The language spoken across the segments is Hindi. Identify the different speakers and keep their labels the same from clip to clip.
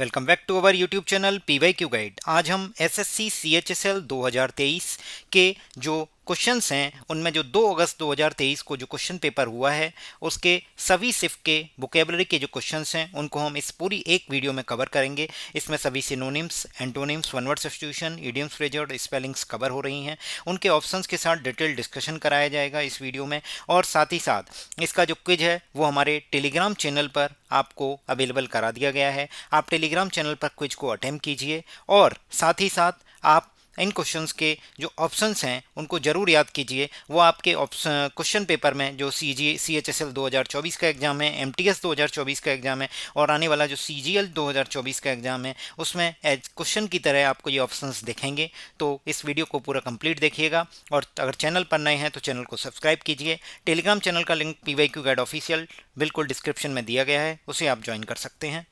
Speaker 1: Welcome back to our YouTube channel PYQ guide. आज हम एसएससी सीएचएसएल 2023 के जो क्वेश्चंस हैं उनमें जो 2 अगस्त 2023 को जो क्वेश्चन पेपर हुआ है उसके सभी सिर्फ के वोकेबलरी के जो क्वेश्चंस हैं उनको हम इस पूरी एक वीडियो में कवर करेंगे। इसमें सभी synonyms, antonyms, one word substitution, idioms, phrase और स्पेलिंग्स कवर हो रही हैं। उनके ऑप्शंस के साथ डिटेल डिस्कशन कराया जाएगा इस वीडियो में। और साथ ही साथ इसका जो क्विज है वो हमारे टेलीग्राम चैनल पर आपको अवेलेबल करा दिया गया है। आप टेलीग्राम चैनल पर क्विज को अटेम्प्ट कीजिए और साथ ही साथ आप इन क्वेश्चंस के जो ऑप्शंस हैं उनको जरूर याद कीजिए। वो आपके क्वेश्चन पेपर में जो CHSL 2024 का एग्जाम है, MTS 2024 का एग्जाम है और आने वाला जो CGL 2024 का एग्जाम है उसमें एज क्वेश्चन की तरह आपको ये ऑप्शंस दिखेंगे। तो इस वीडियो को पूरा कंप्लीट देखिएगा और अगर चैनल पर नए हैं तो चैनल को सब्सक्राइब कीजिए। टेलीग्राम चैनल का लिंक PYQ गाइड ऑफिशियल बिल्कुल डिस्क्रिप्शन में दिया गया है, उसे आप ज्वाइन कर सकते हैं।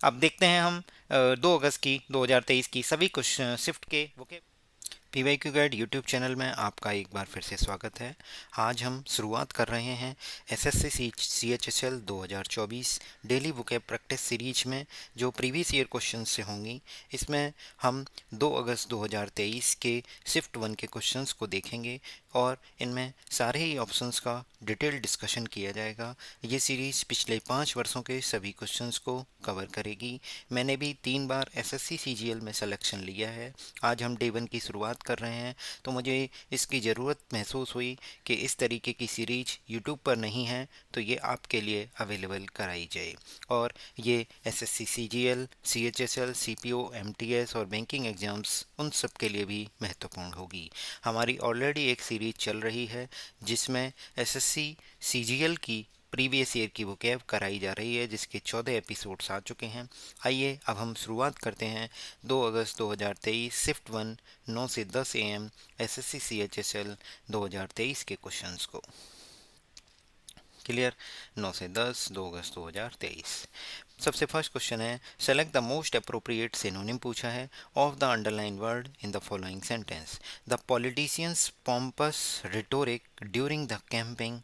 Speaker 1: अब देखते हैं हम 2 अगस्त की 2023 की सभी कुछ शिफ्ट के वोके पीवाईक्यू गाइड यूट्यूब चैनल में आपका एक बार फिर से स्वागत है। आज हम शुरुआत कर रहे हैं SSC CHSL 2024 daily vocab practice series में जो प्रीवियस ईयर क्वेश्चन से होंगी। इसमें हम 2 अगस्त 2023 के शिफ्ट 1 के क्वेश्चंस को देखेंगे और इनमें सारे ही ऑप्शंस का डिटेल डिस्कशन किया जाएगा। ये सीरीज पिछले 5 वर्षों के सभी क्वेश्चंस को कवर करेगी। मैंने भी 3 बार एसएससी CGL में सिलेक्शन लिया है। आज हम डे 1 की शुरुआत कर रहे हैं तो मुझे इसकी ज़रूरत महसूस हुई कि इस तरीके की सीरीज यूट्यूब पर नहीं है तो ये आपके लिए अवेलेबल कराई जाए। और ये SSC CGL, CHSL, CPO, MTS और बैंकिंग एग्ज़ाम्स उन सब के लिए भी महत्वपूर्ण होगी। हमारी ऑलरेडी एक सीरीज चल रही है जिसमें एसएससी CGL की प्रीवियस ईयर की वोकैब कराई जा रही है जिसके 14 एपिसोड्स आ चुके हैं। आइए अब हम शुरुआत करते हैं 2 अगस्त 2023 शिफ्ट 1 9 से 10 AM एसएससी CHSL 2023 के क्वेश्चंस को। क्लियर? 9 से 10 2 अगस्त 2023। सबसे फर्स्ट क्वेश्चन है select the most appropriate synonym पूछा है of the underline word in the following sentence. The politicians pompous rhetoric during the camping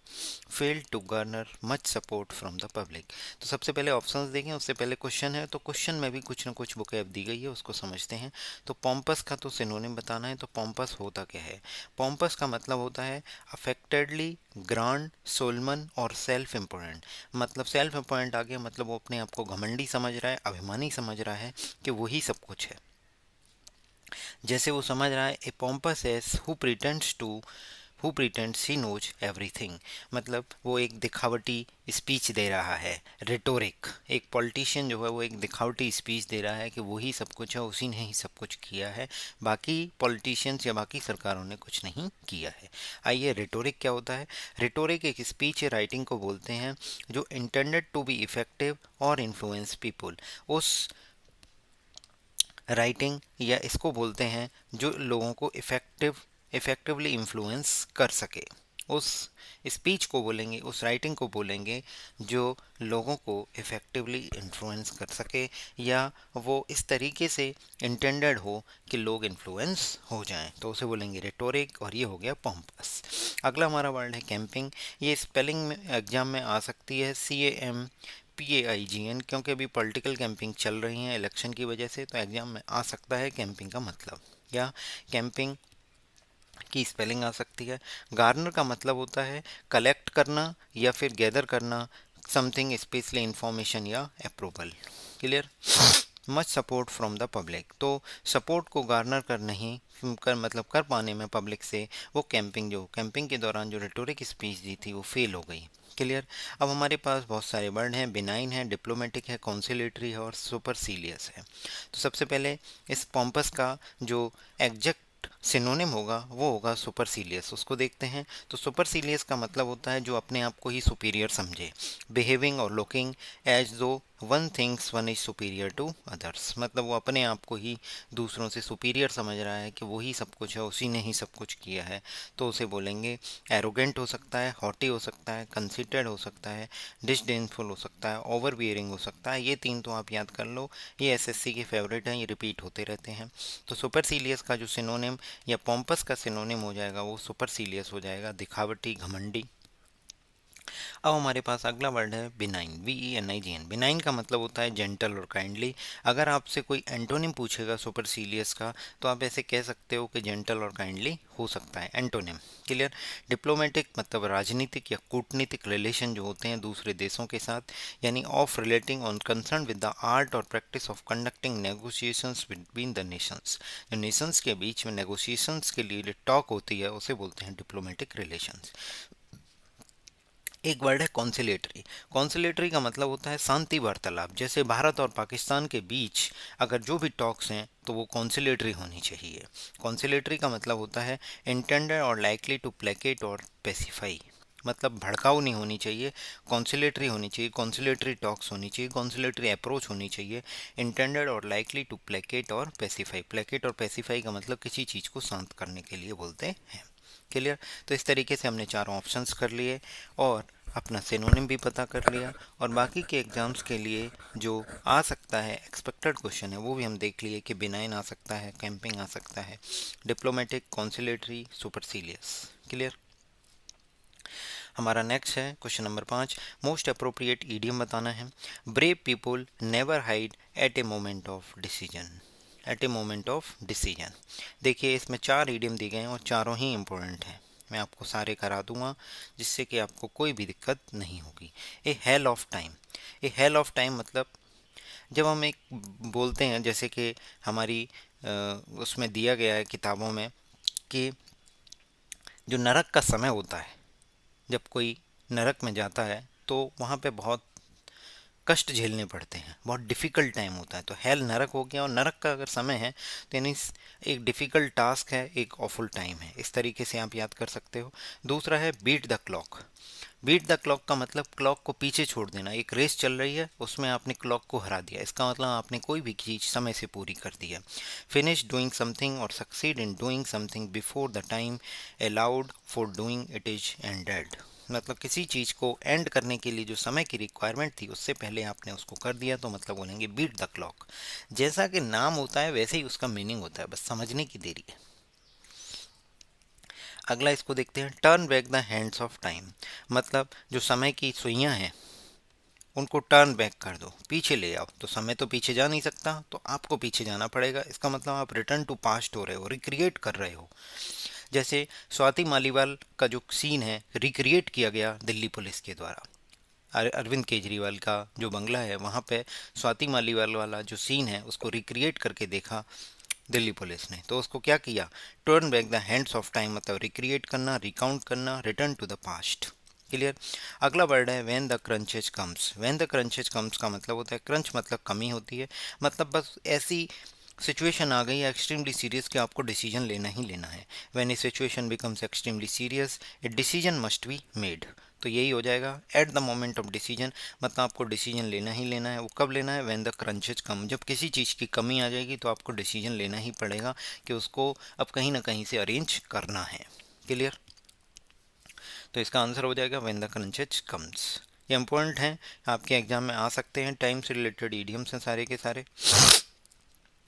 Speaker 1: failed to garner much support from the public. तो सबसे पहले ऑप्शंस देखें, उससे पहले क्वेश्चन है तो क्वेश्चन में भी कुछ ना कुछ वोकैब दी गई है, उसको समझते हैं। तो पॉम्पस का तो सिनोनिम बताना है, तो पॉम्पस होता क्या है? पॉम्पस का मतलब होता है अफेक्टेडली, ग्रांड, सोलमन और सेल्फ इम्पोर्टेंट। मतलब सेल्फ इम्पोर्टेंट आ गया, मतलब वो अपने आप को घमंडी समझ रहा है, अभिमानी समझ रहा है कि वही सब कुछ है। जैसे वो समझ रहा है a pompous ass who pretends he knows everything. मतलब वो एक दिखावटी स्पीच दे रहा है, रिटोरिक। एक पॉलिटिशियन जो है वो एक दिखावटी स्पीच दे रहा है कि वही सब कुछ है, उसी ने ही सब कुछ किया है, बाकी पॉलिटिशियंस या बाकी सरकारों ने कुछ नहीं किया है। आइए, रिटोरिक क्या होता है? रिटोरिक एक स्पीच या राइटिंग को बोलते हैं जो इंटेंडेड टू बी इफेक्टिव और इन्फ्लुएंस पीपल। उस राइटिंग या इसको बोलते हैं जो लोगों को इफ़ेक्टिवली इन्फ्लुएंस कर सके। उस स्पीच को बोलेंगे, उस राइटिंग को बोलेंगे जो लोगों को इफ़ेक्टिवली इन्फ्लुएंस कर सके या वो इस तरीके से इंटेंडेड हो कि लोग इन्फ्लुएंस हो जाएं, तो उसे बोलेंगे रिटोरिक। और ये हो गया पॉम्पस। अगला हमारा वर्ड है कैंपिंग। ये स्पेलिंग में एग्जाम में आ सकती है CAMPAIGN, क्योंकि अभी पॉलिटिकल कैंपिंग चल रही हैं इलेक्शन की वजह से, तो एग्जाम में आ सकता है कैंपिंग का मतलब, या कैंपिंग की स्पेलिंग आ सकती है। गार्नर का मतलब होता है कलेक्ट करना या फिर गैदर करना समथिंग, स्पेशली इंफॉर्मेशन या approval. Clear? Much support from the public, तो सपोर्ट को गार्नर कर नहीं कर मतलब कर पाने में पब्लिक से वो कैंपिंग के दौरान जो रिटोरिक स्पीच दी थी वो फेल हो गई। क्लियर? अब हमारे पास बहुत सारे वर्ड हैं, बिनाइन है, डिप्लोमेटिक है, कॉन्सिलेटरी है और सुपरसीलियस है। तो सबसे पहले इस पॉम्पस का जो एग्जैक्ट सिनोनिम होगा वो होगा सुपरसीलियस, उसको देखते हैं। तो सुपरसीलियस का मतलब होता है जो अपने आप को ही सुपीरियर समझे, बिहेविंग और looking as though one thinks one is superior to others. मतलब वो अपने आप को ही दूसरों से सुपीरियर समझ रहा है कि वही सब कुछ है, उसी ने ही सब कुछ किया है, तो उसे बोलेंगे एरोगेंट हो सकता है, हॉटी हो सकता है, कंसिडर्ड हो सकता है, डिसडेनफुल हो सकता है, ओवर बियरिंग हो सकता है। ये 3 तो आप याद कर लो, ये एसएससी के फेवरेट हैं, ये रिपीट होते रहते हैं। तो सुपरसीलियस का जो सिनोनिम या पॉम्पस का सिनोनिम हो जाएगा वो सुपरसीलियस हो जाएगा, दिखावटी, घमंडी। अब हमारे पास अगला वर्ड है बिनाइन, BENIGN। बिनाइन का मतलब होता है जेंटल और काइंडली। अगर आपसे कोई एंटोनिम पूछेगा सुपरसीलियस का, तो आप ऐसे कह सकते हो कि जेंटल और काइंडली हो सकता है एंटोनिम। क्लियर। डिप्लोमेटिक मतलब राजनीतिक या कूटनीतिक रिलेशन जो होते हैं दूसरे देशों के साथ, यानी of relating on concern with the art और practice of conducting negotiations between the nations. जो नेशंस के बीच में नेगोशिएशंस के लिए टॉक होती है उसे बोलते हैं डिप्लोमेटिक रिलेशंस। एक वर्ड है कॉन्सिलेटरी। कॉन्सिलेटरी का मतलब होता है शांति वार्तालाप। जैसे भारत और पाकिस्तान के बीच अगर जो भी टॉक्स हैं तो वो कॉन्सिलेटरी होनी चाहिए। कॉन्सिलेटरी का मतलब होता है इंटेंडेड और लाइकली टू प्लेकेट और पेसिफाई, मतलब भड़काऊ नहीं होनी चाहिए, कॉन्सिलेटरी होनी चाहिए, कॉन्सिलेटरी टॉक्स होनी चाहिए, कॉन्सिलेटरी अप्रोच होनी चाहिए, इंटेंडेड और लाइकली टू प्लेकेट और पेसिफाई। प्लेकेट और पेसिफाई का मतलब किसी चीज़ को शांत करने के लिए बोलते हैं। क्लियर। तो इस तरीके से हमने चारों ऑप्शंस कर लिए और अपना सिनोनिम भी पता कर लिया, और बाकी के एग्जाम्स के लिए जो आ सकता है एक्सपेक्टेड क्वेश्चन है वो भी हम देख लिए कि बिनाइन आ सकता है, कैंपिंग आ सकता है, डिप्लोमेटिक, कॉन्सिलेटरी, सुपरसीलियस। क्लियर। हमारा नेक्स्ट है question number 5। Most appropriate idiom बताना है। Brave people never hide at a moment of decision. At a moment of decision. देखिए इसमें 4 ईडियम दिए गए हैं और चारों ही इम्पोर्टेंट हैं। मैं आपको सारे करा दूंगा जिससे कि आपको कोई भी दिक्कत नहीं होगी। A hell of time. A hell of time मतलब जब हम एक बोलते हैं, जैसे कि हमारी उसमें दिया गया है किताबों में कि जो नरक का समय होता है, जब कोई नरक में जाता है तो वहाँ पे बहुत कष्ट झेलने पड़ते हैं, बहुत डिफ़िकल्ट टाइम होता है। तो हेल नरक हो गया, और नरक का अगर समय है तो यानी एक डिफ़िकल्ट टास्क है, एक ऑफुल टाइम है। इस तरीके से आप याद कर सकते हो। दूसरा है beat the clock. Beat the clock का मतलब क्लॉक को पीछे छोड़ देना। एक रेस चल रही है, उसमें आपने क्लॉक को हरा दिया, इसका मतलब आपने कोई भी चीज़ समय से पूरी कर दी है। फिनिश डूइंग समथिंग और succeed in doing something before the time allowed for doing it is ended. मतलब किसी चीज़ को एंड करने के लिए जो समय की रिक्वायरमेंट थी उससे पहले आपने उसको कर दिया, तो मतलब बोलेंगे बीट द क्लॉक। जैसा कि नाम होता है वैसे ही उसका मीनिंग होता है, बस समझने की देरी है। अगला इसको देखते हैं, turn back the hands of time. मतलब जो समय की सुइयां हैं उनको टर्न बैक कर दो, पीछे ले आओ। तो समय तो पीछे जा नहीं सकता, तो आपको पीछे जाना पड़ेगा। इसका मतलब आप रिटर्न टू पास्ट हो रहे हो, रिक्रिएट कर रहे हो। जैसे स्वाति मालीवाल का जो सीन है रिक्रिएट किया गया दिल्ली पुलिस के द्वारा। अरविंद केजरीवाल का जो बंगला है वहाँ पे स्वाति मालीवाल वाला जो सीन है उसको रिक्रिएट करके देखा दिल्ली पुलिस ने। तो उसको क्या किया, turn back the hands of time, मतलब रिक्रिएट करना, रिकाउंट करना, return to the past. Clear. अगला वर्ड है when the crunches comes. When the crunches comes का मतलब होता है, क्रंच मतलब कमी होती है, मतलब बस ऐसी सिचुएशन आ गई है एक्सट्रीमली सीरियस कि आपको डिसीजन लेना ही लेना है। When A situation becomes extremely serious a decision must be made. तो यही हो जाएगा at the moment of decision, मतलब आपको डिसीजन लेना ही लेना है। वो कब लेना है, व्हेन द क्रंचेज कम, जब किसी चीज़ की कमी आ जाएगी तो आपको डिसीजन लेना ही पड़ेगा कि उसको अब कहीं ना कहीं से अरेंज करना है। क्लियर। तो इसका आंसर हो जाएगा व्हेन द क्रंचेज कम्स। ये इंपॉर्टेंट है, आपके एग्जाम में आ सकते हैं। टाइम से रिलेटेड ईडियम्स हैं सारे के सारे।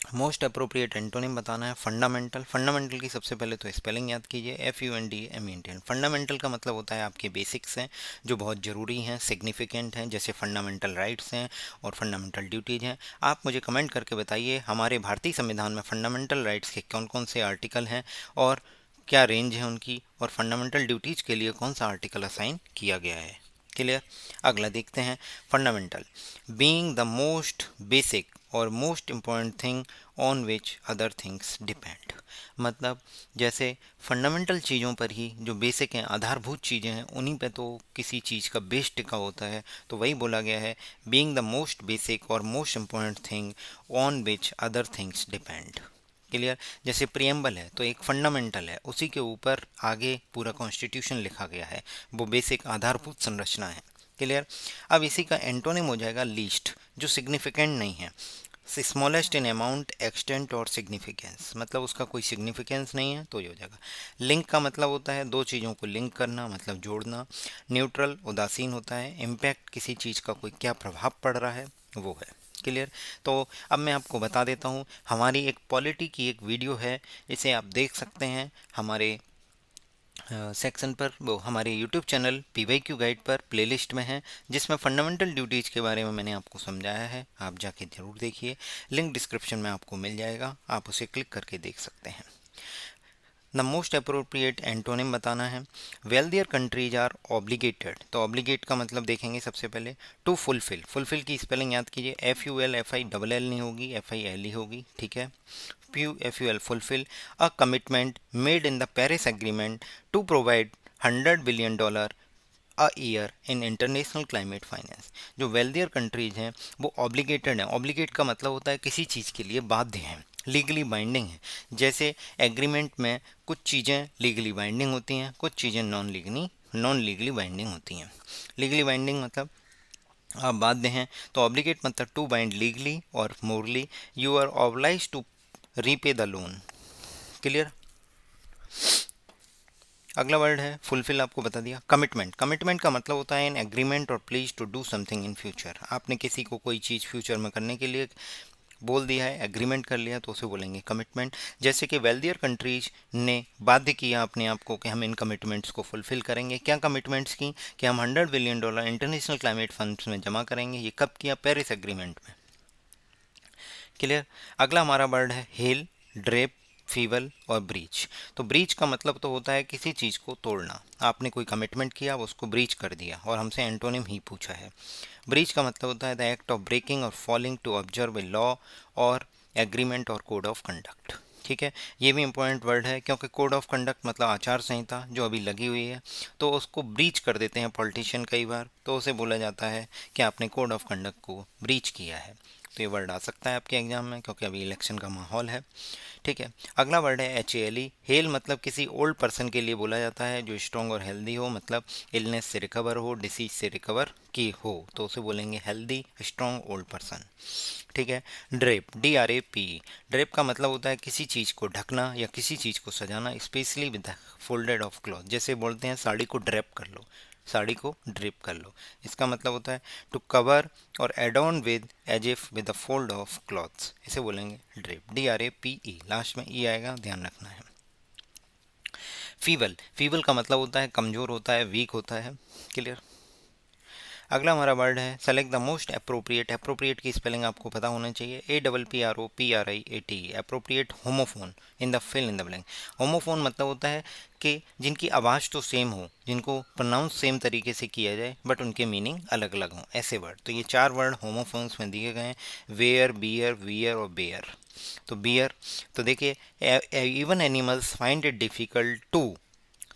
Speaker 1: मोस्ट अप्रोप्रिएट एंटोनिम बताना है। फंडामेंटल। फंडामेंटल की सबसे पहले तो स्पेलिंग याद कीजिए, FUNDAMENTAL। फंडामेंटल का मतलब होता है आपके बेसिक्स हैं जो बहुत ज़रूरी हैं, सिग्निफिकेंट हैं, जैसे फंडामेंटल राइट्स हैं और फंडामेंटल ड्यूटीज़ हैं। आप मुझे कमेंट करके बताइए हमारे भारतीय संविधान में फंडामेंटल राइट्स के कौन कौन से आर्टिकल हैं और क्या रेंज है उनकी, और फंडामेंटल ड्यूटीज़ के लिए कौन सा आर्टिकल असाइन किया गया है। क्लियर। अगला देखते हैं, fundamental being the most basic और most important thing on which other things depend. मतलब जैसे फंडामेंटल चीज़ों पर ही, जो बेसिक हैं, आधारभूत चीज़ें हैं, उन्हीं पे तो किसी चीज़ का बेस टिका होता है। तो वही बोला गया है, बीइंग द मोस्ट बेसिक और most important thing on which other things depend. Clear. जैसे प्रियम्बल है तो एक फंडामेंटल है, उसी के ऊपर आगे पूरा कॉन्स्टिट्यूशन लिखा गया है, वो बेसिक आधारभूत संरचना है। क्लियर। अब इसी का एंटोनिम हो जाएगा लीस्ट, जो सिग्निफिकेंट नहीं है। स्मॉलेस्ट इन अमाउंट, एक्सटेंट और सिग्निफिकेंस, मतलब उसका कोई सिग्निफिकेंस नहीं है, तो ये हो जाएगा। लिंक का मतलब होता है दो चीज़ों को लिंक करना, मतलब जोड़ना। न्यूट्रल उदासीन होता है। इम्पैक्ट किसी चीज़ का कोई क्या प्रभाव पड़ रहा है वो है। क्लियर। तो अब मैं आपको बता देता हूँ, हमारी एक पॉलिटी की एक वीडियो है, इसे आप देख सकते हैं हमारे सेक्शन पर, वो हमारे यूट्यूब चैनल पीवाईक्यू गाइड पर प्लेलिस्ट में है, जिसमें फंडामेंटल ड्यूटीज़ के बारे में मैंने आपको समझाया है। आप जाके ज़रूर देखिए, लिंक डिस्क्रिप्शन में आपको मिल जाएगा, आप उसे क्लिक करके देख सकते हैं। द मोस्ट अप्रोप्रिएट एंटोनिम बताना है। वेल्दियर कंट्रीज आर ऑब्लिगेटेड, तो ऑब्लिगेट का मतलब देखेंगे सबसे पहले। टू फुलफिल, फुलफिल की स्पेलिंग याद कीजिए, FUL, FI नहीं होगी, FIL ही होगी, ठीक है। FUL, fulfil a commitment made in the Paris agreement to provide $100 billion a year in international climate finance. जो वेल्दियर कंट्रीज हैं वो ऑब्लिगेटेड हैं। ऑब्लिगेट का मतलब होता है किसी चीज़ के लिए बाध्य हैं, लीगली बाइंडिंग है। जैसे एग्रीमेंट में कुछ चीज़ें लीगली बाइंडिंग होती हैं, कुछ चीज़ें नॉन लीगली बाइंडिंग होती हैं। लीगली बाइंडिंग मतलब आप बाध्य हैं, तो ऑब्लिगेट मतलब टू बाइंड लीगली और morally. You are oblige to repay the loan. Clear. अगला वर्ड है फुलफिल, आपको बता दिया। कमिटमेंट, कमिटमेंट का मतलब होता है एन एग्रीमेंट और pledge to do something in future. आपने किसी को कोई चीज़ फ्यूचर में करने के लिए बोल दिया है, एग्रीमेंट कर लिया, तो उसे बोलेंगे कमिटमेंट। जैसे कि वेल्दियर कंट्रीज ने बाध्य किया अपने आप को कि हम इन कमिटमेंट्स को फुलफिल करेंगे। क्या कमिटमेंट्स की? कि हम $100 बिलियन इंटरनेशनल क्लाइमेट फंड्स में जमा करेंगे। ये कब किया? पेरिस एग्रीमेंट में। क्लियर। अगला हमारा वर्ड है हेल, ड्रेप, फीवल और ब्रीच। तो ब्रीच का मतलब तो होता है किसी चीज़ को तोड़ना। आपने कोई कमिटमेंट किया, उसको ब्रीच कर दिया, और हमसे एंटोनिम ही पूछा है। ब्रीच का मतलब होता है द एक्ट ऑफ ब्रेकिंग और falling to observe a law और एग्रीमेंट और कोड ऑफ कंडक्ट। ठीक है, ये भी इंपॉर्टेंट वर्ड है, क्योंकि कोड ऑफ कंडक्ट मतलब आचार संहिता जो अभी लगी हुई है, तो उसको ब्रीच कर देते हैं पॉलिटिशियन कई बार, तो उसे बोला जाता है कि आपने कोड ऑफ कंडक्ट को ब्रीच किया है। तो ये वर्ड आ सकता है आपके एग्जाम में, क्योंकि अभी इलेक्शन का माहौल है। ठीक है। अगला वर्ड है HALE। हेल मतलब किसी ओल्ड पर्सन के लिए बोला जाता है जो स्ट्रॉन्ग और हेल्दी हो, मतलब इलनेस से रिकवर हो, डिसीज से रिकवर की हो, तो उसे बोलेंगे हेल्दी स्ट्रॉन्ग ओल्ड पर्सन। ठीक है। Drape, DRAP। ड्रेप का मतलब होता है किसी चीज़ को ढकना या किसी चीज़ को सजाना, specially with folded of cloth. जैसे बोलते हैं साड़ी को ड्रेप कर लो, साड़ी को ड्रिप कर लो। इसका मतलब होता है टू कवर और adorn with as if with a fold of cloths, इसे बोलेंगे ड्रिप। DRAPE, लास्ट में ई आएगा, ध्यान रखना है। फीबल, फीबल का मतलब होता है कमज़ोर होता है, वीक होता है। क्लियर। अगला हमारा वर्ड है select the most appropriate. Appropriate की स्पेलिंग आपको पता होना चाहिए, APPROPRIATE। Appropriate homophone in the fill in the blank. Homophone मतलब होता है कि जिनकी आवाज़ तो सेम हो, जिनको प्रोनाउंस सेम तरीके से किया जाए, बट उनके मीनिंग अलग अलग हों, ऐसे वर्ड। तो ये 4 वर्ड होमोफोन्स में दिए गए हैं, वेयर, बियर, वियर और बेयर। तो बियर, तो देखिए even animals find it difficult to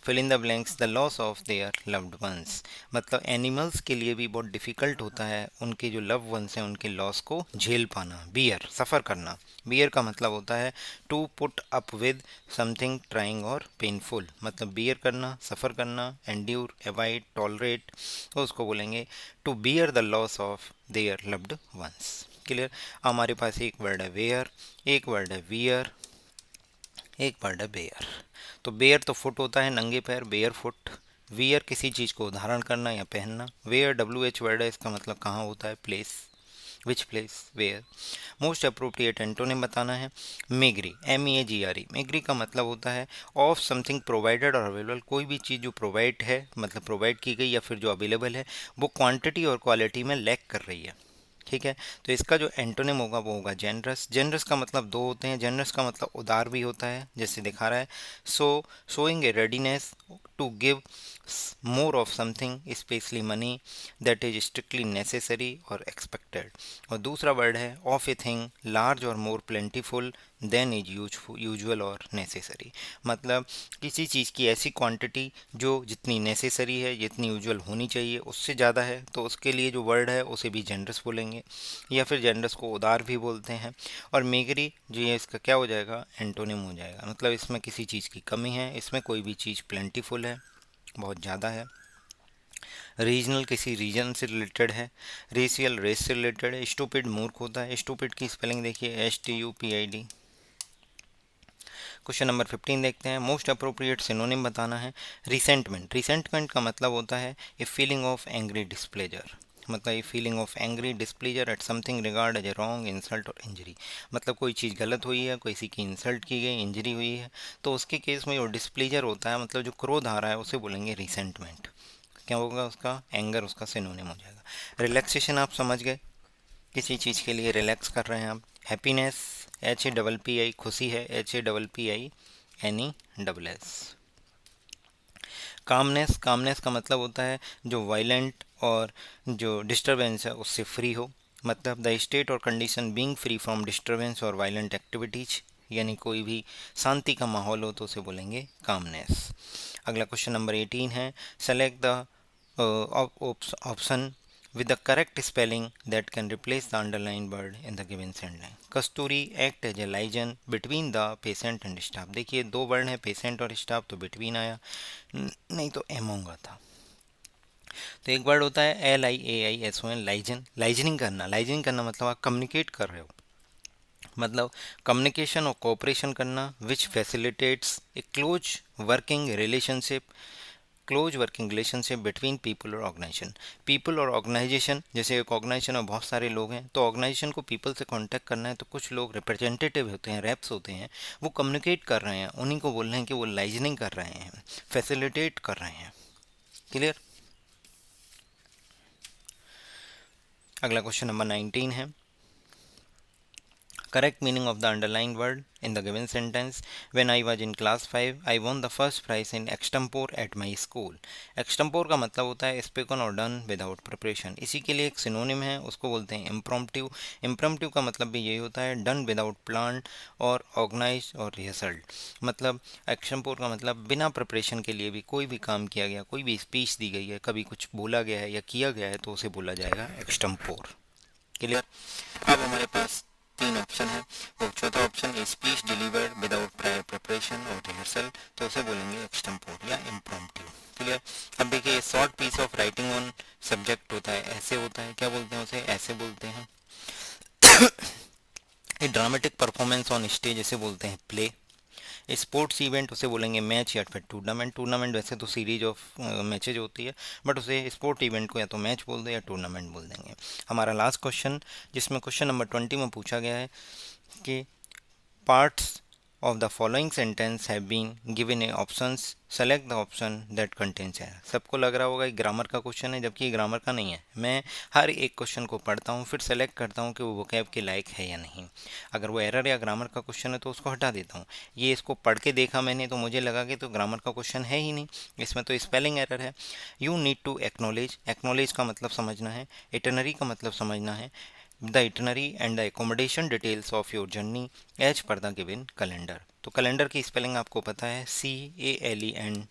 Speaker 1: fill in the blanks the loss of their loved ones. मतलब एनिमल्स के लिए भी बहुत डिफ़िकल्ट होता है उनके जो लव वंस हैं उनके लॉस को झेल पाना। बियर, सफ़र करना। बियर का मतलब होता है to put up with something trying और पेनफुल। मतलब बियर करना, सफ़र करना, एंड्यूर, एवॉइड, टॉलरेट, तो उसको बोलेंगे to bear the loss of their loved ones. Clear. हमारे पास एक वर्ड है वेयर, एक वर्ड है वियर, एक वर्ड है बेयर। तो बेयर तो फुट होता है, नंगे पैर, बेयर फुट। वियर किसी चीज़ को धारण करना या पहनना। वेयर WH वर्ड है, इसका मतलब कहाँ होता है, place, which place, where. Most appropriate antonym बताना है। Meagre, MEAGRE। मेग्री का मतलब होता है ऑफ समथिंग प्रोवाइडेड और अवेलेबल। कोई भी चीज़ जो प्रोवाइड है, मतलब प्रोवाइड की गई या फिर जो अवेलेबल है, वो क्वांटिटी और क्वालिटी में लैक कर रही है। ठीक है। तो इसका जो एंटोनिम होगा वो होगा जेनरस। जेनरस का मतलब दो होते हैं। जेनरस का मतलब उदार भी होता है, जैसे दिखा रहा है, showing a readiness to give more of something, specially money, that is strictly necessary और एक्सपेक्टेड। और दूसरा वर्ड है ऑफ ए थिंग लार्ज और more plentiful than is usual और नेसेसरी। मतलब किसी चीज़ की ऐसी क्वांटिटी जो जितनी नेसेसरी है, जितनी यूजुअल होनी चाहिए, उससे ज़्यादा है, तो उसके लिए जो वर्ड है उसे भी जेनरस बोलेंगे, या फिर जेनरस को उदार भी बोलते हैं। और मेगरी जो है इसका क्या हो जाएगा, एंटोनिम हो जाएगा। मतलब इसमें किसी चीज़ की कमी है, इसमें कोई भी चीज़ प्लेंटीफुल है, बहुत ज़्यादा है। रीजनल किसी रीजन से रिलेटेड है। रेशियल रेस से रिलेटेड है। स्टूपिड मूर्ख होता है। स्टूपिड की स्पेलिंग देखिए, STUPID। क्वेश्चन नंबर 15 देखते हैं। मोस्ट अप्रोप्रिएट सिनोनिम बताना है। रिसेंटमेंट, रिसेंटमेंट का मतलब होता है a feeling of angry displeasure. मतलब ये feeling of angry displeasure at something regard as a wrong insult और इंजरी, मतलब कोई चीज़ गलत हुई है, किसी की इंसल्ट की गई, इंजरी हुई है, तो उसके केस में जो डिस्प्लीजर होता है, मतलब जो क्रोध आ रहा है, उसे बोलेंगे रिसेंटमेंट। क्या होगा उसका? एंगर उसका सिनोनिम हो जाएगा। रिलैक्सेशन आप समझ गए, किसी चीज़ के लिए रिलैक्स कर रहे हैं आप। हैप्पीनेस, HAPPI, खुशी है, HAPPINESS। कामनेस, कामनेस का मतलब होता है जो वायलेंट और जो डिस्टरबेंस है उससे फ्री हो, मतलब द स्टेट और condition being free from disturbance और वायलेंट एक्टिविटीज, यानी कोई भी शांति का माहौल हो तो उसे बोलेंगे कामनेस। अगला क्वेश्चन नंबर 18 है, select the option with the correct spelling that can replace the underlined word in the given sentence. Kasturi act as a liaison between the patient and staff। देखिए दो वर्ड हैं, पेशेंट और स्टाफ, तो बिटवीन आया, नहीं तो एमोंग आता। तो एक वर्ड होता है LIAISON, लाइजन, लाइजनिंग करना। लाइजनिंग करना मतलब आप कम्युनिकेट कर रहे हो, मतलब कम्युनिकेशन और कोऑपरेशन करना, which facilitates a working relationship close working relationship between people और ऑर्गेनाइजेशन। पीपल और ऑर्गेनाइजेशन, जैसे एक ऑर्गेनाइजेशन में बहुत सारे लोग हैं, तो ऑर्गेनाइजेशन को पीपल से कांटेक्ट करना है, तो कुछ लोग रिप्रेजेंटेटिव होते हैं, रेप्स होते हैं, वो कम्युनिकेट कर रहे हैं, उन्हीं को बोल रहे हैं कि वो लाइजनिंग कर रहे हैं, फैसिलिटेट कर रहे हैं। क्लियर। अगला क्वेश्चन नंबर 19 है, correct meaning of the underlined word in the given sentence. When I was in class 5 I won the first prize in extempore at my school। extempore का मतलब होता है spoken और done without preparation। इसी के लिए एक सिनोनिम है, उसको बोलते हैं impromptu। impromptu का मतलब भी यही होता है, done without plan और organized और rehearsed। मतलब extempore का मतलब बिना प्रिपरेशन के लिए भी कोई भी काम किया गया, कोई भी स्पीच दी गई है, कभी कुछ बोला गया है या किया गया है, तो उसे बोला जाएगा extempore। क्लियर। अब हमारे पास तीन ऑप्शन है, और चौथा option speech delivered without prior preparation और रिहर्सल, तो उसे बोलेंगे एक्सटेम्पोर या इम्प्रॉम्प्टू। क्लियर। अब देखिए short piece of writing on subject होता है, ऐसे होता है, क्या बोलते हैं उसे? ऐसे बोलते हैं। ये ड्रामेटिक परफॉर्मेंस ऑन स्टेज, इसे बोलते हैं प्ले। स्पोर्ट्स इवेंट उसे बोलेंगे मैच या फिर टूर्नामेंट। टूर्नामेंट वैसे तो सीरीज ऑफ मैचेज होती है, बट उसे स्पोर्ट इवेंट को या तो मैच बोल दे या टूर्नामेंट बोल देंगे। हमारा लास्ट क्वेश्चन, जिसमें क्वेश्चन नंबर 20 में पूछा गया है कि parts of the following sentence have been given a options, select the option that contains है। सबको लग रहा होगा कि ग्रामर का क्वेश्चन है, जबकि ये ग्रामर का नहीं है। मैं हर एक क्वेश्चन को पढ़ता हूँ, फिर सेलेक्ट करता हूँ कि वो वोकैब के लायक है या नहीं। अगर वो एरर या ग्रामर का क्वेश्चन है तो उसको हटा देता हूँ। ये इसको पढ़ के देखा मैंने तो मुझे लगा कि तो ग्रामर का क्वेश्चन है ही नहीं, इसमें तो स्पेलिंग एरर है। You need to acknowledge, acknowledge का मतलब समझना है, इटनरी का मतलब समझना है, the itinerary and the accommodation details of your journey as per the given calendar. तो कैलेंडर की स्पेलिंग आपको पता है, CALENDAR।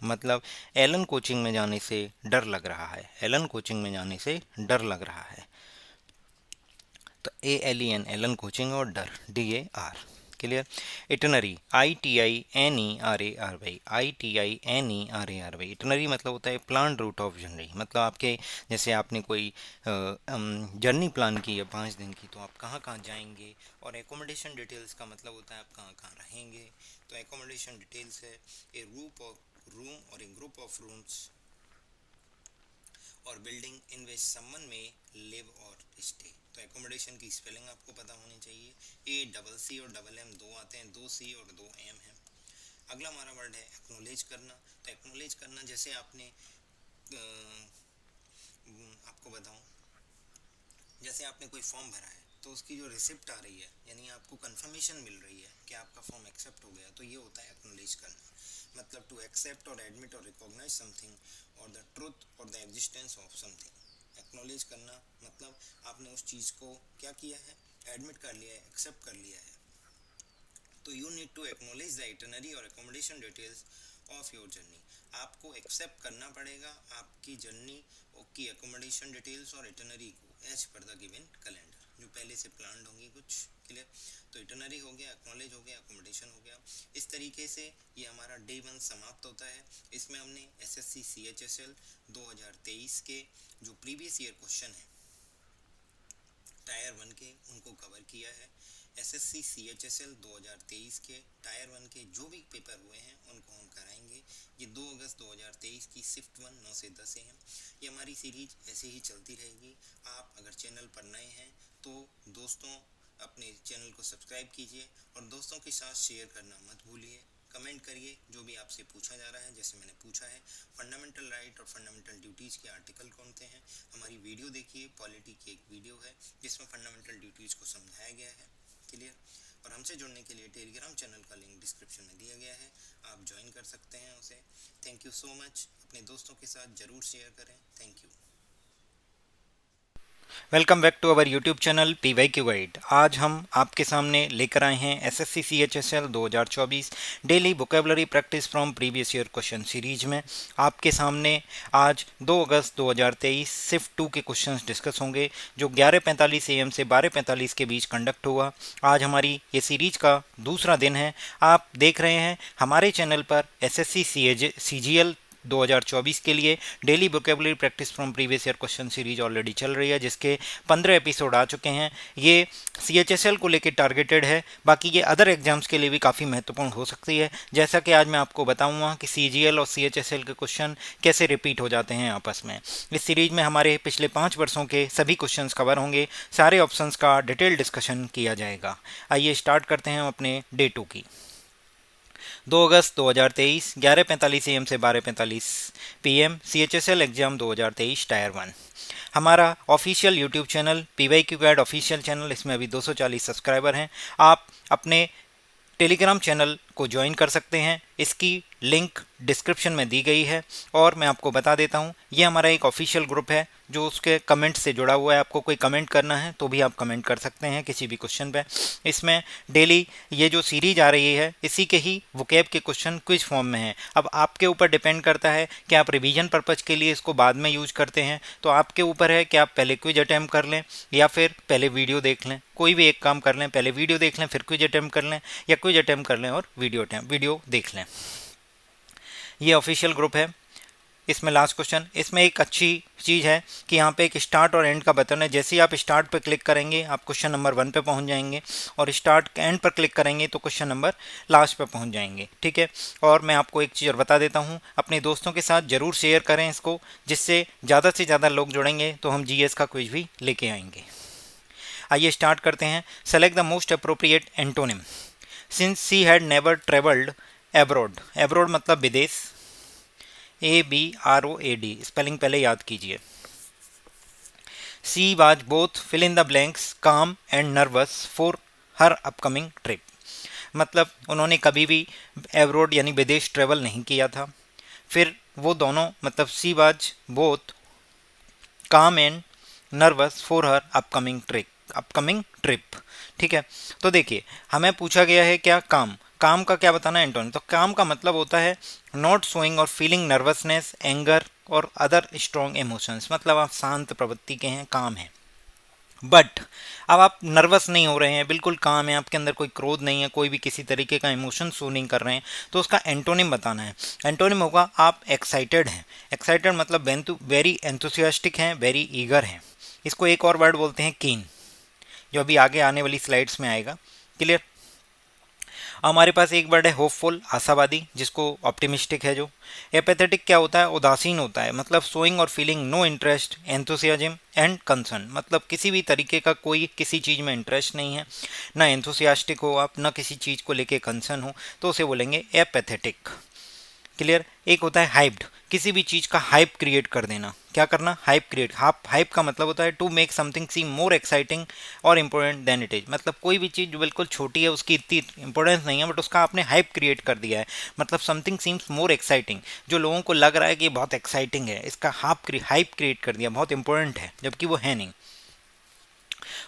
Speaker 1: मतलब एलन कोचिंग में जाने से डर लग रहा है, एलन कोचिंग में जाने से डर लग रहा है, तो ALEN एलन कोचिंग और डर DAR। Clear. Itinerary ITINERARY, ITINERARY। Itinerary मतलब होता है प्लान रूट ऑफ जर्नी, मतलब आपके जैसे आपने कोई जर्नी प्लान की है 5 दिन की, तो आप कहाँ कहाँ जाएंगे। और एकोमोडेशन डिटेल्स का मतलब होता है आप कहाँ कहाँ रहेंगे। तो एकोमोडेशन डिटेल्स है ए ग्रुप ऑफ रूम और ए ग्रुप ऑफ रूम्स और बिल्डिंग इन विच समवन में लिव और स्टे। तो एकोमोडेशन की स्पेलिंग आपको पता होनी चाहिए, ACC और MM दो आते हैं, 2C और 2M है। अगला हमारा वर्ड है एक्नोलेज करना। तो एक्नोलेज करना, जैसे आपने आपको बताऊं, जैसे आपने कोई फॉर्म भरा है तो उसकी जो रिसिप्ट आ रही है, यानी आपको कंफर्मेशन मिल रही है कि आपका फॉर्म एक्सेप्ट हो गया, तो ये होता है एक्नोलेज करना। मतलब टू एक्सेप्ट और एडमिट और रिकॉग्नाइज समथिंग और द ट्रुथ और the existence of something. Acknowledge करना मतलब आपने उस चीज़ को क्या किया है, एडमिट कर लिया है, एक्सेप्ट कर लिया है। तो you need to acknowledge the itinerary और accommodation details of your journey. आपको एक्सेप्ट करना पड़ेगा आपकी जर्नी की एकोमोडेशन डिटेल्स और इटनरी को as per the given calendar, जो पहले से प्लान होंगी कुछ। क्लियर। तो इटनरी हो गया, एक्नोलेज हो गया, एकोमोडेशन हो गया। इस तरीके से ये हमारा डे 1 समाप्त होता है। इसमें हमने SSC CHSL 2023 के जो प्रीवियस ईयर क्वेश्चन है टायर 1 के उनको कवर किया है। एसएससी सीएचएसएल 2023 के टायर 1 के जो भी पेपर हुए हैं उनको हम कराएंगे। ये 2 अगस्त 2023 की शिफ्ट 1 9 से 10 AM। ये हमारी सीरीज ऐसे ही चलती रहेगी। आप अगर चैनल पर नए हैं तो दोस्तों अपने चैनल को सब्सक्राइब कीजिए और दोस्तों के साथ शेयर करना मत भूलिए। कमेंट करिए जो भी आपसे पूछा जा रहा है। जैसे मैंने पूछा है फंडामेंटल राइट और फंडामेंटल ड्यूटीज़ के आर्टिकल कौन से हैं। हमारी वीडियो देखिए, पॉलिटी की एक वीडियो है जिसमें फंडामेंटल ड्यूटीज़ को समझाया गया है। क्लियर। और हमसे जुड़ने के लिए टेलीग्राम चैनल का लिंक डिस्क्रिप्शन में दिया गया है, आप ज्वाइन कर सकते हैं उसे। Thank you so much. अपने दोस्तों के साथ ज़रूर शेयर करें। Thank you. Welcome back to our YouTube channel PYQ guide. आज हम आपके सामने लेकर आए हैं SSC CHSL 2024 daily vocabulary practice from previous year question series में। आपके सामने आज 2 अगस्त 2023 शिफ्ट 2 के क्वेश्चंस डिस्कस होंगे जो 11:45 AM से 12:45 के बीच कंडक्ट हुआ। आज हमारी ये सीरीज का दूसरा दिन है। आप देख रहे हैं हमारे चैनल पर एसएससी CGL 2024 के लिए daily vocabulary practice from previous year question series already चल रही है, जिसके 15 एपिसोड आ चुके हैं। ये CHSL को लेकर टारगेटेड है, बाकी ये अदर एग्जाम्स के लिए भी काफ़ी महत्वपूर्ण हो सकती है। जैसा कि आज मैं आपको बताऊंगा कि CGL और CHSL के क्वेश्चन कैसे रिपीट हो जाते हैं आपस में। इस सीरीज में हमारे पिछले 5 वर्षों के सभी क्वेश्चंस कवर होंगे, सारे ऑप्शंस का डिटेल डिस्कशन किया जाएगा। आइए स्टार्ट करते हैं अपने डे 2 की। 2 अगस्त 2023 11:45 AM से 12:45 PM CHSL एग्जाम 2023 टायर 1। हमारा official YouTube channel PYQ guide official channel, इसमें अभी 240 सब्सक्राइबर हैं। आप अपने टेलीग्राम चैनल को ज्वाइन कर सकते हैं, इसकी लिंक डिस्क्रिप्शन में दी गई है। और मैं आपको बता देता हूँ, ये हमारा एक ऑफिशियल ग्रुप है जो उसके कमेंट से जुड़ा हुआ है। आपको कोई कमेंट करना है तो भी आप कमेंट कर सकते हैं किसी भी क्वेश्चन पे। इसमें डेली ये जो सीरीज आ रही है इसी के ही वोकैब के क्वेश्चन क्विज फॉर्म में है। अब आपके ऊपर डिपेंड करता है कि आप रिवीजन पर्पज़ के लिए इसको बाद में यूज करते हैं, तो आपके ऊपर है कि आप पहले क्विज अटैम्प्ट कर लें या फिर पहले वीडियो देख लें। कोई भी एक काम कर लें, पहले वीडियो देख लें फिर क्विज अटैम्प्ट कर लें, या क्विज अटैम्प्ट कर लें और वीडियो देख लें। ये ऑफिशियल ग्रुप है। इसमें लास्ट क्वेश्चन, इसमें एक अच्छी चीज़ है कि यहाँ पे एक स्टार्ट और एंड का बटन है। जैसे ही आप स्टार्ट पर क्लिक करेंगे आप क्वेश्चन नंबर 1 पे पहुँच जाएंगे, और स्टार्ट एंड पर क्लिक करेंगे तो क्वेश्चन नंबर लास्ट पे पहुँच जाएंगे। ठीक है। और मैं आपको एक चीज़ और बता देता हूँ, अपने दोस्तों के साथ ज़रूर शेयर करें इसको, जिससे ज़्यादा से ज़्यादा लोग जुड़ेंगे तो हम GS का क्विज भी लेके आएंगे। आइए स्टार्ट करते हैं। Select the most appropriate antonym. Since she had never travelled abroad, abroad मतलब विदेश, ABROAD, स्पेलिंग पहले याद कीजिए। She was both fill in the blanks calm and nervous for her upcoming trip, मतलब उन्होंने कभी भी एब्रॉड यानी विदेश ट्रेवल नहीं किया था। फिर वो दोनों, मतलब सी वाज बोथ काम and nervous for her upcoming trip. ठीक है। तो देखिए हमें पूछा गया है क्या, काम का क्या बताना है एंटोनिम। तो काम का मतलब होता है नॉट शोइंग और फीलिंग नर्वसनेस, एंगर और अदर स्ट्रॉन्ग इमोशंस, मतलब आप शांत प्रवृत्ति के हैं, काम है। बट अब आप नर्वस नहीं हो रहे हैं, बिल्कुल काम है, आपके अंदर कोई क्रोध नहीं है, कोई भी किसी तरीके का इमोशन शो नहीं कर रहे हैं, तो उसका एंटोनिम बताना है। एंटोनिम होगा आप एक्साइटेड हैं। एक्साइटेड मतलब वेरी एंथुसियास्टिक हैं, वेरी ईगर हैं। इसको एक और वर्ड बोलते हैं कीन, जो अभी आगे आने वाली स्लाइड्स में आएगा। क्लियर। हमारे पास एक वर्ड है होपफुल, आशावादी, जिसको ऑप्टिमिस्टिक है। जो एपेथेटिक क्या होता है, उदासीन होता है, मतलब शोइंग और feeling no interest, enthusiasm and concern, मतलब किसी भी तरीके का कोई किसी चीज़ में इंटरेस्ट नहीं है, ना एंथुसियास्टिक हो आप, ना किसी चीज़ को लेके कंसर्न हो, तो उसे बोलेंगे एपेथेटिक। क्लियर। एक होता है हाइप्ड, किसी भी चीज़ का हाइप क्रिएट कर देना। क्या करना, हाइप क्रिएट। हाइप का मतलब होता है to make something seem more exciting और इम्पोर्टेंट देन इट इज, मतलब कोई भी चीज़ जो बिल्कुल छोटी है उसकी इतनी इंपॉर्टेंस नहीं है, बट उसका आपने हाइप क्रिएट कर दिया है, मतलब समथिंग सीम्स मोर एक्साइटिंग, जो लोगों को लग रहा है कि ये बहुत एक्साइटिंग है, इसका हाइप क्रिएट कर दिया, बहुत इंपॉर्टेंट है, जबकि वो है नहीं।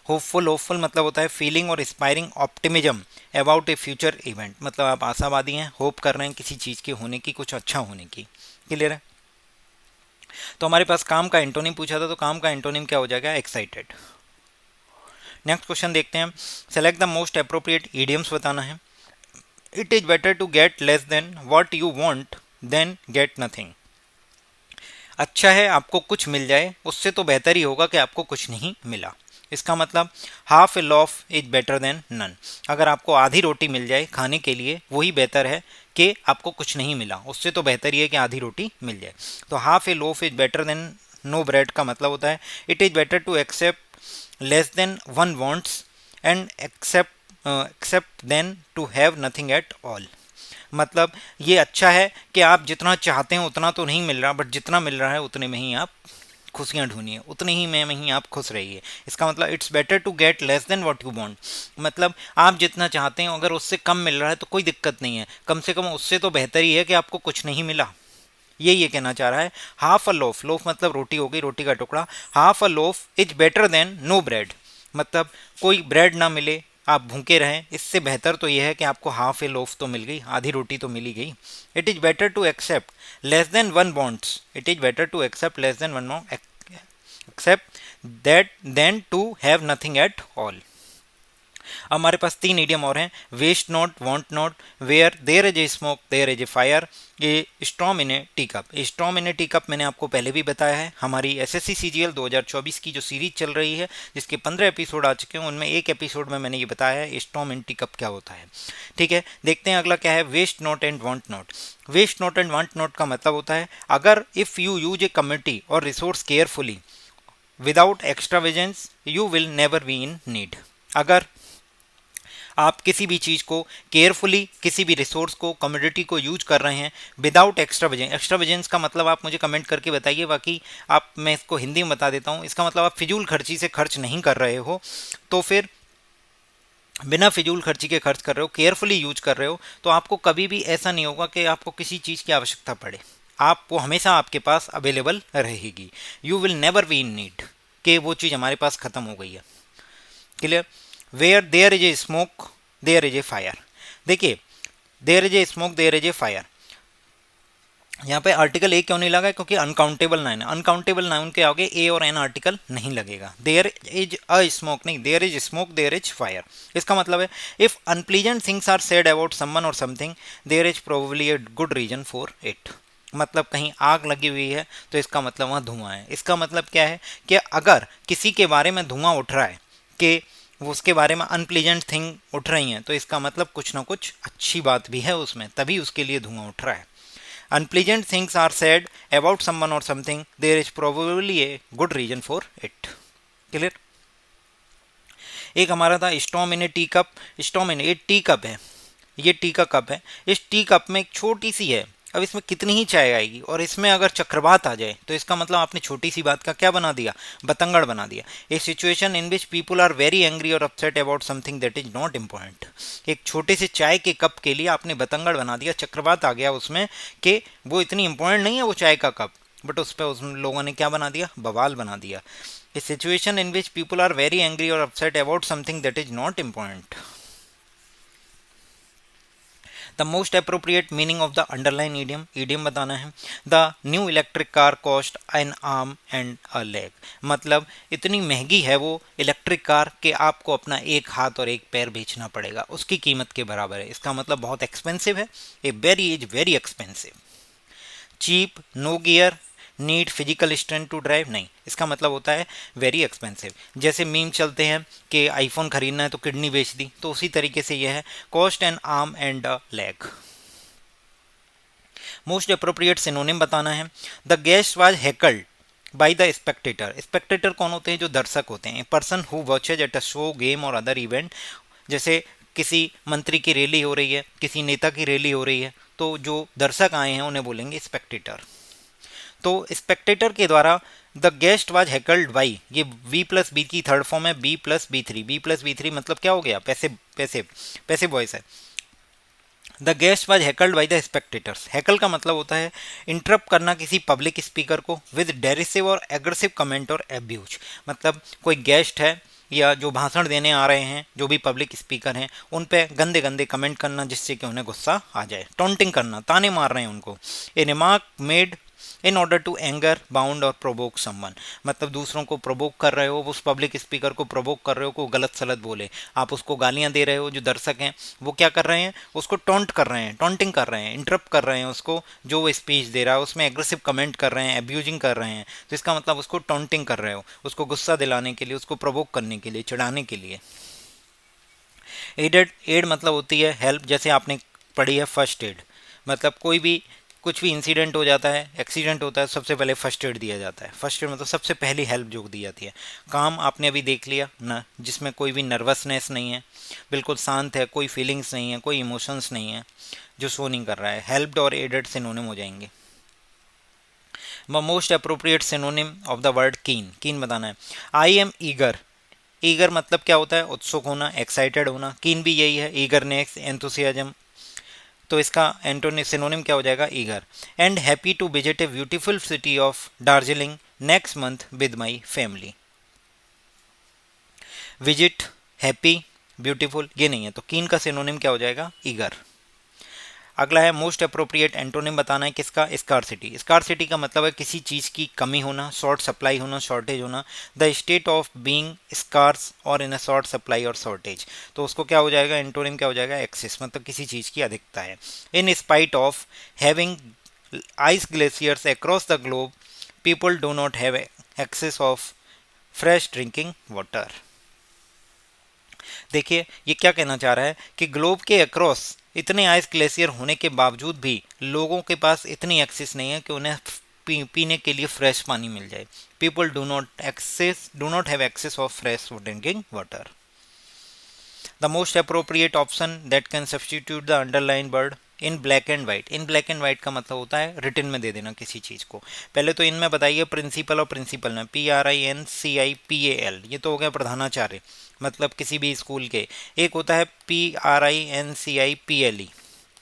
Speaker 1: होपफुल मतलब होता है फीलिंग और inspiring optimism about A future event, मतलब आप आशावादी हैं, होप कर रहे हैं किसी चीज़ के होने की, कुछ अच्छा होने की। क्लियर है। तो हमारे पास काम का एंटोनिम पूछा था, तो काम का एंटोनिम क्या हो जाएगा, एक्साइटेड। नेक्स्ट क्वेश्चन देखते हैं। Select the most appropriate idioms बताना है। It is better to get less than what you want than get nothing, अच्छा है आपको कुछ मिल जाए, उससे तो बेहतर ही होगा कि आपको कुछ नहीं मिला। इसका मतलब half a loaf is better than none. अगर आपको आधी रोटी मिल जाए खाने के लिए, वही बेहतर है कि आपको कुछ नहीं मिला। उससे तो बेहतर ही है कि आधी रोटी मिल जाए। तो half a loaf is better than no bread का मतलब होता है it is better to accept less than one wants and accept than to have nothing at all. मतलब ये अच्छा है कि आप जितना चाहते हैं उतना तो नहीं मिल रहा, बट जितना मिल रहा है उतने में ही आप खुशियाँ ढूंढिए, उतने ही में ही आप खुश रहिए। इसका मतलब it's better to get less than what you want. मतलब आप जितना चाहते हैं अगर उससे कम मिल रहा है तो कोई दिक्कत नहीं है, कम से कम उससे तो बेहतर ही है कि आपको कुछ नहीं मिला। ये कहना चाह रहा है। हाफ अ लोफ, लोफ मतलब रोटी हो गई, रोटी का टुकड़ा। Half a loaf is better than no bread, मतलब कोई ब्रेड ना मिले, आप भूखे रहें, इससे बेहतर तो यह है कि आपको हाफ ए लोफ तो मिल गई, आधी रोटी तो मिल ही गई। It is better to accept less than one bonds, it is better to accept less than one accept that than to have nothing at all. हमारे पास 3 इडियम और हैं। Waste not, want not, where there is a smoke there is a fire, ये storm in a tea cup. Storm in a tea cup मैंने आपको पहले भी बताया है। हमारी एसएससी सीजीएल 2024 की जो सीरीज चल रही है, जिसके 15 एपिसोड आ चुके हैं, उनमें एक एपिसोड में मैंने ये बताया है स्टॉर्म इन टी कप क्या होता है। ठीक है, देखते हैं अगला क्या है। Waste not and want not. Waste not and want not का मतलब होता है अगर if you use a community और resource carefully without extravagance you will never be in need. अगर आप किसी भी चीज़ को केयरफुली, किसी भी रिसोर्स को, कमोडिटी को यूज कर रहे हैं विदाउट एक्स्ट्रावेजेंस। एक्स्ट्रावेजेंस का मतलब आप मुझे कमेंट करके बताइए, बाकी आप, मैं इसको हिंदी में बता देता हूँ। इसका मतलब आप फिजूल खर्ची से खर्च नहीं कर रहे हो, तो फिर बिना फिजूल खर्ची के खर्च कर रहे हो, केयरफुली यूज कर रहे हो, तो आपको कभी भी ऐसा नहीं होगा कि आपको किसी चीज़ की आवश्यकता पड़े। आप वो हमेशा आपके पास अवेलेबल रहेगी। You will never be in need, कि वो चीज़ हमारे पास ख़त्म हो गई है। Clear. Where there is a smoke there is a fire. देखिए, there is a smoke there is a fire, यहाँ पे आर्टिकल ए क्यों नहीं लगा, क्योंकि अनकाउंटेबल नाउन है। अनकाउंटेबल नाउन के आगे ए और एन आर्टिकल नहीं लगेगा। देयर इज अ स्मोक नहीं, there is smoke there is fire. इसका मतलब है if unpleasant things are said about someone और something there is probably a good reason for it. मतलब कहीं आग लगी हुई है तो इसका मतलब वहाँ धुआं है। इसका मतलब क्या है कि अगर किसी के बारे में धुआं उठ रहा है, कि वो उसके बारे में अनप्लीजेंट थिंग उठ रही हैं, तो इसका मतलब कुछ ना कुछ अच्छी बात भी है उसमें, तभी उसके लिए धुआं उठ रहा है। Unpleasant things are said about someone और something there is probably a good reason for it. Clear. एक हमारा था storm in a tea cup. Storm in a tea cup है, ये टी का कप है। इस टी कप में एक छोटी सी है, अब इसमें कितनी ही चाय आएगी, और इसमें अगर चक्रवात आ जाए तो इसका मतलब आपने छोटी सी बात का क्या बना दिया, बतंगड़ बना दिया। A situation in which people are very angry और upset about something that is not important. एक छोटे से चाय के कप के लिए आपने बतंगड़ बना दिया, चक्रवात आ गया उसमें, कि वो इतनी इंपॉर्टेंट नहीं है वो चाय का कप, बट उस पर उस लोगों ने क्या बना दिया, बवाल बना दिया। A situation in which people are very angry और upset about something that is not important. The most appropriate meaning of the underline idiom, idiom बताना है। The new electric car cost an arm and a leg. मतलब इतनी महंगी है वो इलेक्ट्रिक कार कि आपको अपना एक हाथ और एक पैर बेचना पड़ेगा, उसकी कीमत के बराबर है। इसका मतलब बहुत एक्सपेंसिव है, a very is very expensive. Cheap, no gear, need physical strength to drive, नहीं, इसका मतलब होता है वेरी एक्सपेंसिव। जैसे मीम चलते हैं कि आईफोन खरीदना है तो किडनी बेच दी, तो उसी तरीके से यह है cost an arm and a leg. Most appropriate synonym बताना है। The guest was heckled by the spectator. Spectator कौन होते हैं, जो दर्शक होते हैं। Person who watches at a show, game और अदर इवेंट। जैसे किसी मंत्री की रैली हो रही है, किसी नेता की रैली हो रही है, तो जो दर्शक आए हैं उन्हें बोलेंगे स्पेक्टेटर। तो स्पेक्टेटर के द्वारा the guest was heckled by, ये वी प्लस बी की थर्ड फॉर्म है, B plus B three. B plus B three मतलब क्या हो गया, पैसिव पैसिव पैसिव वॉइस है। The guest was heckled by the spectators. Heckle का मतलब होता है इंटरप्ट करना किसी पब्लिक स्पीकर को विद डेरिसिव और एग्रेसिव कमेंट और एब्यूज। मतलब कोई गेस्ट है या जो भाषण देने आ रहे हैं, जो भी पब्लिक स्पीकर हैं, उन पे गंदे गंदे कमेंट करना जिससे कि उन्हें गुस्सा आ जाए। टॉन्टिंग करना, ताने मार रहे हैं उनको। A remark made in order to anger, bound और प्रोवोक समवन, मतलब दूसरों को प्रोवोक कर रहे हो, उस पब्लिक स्पीकर को प्रोवोक कर रहे हो को गलत सलत बोले, आप उसको गालियां दे रहे हो, जो दर्शक हैं वो क्या कर रहे हैं, उसको टॉन्ट कर रहे हैं, टॉन्टिंग कर रहे हैं, इंटरप्ट कर रहे हैं उसको, जो वो स्पीच दे रहा है उसमें एग्रेसिव कमेंट कर रहे हैं, एब्यूजिंग कर रहे हैं, तो इसका मतलब उसको टॉन्टिंग कर रहे हो, उसको गुस्सा दिलाने के लिए, उसको प्रोवोक करने के लिए, चिढ़ाने के लिए। एडेड, एड मतलब होती है हेल्प, जैसे आपने पढ़ी है फर्स्ट एड, मतलब कोई भी कुछ भी इंसिडेंट हो जाता है, एक्सीडेंट होता है, सबसे पहले फर्स्ट एड दिया जाता है। फर्स्ट एड मतलब सबसे पहली हेल्प जो दी जाती है। काम आपने अभी देख लिया ना, जिसमें कोई भी नर्वसनेस नहीं है, बिल्कुल शांत है, कोई फीलिंग्स नहीं है, कोई इमोशंस नहीं है, जो शो नहीं कर रहा है। हेल्प्ड और एडेड सिनोनिम हो जाएंगे। Most appropriate synonym of the word कीन, कीन बताना है। आई एम ईगर, ईगर मतलब क्या होता है, उत्सुक होना, एक्साइटेड होना, कीन भी यही है, ईगरनेस, एंथुसियाज्म, तो इसका एंटोनी सिनोनिम क्या हो जाएगा, eager. And happy to visit a beautiful city of Darjeeling next month with my family. Visit, happy, beautiful ये नहीं है, तो कीन का सिनोनिम क्या हो जाएगा, ईगर। अगला है मोस्ट अप्रोप्रिएट एंटोनिम बताना है किसका, स्कार्सिटी। स्कार्सिटी का मतलब है किसी चीज़ की कमी होना, शॉर्ट सप्लाई होना, शॉर्टेज होना, the state of being scarce और इन अ शॉर्ट सप्लाई और शॉर्टेज, तो उसको क्या हो जाएगा, एंटोनिम क्या हो जाएगा, एक्सेस, मतलब किसी चीज़ की अधिकता है। In spite of having ice glaciers across the globe, people do not have access of fresh drinking water. देखिए ये क्या कहना चाह रहा है कि ग्लोब के अक्रॉस इतने आइस ग्लेशियर होने के बावजूद भी लोगों के पास इतनी एक्सेस नहीं है कि उन्हें पीने के लिए फ्रेश पानी मिल जाए। People do not have access of fresh drinking water. The most appropriate option that can substitute the underline word in black and white. In black and white का मतलब होता है रिटन में दे देना किसी चीज़ को। पहले तो इनमें बताइए प्रिंसिपल और प्रिंसिपल में, PRINCIPAL, ये तो हो गया प्रधानाचार्य, मतलब किसी भी स्कूल के। एक होता है PRINCIPLE,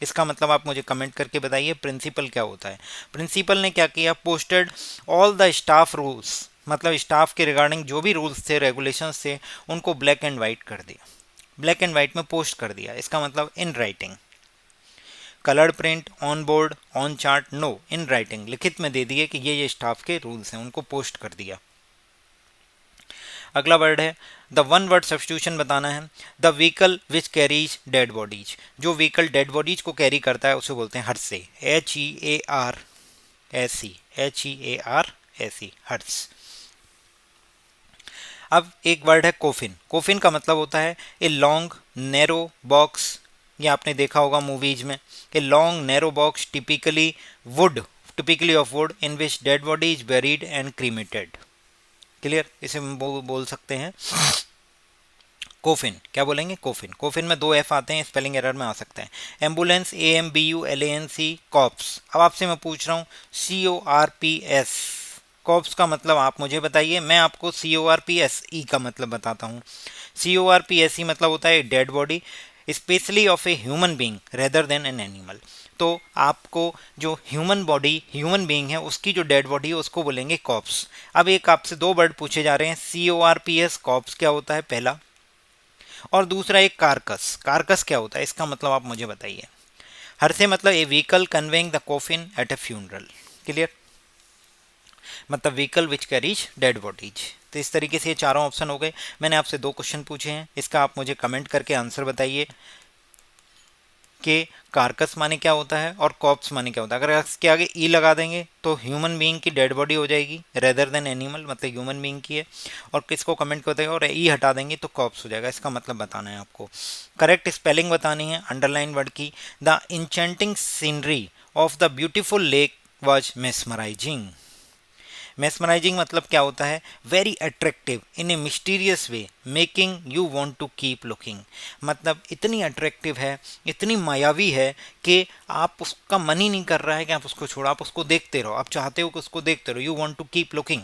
Speaker 1: इसका मतलब आप मुझे कमेंट करके बताइए प्रिंसिपल क्या होता है। प्रिंसिपल ने क्या किया, posted all the staff rules, मतलब स्टाफ के रिगार्डिंग जो भी रूल्स थे, रेगुलेशंस थे, उनको ब्लैक एंड वाइट कर दिया, ब्लैक एंड वाइट में पोस्ट कर दिया। इसका मतलब in writing. Coloured print, on board, on chart, no, in writing, लिखित में दे दिए कि ये स्टाफ के रूल्स हैं, उनको पोस्ट कर दिया। अगला वर्ड है द वन वर्ड सब्स्टिट्यूशन बताना है। The vehicle which carries dead bodies, जो व्हीकल डेड बॉडीज को कैरी करता है उसे बोलते हैं हर्से, HEARSE, हर्स। अब एक वर्ड है कोफिन। कोफिन का मतलब होता है ए लॉन्ग नैरो बॉक्स, ये आपने देखा होगा मूवीज में, a long narrow box typically of would in which dead body is buried and cremated. Clear, इसे हम बोल सकते हैं कोफिन। क्या बोलेंगे, कोफिन। कोफिन में 2 F आते हैं, स्पेलिंग एरर में आ सकते हैं। Ambulance, AMBULANC, cops. अब आपसे मैं पूछ रहा हूँ CORPS, कॉप्स का मतलब आप मुझे बताइए, मैं आपको CORPSE का मतलब बताता हूँ। CORPSE मतलब होता है dead body, specially of a human being rather than an animal. तो आपको जो ह्यूमन बींग है उसकी जो डेड बॉडी है उसको बोलेंगे कॉप्स। अब एक आपसे 2 वर्ड पूछे जा रहे हैं, CORPS, कॉप्स क्या होता है पहला, और दूसरा एक कारकस, कारकस क्या होता है, इसका मतलब आप मुझे बताइए। हर से मतलब a vehicle conveying the coffin at a funeral. Clear, मतलब vehicle which carries dead bodies. तो इस तरीके से ये चारों ऑप्शन हो गए। मैंने आपसे 2 क्वेश्चन पूछे हैं, इसका आप मुझे कमेंट करके आंसर बताइए कि कारकस माने क्या होता है और कॉप्स माने क्या होता है। अगर इसके आगे ई लगा देंगे तो ह्यूमन बीइंग की डेड बॉडी हो जाएगी रेदर देन एनिमल, मतलब ह्यूमन बीइंग की है, और किसको कमेंट करते हैं, और ई हटा देंगे तो कॉप्स हो जाएगा। इसका मतलब बताना है आपको, करेक्ट स्पेलिंग बतानी है अंडरलाइन वर्ड की। The enchanting scenery of the beautiful lake was mesmerising. Mesmerising मतलब क्या होता है, very attractive in a mysterious way making you want to keep looking, मतलब इतनी अट्रैक्टिव है, इतनी मायावी है कि आप उसका मन ही नहीं कर रहा है कि आप उसको छोड़ो, आप उसको देखते रहो, आप चाहते हो कि उसको देखते रहो, you want to keep looking.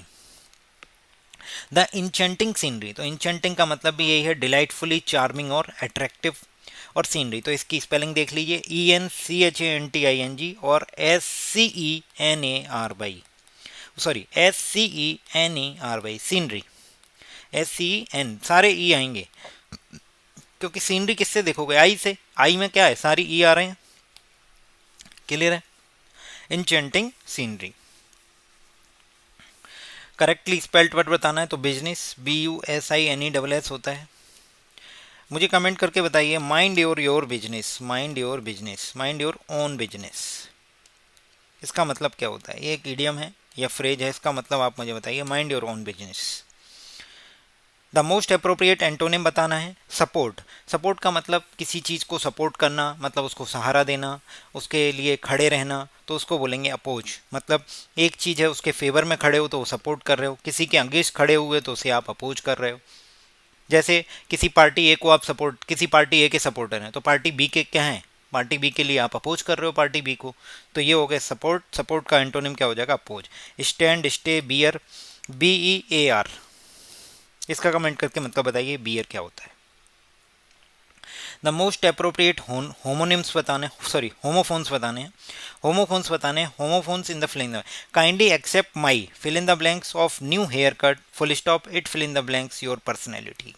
Speaker 1: The enchanting scenery, तो इंचेंटिंग का मतलब भी यही है, डिलाइटफुली चार्मिंग और अट्रैक्टिव, और सीनरी तो इसकी स्पेलिंग देख लीजिए, ENCHANTING और SCENARY, sorry SCENERY, scenery, SCEN, सारे ई आएंगे क्योंकि सीनरी किससे देखोगे, आई से, आई में क्या है, सारी ई आ रहे हैं। क्लियर है, enchanting scenery. Correctly spelled word बताना है तो बिजनेस, BUSINESS होता है। मुझे कमेंट करके बताइए, mind your business, mind your business, mind your own business, इसका मतलब क्या होता है? ये एक इडियम है या फ्रेज है, इसका मतलब आप मुझे बताइए, mind your own business. The most appropriate antonym बताना है सपोर्ट। सपोर्ट का मतलब किसी चीज़ को सपोर्ट करना, मतलब उसको सहारा देना, उसके लिए खड़े रहना, तो उसको बोलेंगे अपोज। मतलब एक चीज़ है उसके फेवर में खड़े हो तो वो सपोर्ट कर रहे हो, किसी के अगेंस्ट खड़े हुए तो उसे आप अपोज कर रहे हो। जैसे किसी पार्टी ए को आप सपोर्ट, किसी पार्टी ए के सपोर्टर हैं तो पार्टी बी के क्या हैं, पार्टी बी के लिए आप अपोज कर रहे हो पार्टी बी को। तो ये हो गया सपोर्ट। सपोर्ट का एंटोनिम क्या हो जाएगा? Oppose. Stand, stay, bear, BEAR, इसका कमेंट करके मतलब बताइए बियर क्या होता है। द मोस्ट अप्रोप्रिएट होमोनिम्स बताने, सॉरी होमोफोन्स बताने हैं। होमोफोन्स बताने हैं, homophones in the fill in the, kindly accept my fill in the blanks of new haircut, full stop, it fill in the blanks your personality.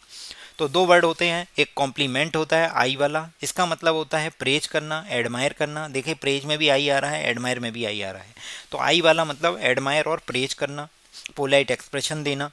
Speaker 1: तो दो वर्ड होते हैं, एक कॉम्प्लीमेंट होता है आई वाला, इसका मतलब होता है प्रेज करना, एडमायर करना। देखिए प्रेज में भी आई आ रहा है, एडमायर में भी आई आ रहा है। तो आई वाला मतलब एडमायर और प्रेज करना, पोलाइट एक्सप्रेशन देना।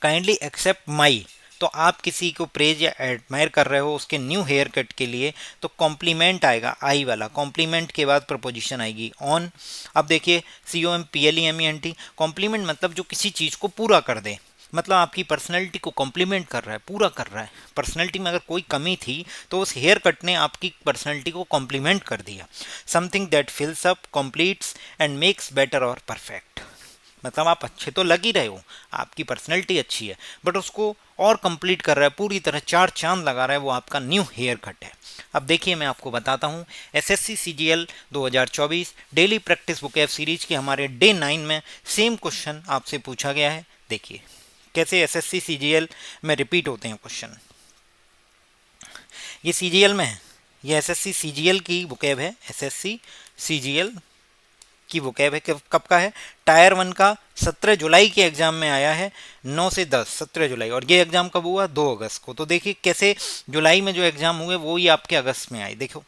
Speaker 1: काइंडली एक्सेप्ट माई, तो आप किसी को प्रेज या एडमायर कर रहे हो उसके न्यू हेयर कट के लिए, तो कॉम्प्लीमेंट आएगा आई वाला। कॉम्प्लीमेंट के बाद प्रपोजिशन आएगी ऑन। अब देखिए COMPLEMENT, कॉम्प्लीमेंट मतलब जो किसी चीज़ को पूरा कर दे, मतलब आपकी पर्सनैलिटी को कॉम्प्लीमेंट कर रहा है, पूरा कर रहा है। पर्सनैलिटी में अगर कोई कमी थी तो उस हेयर कट ने आपकी पर्सनैलिटी को कॉम्प्लीमेंट कर दिया। Something that फिल्स up, completes and makes better और परफेक्ट। मतलब आप अच्छे तो लग ही रहे हो, आपकी पर्सनैलिटी अच्छी है, बट उसको और कंप्लीट कर रहा है, पूरी तरह चार चांद लगा रहा है, वो आपका न्यू हेयर कट है। अब देखिए मैं आपको बताता हूँ, SSC CGL 2024 daily practice book series के हमारे डे 9 में सेम क्वेश्चन आपसे पूछा गया है। देखिए कैसे SSC CGL में रिपीट होते हैं क्वेश्चन। ये CGL में है, ये SSC CGL की बुकेब है, SSC CGL की वोकैब है। कब का है? टायर 1 का 17 जुलाई के एग्जाम में आया है, 9 से 10, 17 जुलाई। और ये एग्जाम कब हुआ? 2 अगस्त को। तो देखिए कैसे जुलाई में जो एग्जाम हुए वो ही आपके अगस्त में आए। देखो,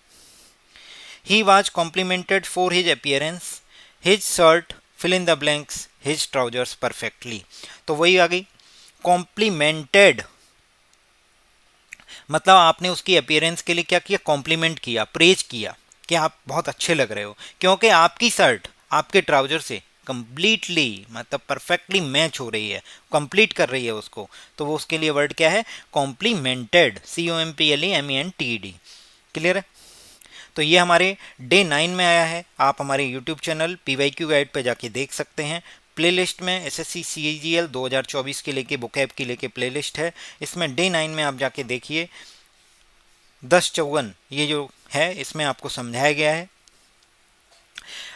Speaker 1: he was complimented for his appearance, his shirt, fill in the blanks, his trousers perfectly. तो वही आ गई कॉम्प्लीमेंटेड, मतलब आपने उसकी अपियरेंस के लिए क्या किया? कॉम्प्लीमेंट किया, प्रेज किया कि आप बहुत अच्छे लग रहे हो, क्योंकि आपकी शर्ट आपके ट्राउजर से कंप्लीटली मतलब परफेक्टली मैच हो रही है, कंप्लीट कर रही है उसको। तो वो उसके लिए वर्ड क्या है? Complimented, COMPLEMENTED। क्लियर है? तो ये हमारे डे 9 में आया है। आप हमारे यूट्यूब चैनल PYQ गाइड पे जाके देख सकते हैं। प्लेलिस्ट में SSC CGL 2024 के लेके बुकैब के लेके प्लेलिस्ट है, इसमें डे 9 में आप जाके देखिए। 1054 ये जो है इसमें आपको समझाया गया है।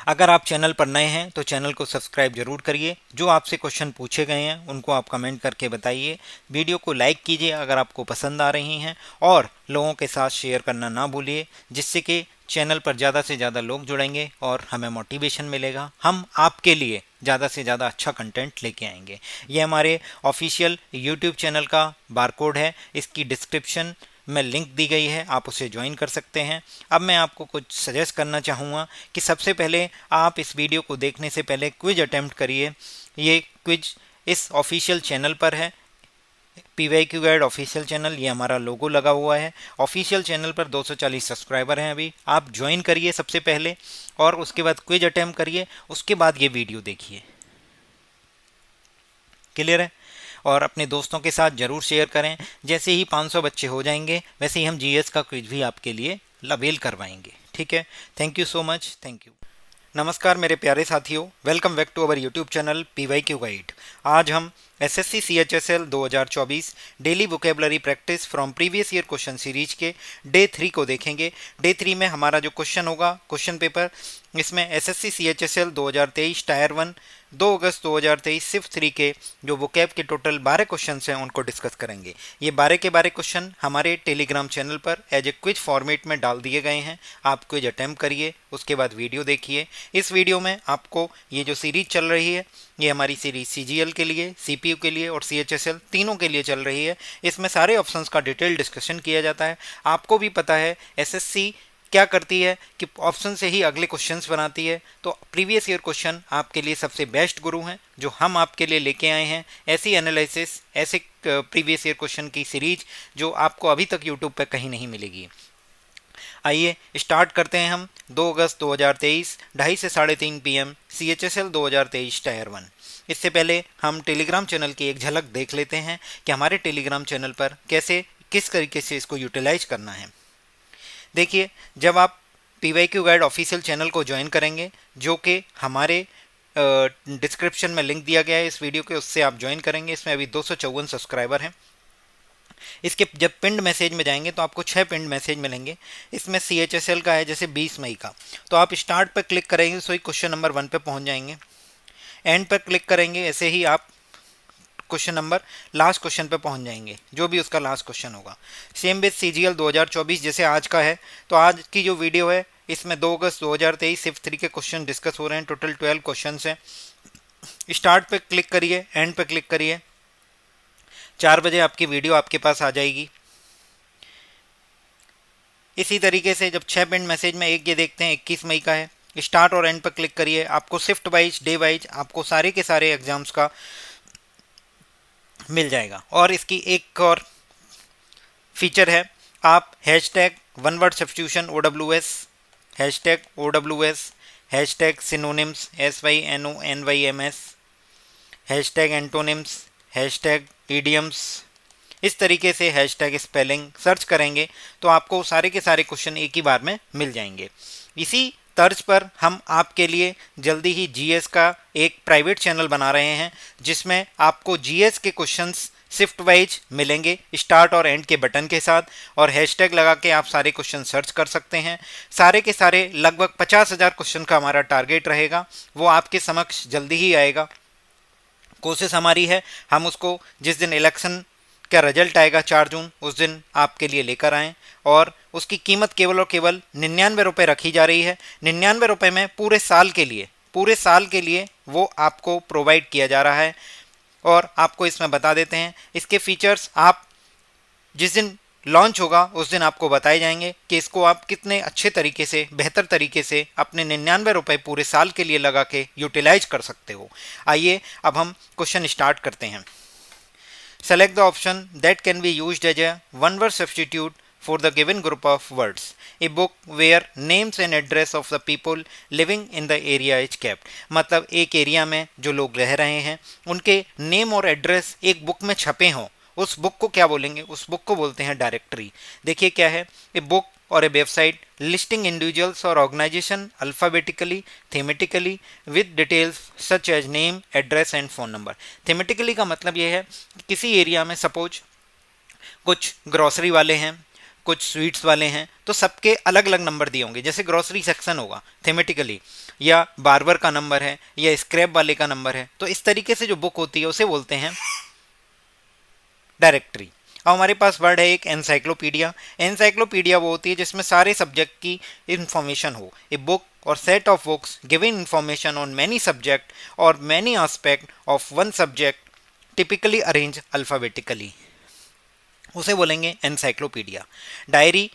Speaker 1: अगर आप चैनल पर नए हैं तो चैनल को सब्सक्राइब जरूर करिए। जो आपसे क्वेश्चन पूछे गए हैं उनको आप कमेंट करके बताइए। वीडियो को लाइक कीजिए अगर आपको पसंद आ रही हैं, और लोगों के साथ शेयर करना ना भूलिए, जिससे कि चैनल पर ज़्यादा से ज़्यादा लोग जुड़ेंगे और हमें मोटिवेशन मिलेगा। हम आपके लिए ज़्यादा से ज़्यादा अच्छा कंटेंट लेके आएंगे। ये हमारे ऑफिशियल यूट्यूब चैनल का बारकोड है, इसकी डिस्क्रिप्शन में लिंक दी गई है, आप उसे ज्वाइन कर सकते हैं। अब मैं आपको कुछ सजेस्ट करना चाहूँगा कि सबसे पहले आप इस वीडियो को देखने से पहले क्विज अटेम्प्ट करिए। ये क्विज इस ऑफिशियल चैनल पर है, PYQ गाइड ऑफिशियल चैनल, ये हमारा लोगो लगा हुआ है। ऑफिशियल चैनल पर 240 सब्सक्राइबर हैं अभी। आप ज्वाइन करिए सबसे पहले, और उसके बाद क्विज अटेम्प्ट करिए, उसके बाद ये वीडियो देखिए। क्लियर है? और अपने दोस्तों के साथ ज़रूर शेयर करें। जैसे ही 500 बच्चे हो जाएंगे वैसे ही हम GS का क्विज भी आपके लिए अवेल करवाएंगे। ठीक है? Thank you so much, thank you. नमस्कार मेरे प्यारे साथियों, welcome back to our YouTube channel PYQ guide. आज हम SSC CHSL 2024 daily vocabulary practice from previous year question series के डे 3 को देखेंगे। डे 3 में हमारा जो क्वेश्चन होगा, क्वेश्चन पेपर, इसमें SSC CHSL 2023 टायर 1 2 अगस्त 2023 सिर्फ 3 के जो वोकैब के टोटल 12 क्वेश्चन हैं उनको डिस्कस करेंगे। ये 12 के 12 क्वेश्चन हमारे टेलीग्राम चैनल पर एज ए क्विज फॉर्मेट में डाल दिए गए हैं। आप क्विज अटैम्प्ट करिए, उसके बाद वीडियो देखिए। इस वीडियो में आपको ये जो सीरीज चल रही है, ये हमारी सीरीज CGL के लिए, CPU के लिए और CHSL तीनों के लिए चल रही है। इसमें सारे ऑप्शंस का डिटेल डिस्कशन किया जाता है। आपको भी पता है SSC क्या करती है कि ऑप्शन से ही अगले क्वेश्चंस बनाती है। तो प्रीवियस ईयर क्वेश्चन आपके लिए सबसे बेस्ट गुरु हैं जो हम आपके लिए लेके आए हैं। ऐसी एनालिसिस, ऐसे प्रीवियस ईयर क्वेश्चन की सीरीज जो आपको अभी तक यूट्यूब पर कहीं नहीं मिलेगी। आइए स्टार्ट करते हैं हम 2 अगस्त 2023 2:30 से 3:30 PM CHSL 2023 टायर 1। इससे पहले हम टेलीग्राम चैनल की एक झलक देख लेते हैं कि हमारे टेलीग्राम चैनल पर कैसे, किस तरीके से इसको यूटिलाइज करना है। देखिए, जब आप PYQ गाइड ऑफिशियल चैनल को ज्वाइन करेंगे, जो कि हमारे डिस्क्रिप्शन में लिंक दिया गया है इस वीडियो के, उससे आप ज्वाइन करेंगे। इसमें अभी 254 सब्सक्राइबर हैं। इसके जब पिंड मैसेज में जाएंगे तो आपको 6 पिंड मैसेज मिलेंगे। इसमें CHSL का है जैसे 20 मई का, तो आप स्टार्ट पर क्लिक करेंगे तो ही क्वेश्चन नंबर 1 पे पहुंच जाएंगे। एंड पर क्लिक करेंगे, ऐसे ही आप क्वेश्चन नंबर लास्ट क्वेश्चन पे पहुंच जाएंगे, जो भी उसका लास्ट क्वेश्चन होगा। सेम विद CGL 2024 जैसे आज का है, तो आज की जो वीडियो है इसमें 2 अगस्त 2023 सिर्फ 3 के क्वेश्चन डिस्कस हो रहे हैं। टोटल 12 क्वेश्चन हैं। स्टार्ट पे क्लिक करिए, एंड पे क्लिक करिए, 4 बजे आपकी वीडियो आपके पास आ जाएगी। इसी तरीके से जब 6 पिन मैसेज में एक ये देखते हैं 21 मई का है, स्टार्ट और एंड पर क्लिक करिए, आपको शिफ्ट वाइज, डे वाइज आपको सारे के सारे एग्जाम्स का मिल जाएगा। और इसकी एक और फीचर है, आप hashtag one word substitution OWS, hashtag OWS, hashtag synonyms SYNONYMS, hashtag antonyms, hashtag idioms, इस तरीके से हैशटैग स्पेलिंग सर्च करेंगे तो आपको सारे के सारे क्वेश्चन एक ही बार में मिल जाएंगे। इसी तर्ज पर हम आपके लिए जल्दी ही GS का एक प्राइवेट चैनल बना रहे हैं, जिसमें आपको GS के क्वेश्चंस शिफ्ट वाइज मिलेंगे स्टार्ट और एंड के बटन के साथ, और हैशटैग लगा के आप सारे क्वेश्चन सर्च कर सकते हैं। सारे के सारे लगभग 50,000 क्वेश्चन का हमारा टारगेट रहेगा, वो आपके समक्ष जल्दी ही आएगा। कोशिश हमारी है हम उसको जिस दिन इलेक्शन का रिजल्ट आएगा 4 जून, उस दिन आपके लिए लेकर आएँ। और उसकी कीमत केवल और केवल 99 रुपये रखी जा रही है। 99 रुपये में पूरे साल के लिए वो आपको प्रोवाइड किया जा रहा है। और आपको इसमें बता देते हैं इसके फीचर्स, आप जिस दिन लॉन्च होगा उस दिन आपको बताए जाएंगे कि इसको आप कितने अच्छे तरीके से, बेहतर तरीके से अपने 99 रुपये पूरे साल के लिए लगा के यूटिलाइज कर सकते हो। आइए अब हम क्वेश्चन स्टार्ट करते हैं। Select the option that can be used as a one-word substitute for the given group of words. A book where names and address of the people living in the area is kept. मतलब एक एरिया में जो लोग रह रहे हैं उनके नेम और एड्रेस एक बुक में छपे हों, उस बुक को क्या बोलेंगे? उस बुक को बोलते हैं डायरेक्टरी। देखिए क्या है, ए बुक और ए वेबसाइट लिस्टिंग इंडिविजुअल्स और organisation alphabetically, thematically with details such as name, address and phone number. Thematically का मतलब ये है कि किसी एरिया में सपोज कुछ ग्रॉसरी वाले हैं, कुछ स्वीट्स वाले हैं, तो सबके अलग अलग नंबर दिए होंगे। जैसे ग्रॉसरी सेक्शन होगा थीमेटिकली, या बार्बर का नंबर है, या स्क्रैप वाले का नंबर है। तो इस तरीके से जो बुक होती है उसे बोलते हैं डायरेक्टरी। अब हमारे पास वर्ड है एक एनसाइक्लोपीडिया। एनसाइक्लोपीडिया वो होती है जिसमें सारे सब्जेक्ट की इंफॉर्मेशन हो। ए बुक और set of books giving information on many subject और many aspect of one subject typically arrange alphabetically, उसे बोलेंगे एनसाइक्लोपीडिया। डायरी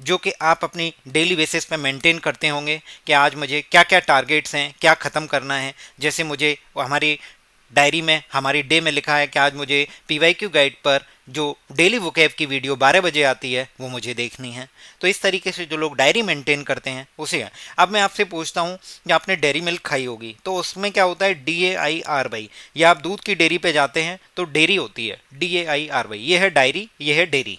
Speaker 1: जो कि आप अपनी डेली बेसिस पे मेंटेन करते होंगे कि आज मुझे क्या क्या टारगेट्स हैं, क्या ख़त्म करना है। जैसे मुझे हमारी डायरी में, हमारी डे में लिखा है कि आज मुझे PYQ गाइड पर जो डेली वोकैब की वीडियो 12 बजे आती है वो मुझे देखनी है। तो इस तरीके से जो लोग डायरी मेंटेन करते हैं उसे है। अब मैं आपसे पूछता हूँ कि आपने डेयरी मिल्क खाई होगी, तो उसमें क्या होता है DAIRY, या आप दूध की डेयरी पे जाते हैं तो डेयरी होती है DAIRY। ये है डायरी, ये है डेयरी।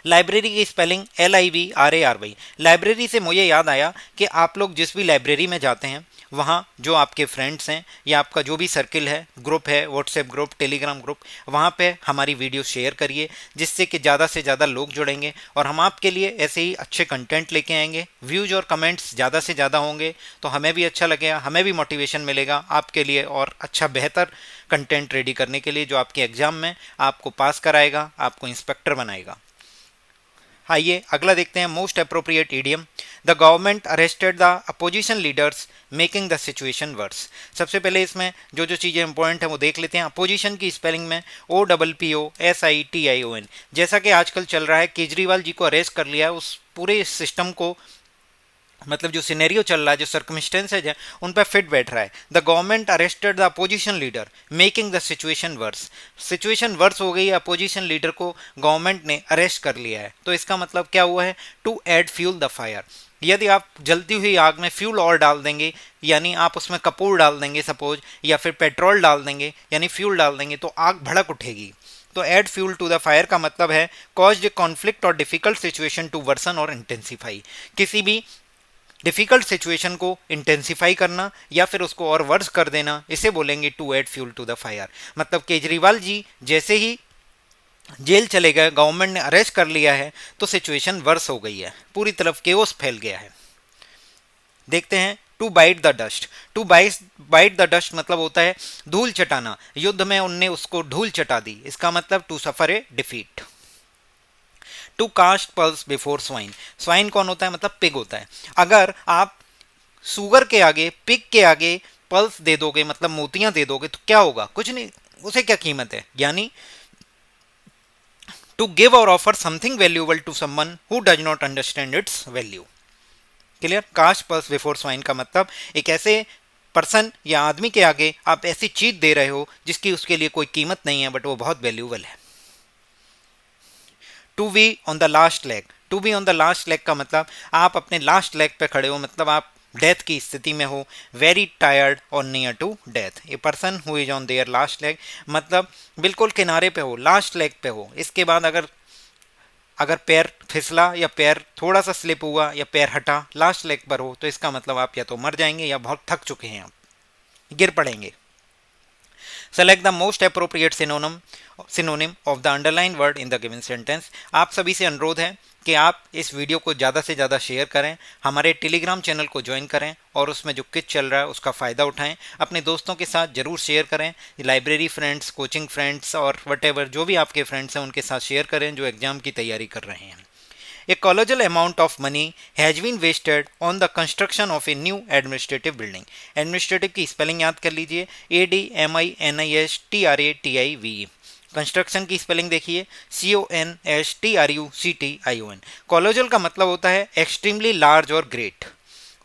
Speaker 1: लाइब्रेरी की स्पेलिंग LIBRARY। लाइब्रेरी से मुझे याद आया कि आप लोग जिस भी लाइब्रेरी में जाते हैं वहाँ जो आपके फ्रेंड्स हैं या आपका जो भी सर्किल है, ग्रुप है, व्हाट्सएप ग्रुप, टेलीग्राम ग्रुप, वहाँ पे हमारी वीडियो शेयर करिए, जिससे कि ज़्यादा से ज़्यादा लोग जुड़ेंगे और हम आपके लिए ऐसे ही अच्छे कंटेंट लेके आएंगे। व्यूज और कमेंट्स ज़्यादा से ज़्यादा होंगे तो हमें भी अच्छा लगेगा, हमें भी मोटिवेशन मिलेगा आपके लिए और अच्छा बेहतर कंटेंट रेडी करने के लिए, जो आपके एग्ज़ाम में आपको पास कराएगा, आपको इंस्पेक्टर बनाएगा। आइए अगला देखते हैं, most appropriate idiom. The government arrested the opposition leaders making the situation verse. सबसे पहले इसमें जो जो चीज़ें इंपॉर्टेंट हैं वो देख लेते हैं। अपोजिशन की स्पेलिंग में OPPOSITION। जैसा कि आजकल चल रहा है, केजरीवाल जी को अरेस्ट कर लिया है, उस पूरे सिस्टम को, मतलब जो सिनेरियो चल रहा है, जो सर्कमस्टेंसेज है, उन पर फिट बैठ रहा है। The government arrested the opposition leader making the situation worse. Situation worse हो गई है, अपोजिशन लीडर को गवर्नमेंट ने अरेस्ट कर लिया है। तो इसका मतलब क्या हुआ है? To add fuel the fire. यदि आप जलती हुई आग में फ्यूल और डाल देंगे, यानी आप उसमें कपूर डाल देंगे सपोज, या फिर पेट्रोल डाल देंगे यानी फ्यूल डाल देंगे, तो आग भड़क उठेगी। तो add fuel to the fire का मतलब है कॉज ए कॉन्फ्लिक्ट और डिफिकल्ट सिचुएशन टू वर्सन और इंटेंसिफाई। किसी भी डिफिकल्ट सिचुएशन को इंटेंसिफाई करना या फिर उसको और वर्स कर देना, इसे बोलेंगे to add fuel to the fire. मतलब केजरीवाल जी जैसे ही जेल चले गए, गवर्नमेंट ने अरेस्ट कर लिया है, तो सिचुएशन वर्स हो गई है, पूरी तरफ केओस फैल गया है। देखते हैं to bite the dust. To bite the dust मतलब होता है धूल चटाना। युद्ध में उनने उसको धूल चटा दी, इसका मतलब to suffer a defeat. To cast pearls before swine. Swine कौन होता है? मतलब पिग होता है। अगर आप सुगर के आगे, पिग के आगे पल्स दे दोगे, मतलब मोतियां दे दोगे, तो क्या होगा? कुछ नहीं, उसे क्या कीमत है? यानी टू गिव और offer something valuable to someone who does not understand its value. Clear? Cast pearls before swine का मतलब एक ऐसे पर्सन या आदमी के आगे आप ऐसी चीज दे रहे हो जिसकी उसके लिए कोई कीमत नहीं है, बट वो बहुत वैल्यूएबल है। To be on the last leg. To be on the last leg का मतलब आप अपने लास्ट लेग पे खड़े हो, मतलब आप डेथ की स्थिति में हो, वेरी टायर्ड और near to death. A person who is on their last leg मतलब बिल्कुल किनारे पे हो, लास्ट लेग पे हो। इसके बाद अगर अगर पैर फिसला या पैर थोड़ा सा स्लिप हुआ या पैर हटा, लास्ट लेग पर हो, तो इसका मतलब आप या तो मर जाएंगे या बहुत थक चुके हैं, आप गिर पड़ेंगे। Select the most appropriate synonym of the underline word in the given sentence. आप सभी से अनुरोध है कि आप इस वीडियो को ज़्यादा से ज़्यादा शेयर करें, हमारे टेलीग्राम चैनल को ज्वाइन करें और उसमें जो क्विज चल रहा है उसका फ़ायदा उठाएं। अपने दोस्तों के साथ ज़रूर शेयर करें, लाइब्रेरी फ्रेंड्स, कोचिंग फ्रेंड्स और वटेवर जो भी आपके फ्रेंड्स हैं उनके साथ शेयर करें जो एग्ज़ाम की तैयारी कर रहे हैं। A colossal amount of money has been wasted on the construction of a new administrative building. Administrative की स्पेलिंग याद कर लीजिए, ADMINISTRATIVE। कंस्ट्रक्शन की स्पेलिंग देखिए, CONSTRUCTION। कॉलोजल का मतलब होता है एक्सट्रीमली लार्ज और ग्रेट,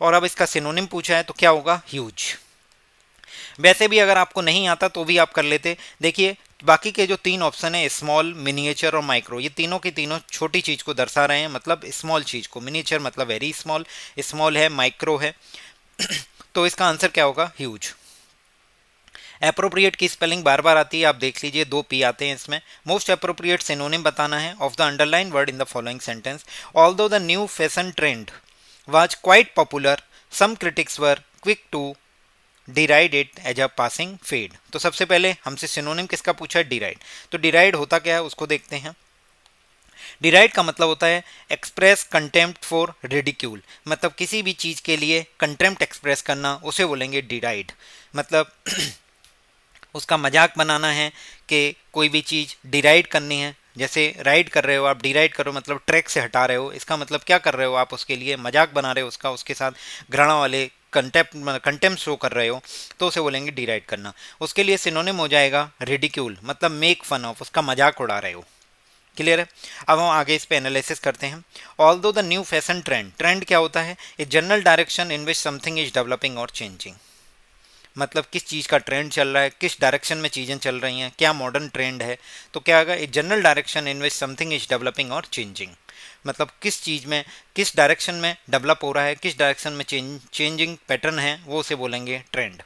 Speaker 1: और अब इसका सिनोनिम पूछा है तो क्या होगा? ह्यूज। वैसे भी अगर आपको नहीं आता तो भी आप कर लेते। देखिए बाकी के जो तीन ऑप्शन है, स्मॉल, मिनिएचर और माइक्रो, ये तीनों की तीनों छोटी चीज़ को दर्शा रहे हैं, मतलब स्मॉल चीज़ को। मिनिएचर मतलब वेरी स्मॉल, स्मॉल है, माइक्रो है तो इसका आंसर क्या होगा? ह्यूज। अप्रोप्रिएट की स्पेलिंग बार बार आती है, आप देख लीजिए, 2 P आते हैं इसमें। मोस्ट अप्रोप्रिएट सिनोनिम बताना है of the underline word in the following sentence. Although the new fashion trend was quite popular, some critics were quick to deride it as a passing fad. तो सबसे पहले हमसे सिनोनिम किसका पूछा है? डिराइड। तो डिराइड होता क्या है उसको देखते हैं। डिराइड का मतलब होता है एक्सप्रेस कंटेम्प्ट फॉर रिडिक्यूल, मतलब किसी भी चीज़ के लिए कंटेम्प्ट एक्सप्रेस करना, उसे बोलेंगे डिराइड। मतलब उसका मजाक बनाना है कि कोई भी चीज़ डिराइड करनी है, जैसे राइड कर रहे हो आप, डिराइड करो मतलब ट्रैक से हटा रहे हो, इसका मतलब क्या कर रहे हो आप? उसके लिए मजाक बना रहे हो उसका, उसके साथ घृणा वाले कंटेम्प्ट शो कर रहे हो, तो उसे बोलेंगे डिराइड करना। उसके लिए सिनोनिम हो जाएगा रिडिक्यूल, मतलब मेक फन ऑफ, उसका मजाक उड़ा रहे हो। क्लियर है? अब हम आगे इस पे एनालिसिस करते हैं। Although the new fashion trend, trend क्या होता है? A general direction in which something is developing और चेंजिंग। मतलब किस चीज़ का ट्रेंड चल रहा है, किस डायरेक्शन में चीज़ें चल रही हैं, क्या मॉडर्न ट्रेंड है। तो क्या होगा? A general direction in which something is developing और चेंजिंग, मतलब किस चीज़ में, किस डायरेक्शन में डेवलप हो रहा है, किस डायरेक्शन में चेंजिंग पैटर्न है, वो उसे बोलेंगे ट्रेंड।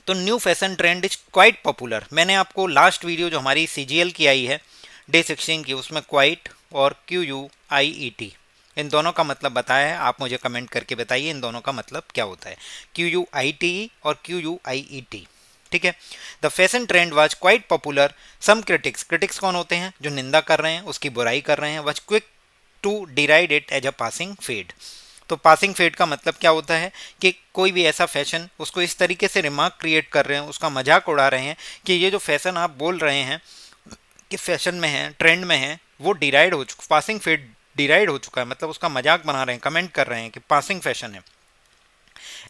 Speaker 1: तो new fashion trend is quite popular. मैंने आपको लास्ट वीडियो जो हमारी CGL की आई है डे 16 की, उसमें क्वाइट और QUIET इन दोनों का मतलब बताया है। आप मुझे कमेंट करके बताइए इन दोनों का मतलब क्या होता है, QUITE और QUIET। ठीक है? The fashion trend was quite popular, some critics, critics कौन होते हैं? जो निंदा कर रहे हैं, उसकी बुराई कर रहे हैं, was quick to deride it as a passing fad. तो पासिंग फेड का मतलब क्या होता है कि कोई भी ऐसा फैशन, उसको इस तरीके से रिमार्क क्रिएट कर रहे हैं, उसका मजाक उड़ा रहे हैं कि ये जो फैशन आप बोल रहे हैं कि फैशन में है, ट्रेंड में है, वो डिराइड हो चुका, पासिंग फेड डिराइड हो चुका है, मतलब उसका मजाक बना रहे हैं, कमेंट कर रहे हैं कि पासिंग फैशन है।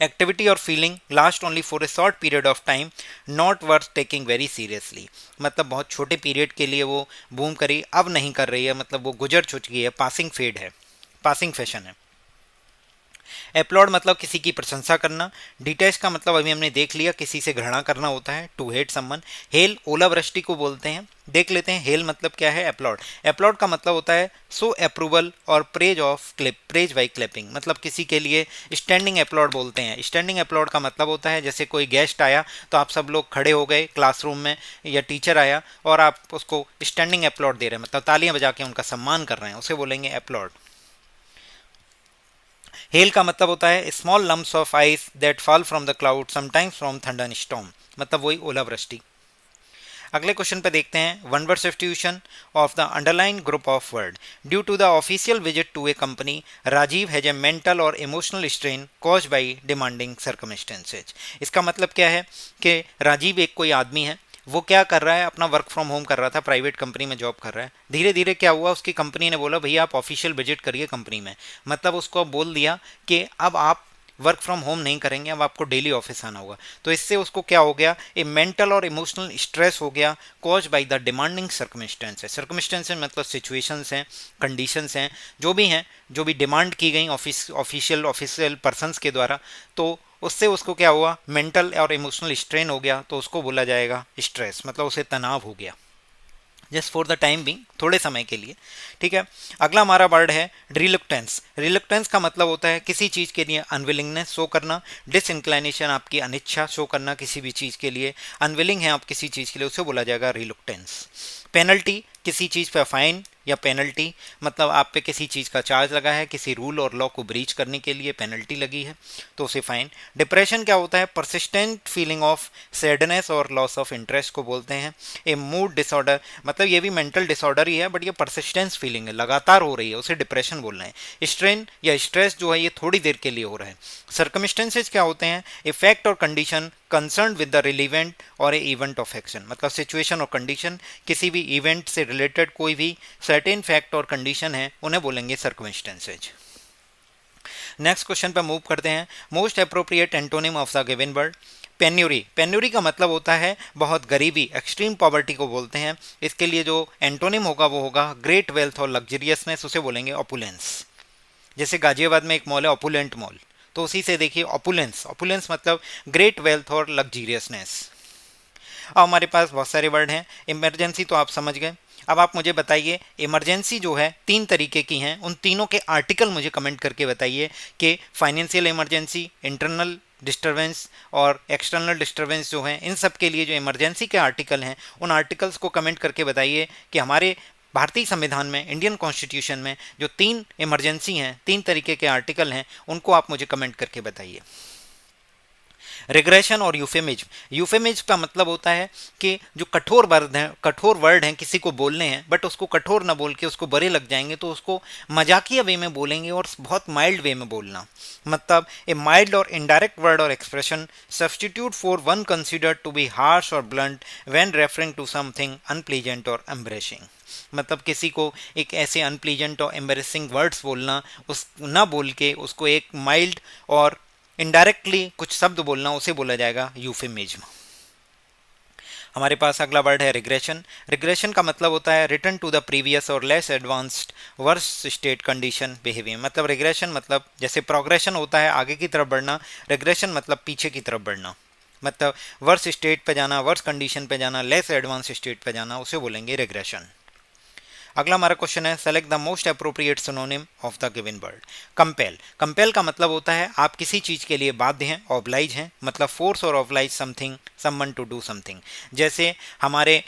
Speaker 1: एक्टिविटी और feeling last only for a short period of time, not worth taking very seriously, मतलब बहुत छोटे पीरियड के लिए वो बूम करी, अब नहीं कर रही है, मतलब वो गुजर चुकी है, पासिंग फेड है। पासिंग फैशन है। एप्लॉड मतलब किसी की प्रशंसा करना। डिटेस्ट का मतलब अभी हमने देख लिया, किसी से घृणा करना होता है, टू हेट समवन। हेल ओलावृष्टि को बोलते हैं। देख लेते हैं हेल मतलब क्या है। एप्लॉड, एप्लॉड का मतलब होता है सो अप्रूवल और praise of clip, praise by clipping, मतलब किसी के लिए स्टैंडिंग एप्लॉड बोलते हैं। स्टैंडिंग एप्लॉड का मतलब होता है जैसे कोई गेस्ट आया तो आप सब लोग खड़े हो गए क्लासरूम में, या टीचर आया और आप उसको स्टैंडिंग एप्लॉड दे रहे हैं, मतलब तालियां बजा के उनका सम्मान कर रहे हैं, उसे बोलेंगे एप्लॉड। हेल का मतलब होता है small lumps of ice that fall from the cloud sometimes from thunder storm, मतलब वही ओलावृष्टि। अगले क्वेश्चन पे देखते हैं one word substitution of the underline group of word. Due to the official visit to a company, Rajiv has a mental और emotional strain cause by demanding circumstances. इसका मतलब क्या है कि राजीव एक कोई आदमी है, वो क्या कर रहा है, अपना वर्क फ्रॉम होम कर रहा था, प्राइवेट कंपनी में जॉब कर रहा है। धीरे धीरे क्या हुआ, उसकी कंपनी ने बोला भैया आप ऑफिशियल विजिट करिए कंपनी में, मतलब उसको बोल दिया कि अब आप वर्क फ्रॉम होम नहीं करेंगे, अब आपको डेली ऑफिस आना होगा। तो इससे उसको क्या हो गया, ए मेंटल और इमोशनल स्ट्रेस हो गया, cause by the demanding circumstances. Circumstances मतलब सिचुएशंस हैं, कंडीशंस हैं, जो भी हैं, जो भी डिमांड की गई ऑफिशियल पर्सन्स के द्वारा, तो उससे उसको क्या हुआ, मेंटल और इमोशनल स्ट्रेन हो गया, तो उसको बोला जाएगा स्ट्रेस, मतलब उसे तनाव हो गया, just for the time being, थोड़े समय के लिए। ठीक है, अगला हमारा वर्ड है रिलक्टेंस। रिलक्टेंस का मतलब होता है किसी चीज़ के लिए अनविलिंगनेस शो करना, डिसइंक्लाइनेशन आपकी अनिच्छा शो करना किसी भी चीज़ के लिए, अनविलिंग है आप किसी चीज़ के लिए, उसे बोला जाएगा रिलक्टेंस। पेनल्टी, किसी चीज़ पर फाइन या पेनल्टी, मतलब आप पे किसी चीज़ का चार्ज लगा है, किसी रूल और लॉ को ब्रीच करने के लिए पेनल्टी लगी है, तो उसे फाइन। डिप्रेशन क्या होता है, परसिस्टेंट फीलिंग ऑफ सैडनेस और लॉस ऑफ इंटरेस्ट को बोलते हैं। ए मूड डिसऑर्डर, मतलब ये भी मेंटल डिसऑर्डर ही है, बट ये परसिस्टेंस फीलिंग है, लगातार हो रही है, उसे डिप्रेशन बोलना है। स्ट्रेन या स्ट्रेस जो है ये थोड़ी देर के लिए हो रहा है। सर्कमस्टेंसेज क्या होते हैं, इफेक्ट और condition concern with the relevant और ए इवेंट ऑफ एक्शन, मतलब सिचुएशन और कंडीशन, किसी भी इवेंट से रिलेटेड कोई भी सर्टेन फैक्ट और कंडीशन है, उन्हें बोलेंगे सर्कमस्टेंसेज। नेक्स्ट क्वेश्चन पर मूव करते हैं। Most appropriate antonym of the given word. Penury, penury का मतलब होता है बहुत गरीबी, एक्सट्रीम पॉवर्टी को बोलते हैं। इसके लिए जो एंटोनिम होगा वो होगा ग्रेट वेल्थ और लग्जरियसनेस, उसे बोलेंगे ऑपुलेंस। जैसे गाजियाबाद में एक मॉल है ऑपुलेंट मॉल, तो उसी से देखिए ऑपुलेंस, ऑपुलेंस मतलब ग्रेट वेल्थ और लग्जरियसनेस। अब हमारे पास बहुत सारे वर्ड हैं। इमरजेंसी तो आप समझ गए। अब आप मुझे बताइए इमरजेंसी जो है तीन तरीके की हैं, उन तीनों के आर्टिकल मुझे कमेंट करके बताइए कि फाइनेंशियल इमरजेंसी, इंटरनल डिस्टर्बेंस और एक्सटर्नल डिस्टर्बेंस जो हैं, इन सब के लिए जो इमरजेंसी के आर्टिकल हैं, उन आर्टिकल्स को कमेंट करके बताइए कि हमारे भारतीय संविधान में, इंडियन कॉन्स्टिट्यूशन में जो तीन इमरजेंसी हैं, तीन तरीके के आर्टिकल हैं, उनको आप मुझे कमेंट करके बताइए। रिग्रेशन और यूफेमिज्म। यूफेमिज्म का मतलब होता है कि जो कठोर वर्ड हैं किसी को बोलने हैं, बट उसको कठोर ना बोल के उसको बुरे लग जाएंगे, तो उसको मजाकिया वे में बोलेंगे और बहुत माइल्ड वे में बोलना। मतलब ए माइल्ड और इनडायरेक्ट वर्ड और expression substitute for one considered to be harsh और blunt when referring to something unpleasant और एम्ब्रेसिंग। मतलब किसी को एक ऐसे अनप्लीजेंट और एम्बेरसिंग वर्ड्स बोलना, उस ना बोल के उसको एक माइल्ड और इनडायरेक्टली कुछ शब्द बोलना, उसे बोला जाएगा यूफेमिज्म। हमारे पास अगला वर्ड है रिग्रेशन। रिग्रेशन का मतलब होता है रिटर्न टू द प्रीवियस और less advanced worse state condition behaviour. मतलब रिग्रेशन मतलब जैसे प्रोग्रेशन होता है आगे की तरफ बढ़ना, रिग्रेशन मतलब पीछे की तरफ बढ़ना, मतलब वर्स स्टेट पे जाना, वर्स कंडीशन पे जाना, लेस एडवांस स्टेट पे जाना, उसे बोलेंगे रिग्रेशन। अगला हमारा क्वेश्चन है select the most appropriate synonym of the given word. Compel, compel का मतलब होता है आप किसी चीज के लिए बाध्य हैं, ऑब्लाइज हैं, मतलब फोर्स और oblige something someone to do something. जैसे हमारे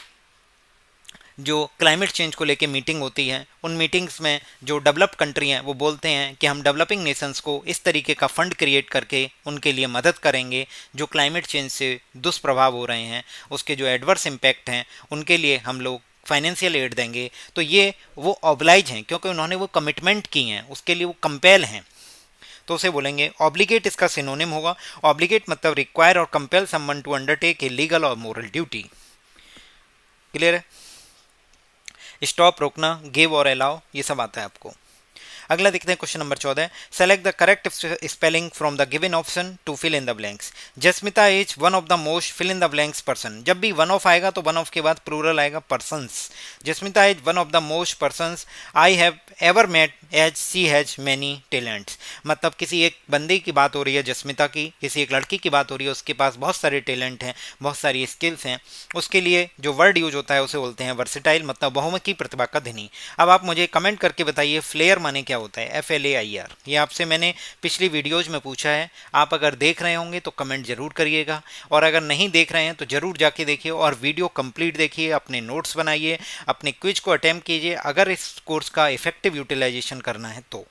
Speaker 1: जो क्लाइमेट चेंज को लेके मीटिंग होती है, उन मीटिंग्स में जो डेवलप कंट्री हैं वो बोलते हैं कि हम डेवलपिंग नेशंस को इस तरीके का फंड क्रिएट करके उनके लिए मदद करेंगे जो क्लाइमेट चेंज से दुष्प्रभाव हो रहे हैं, उसके जो एडवर्स इम्पैक्ट हैं उनके लिए हम लोग फाइनेंशियल एड देंगे। तो ये वो ऑब्लाइज हैं क्योंकि उन्होंने वो कमिटमेंट की हैं, उसके लिए वो कंपेल हैं, तो उसे बोलेंगे ऑब्लिगेट। इसका सिनोनिम होगा ऑब्लिगेट मतलब रिक्वायर और compel someone to undertake a legal और मोरल ड्यूटी। क्लियर है? स्टॉप रोकना, गिव और अलाउ, ये सब आता है आपको। अगला देखते हैं question number 14, select the correct spelling from the given option to fill in the blanks. Jasmita is one of the most fill in the blanks person. जब भी वन ऑफ आएगा तो वन ऑफ के बाद प्लूरल आएगा persons. Jasmita is one of the most persons I have ever met as she has many talents. मतलब किसी एक बंदे की बात हो रही है, जस्मिता की, किसी एक लड़की की बात हो रही है, उसके पास बहुत सारे टैलेंट हैं, बहुत सारी स्किल्स हैं। उसके लिए जो वर्ड यूज होता है उसे बोलते हैं वर्सेटाइल, मतलब बहुमुखी प्रतिभा का धनी। अब आप मुझे कमेंट करके बताइए फ्लेयर माने क्या होता है, FLAIR। ये आपसे मैंने पिछली वीडियोज में पूछा है। आप अगर देख रहे होंगे तो कमेंट जरूर करिएगा, और अगर नहीं देख रहे हैं तो जरूर जाके देखिए और वीडियो कंप्लीट देखिए, अपने नोट्स बनाइए, अपने क्विज को अटेम्प्ट कीजिए अगर इस कोर्स का इफेक्टिव यूटिलाइजेशन करना है तो।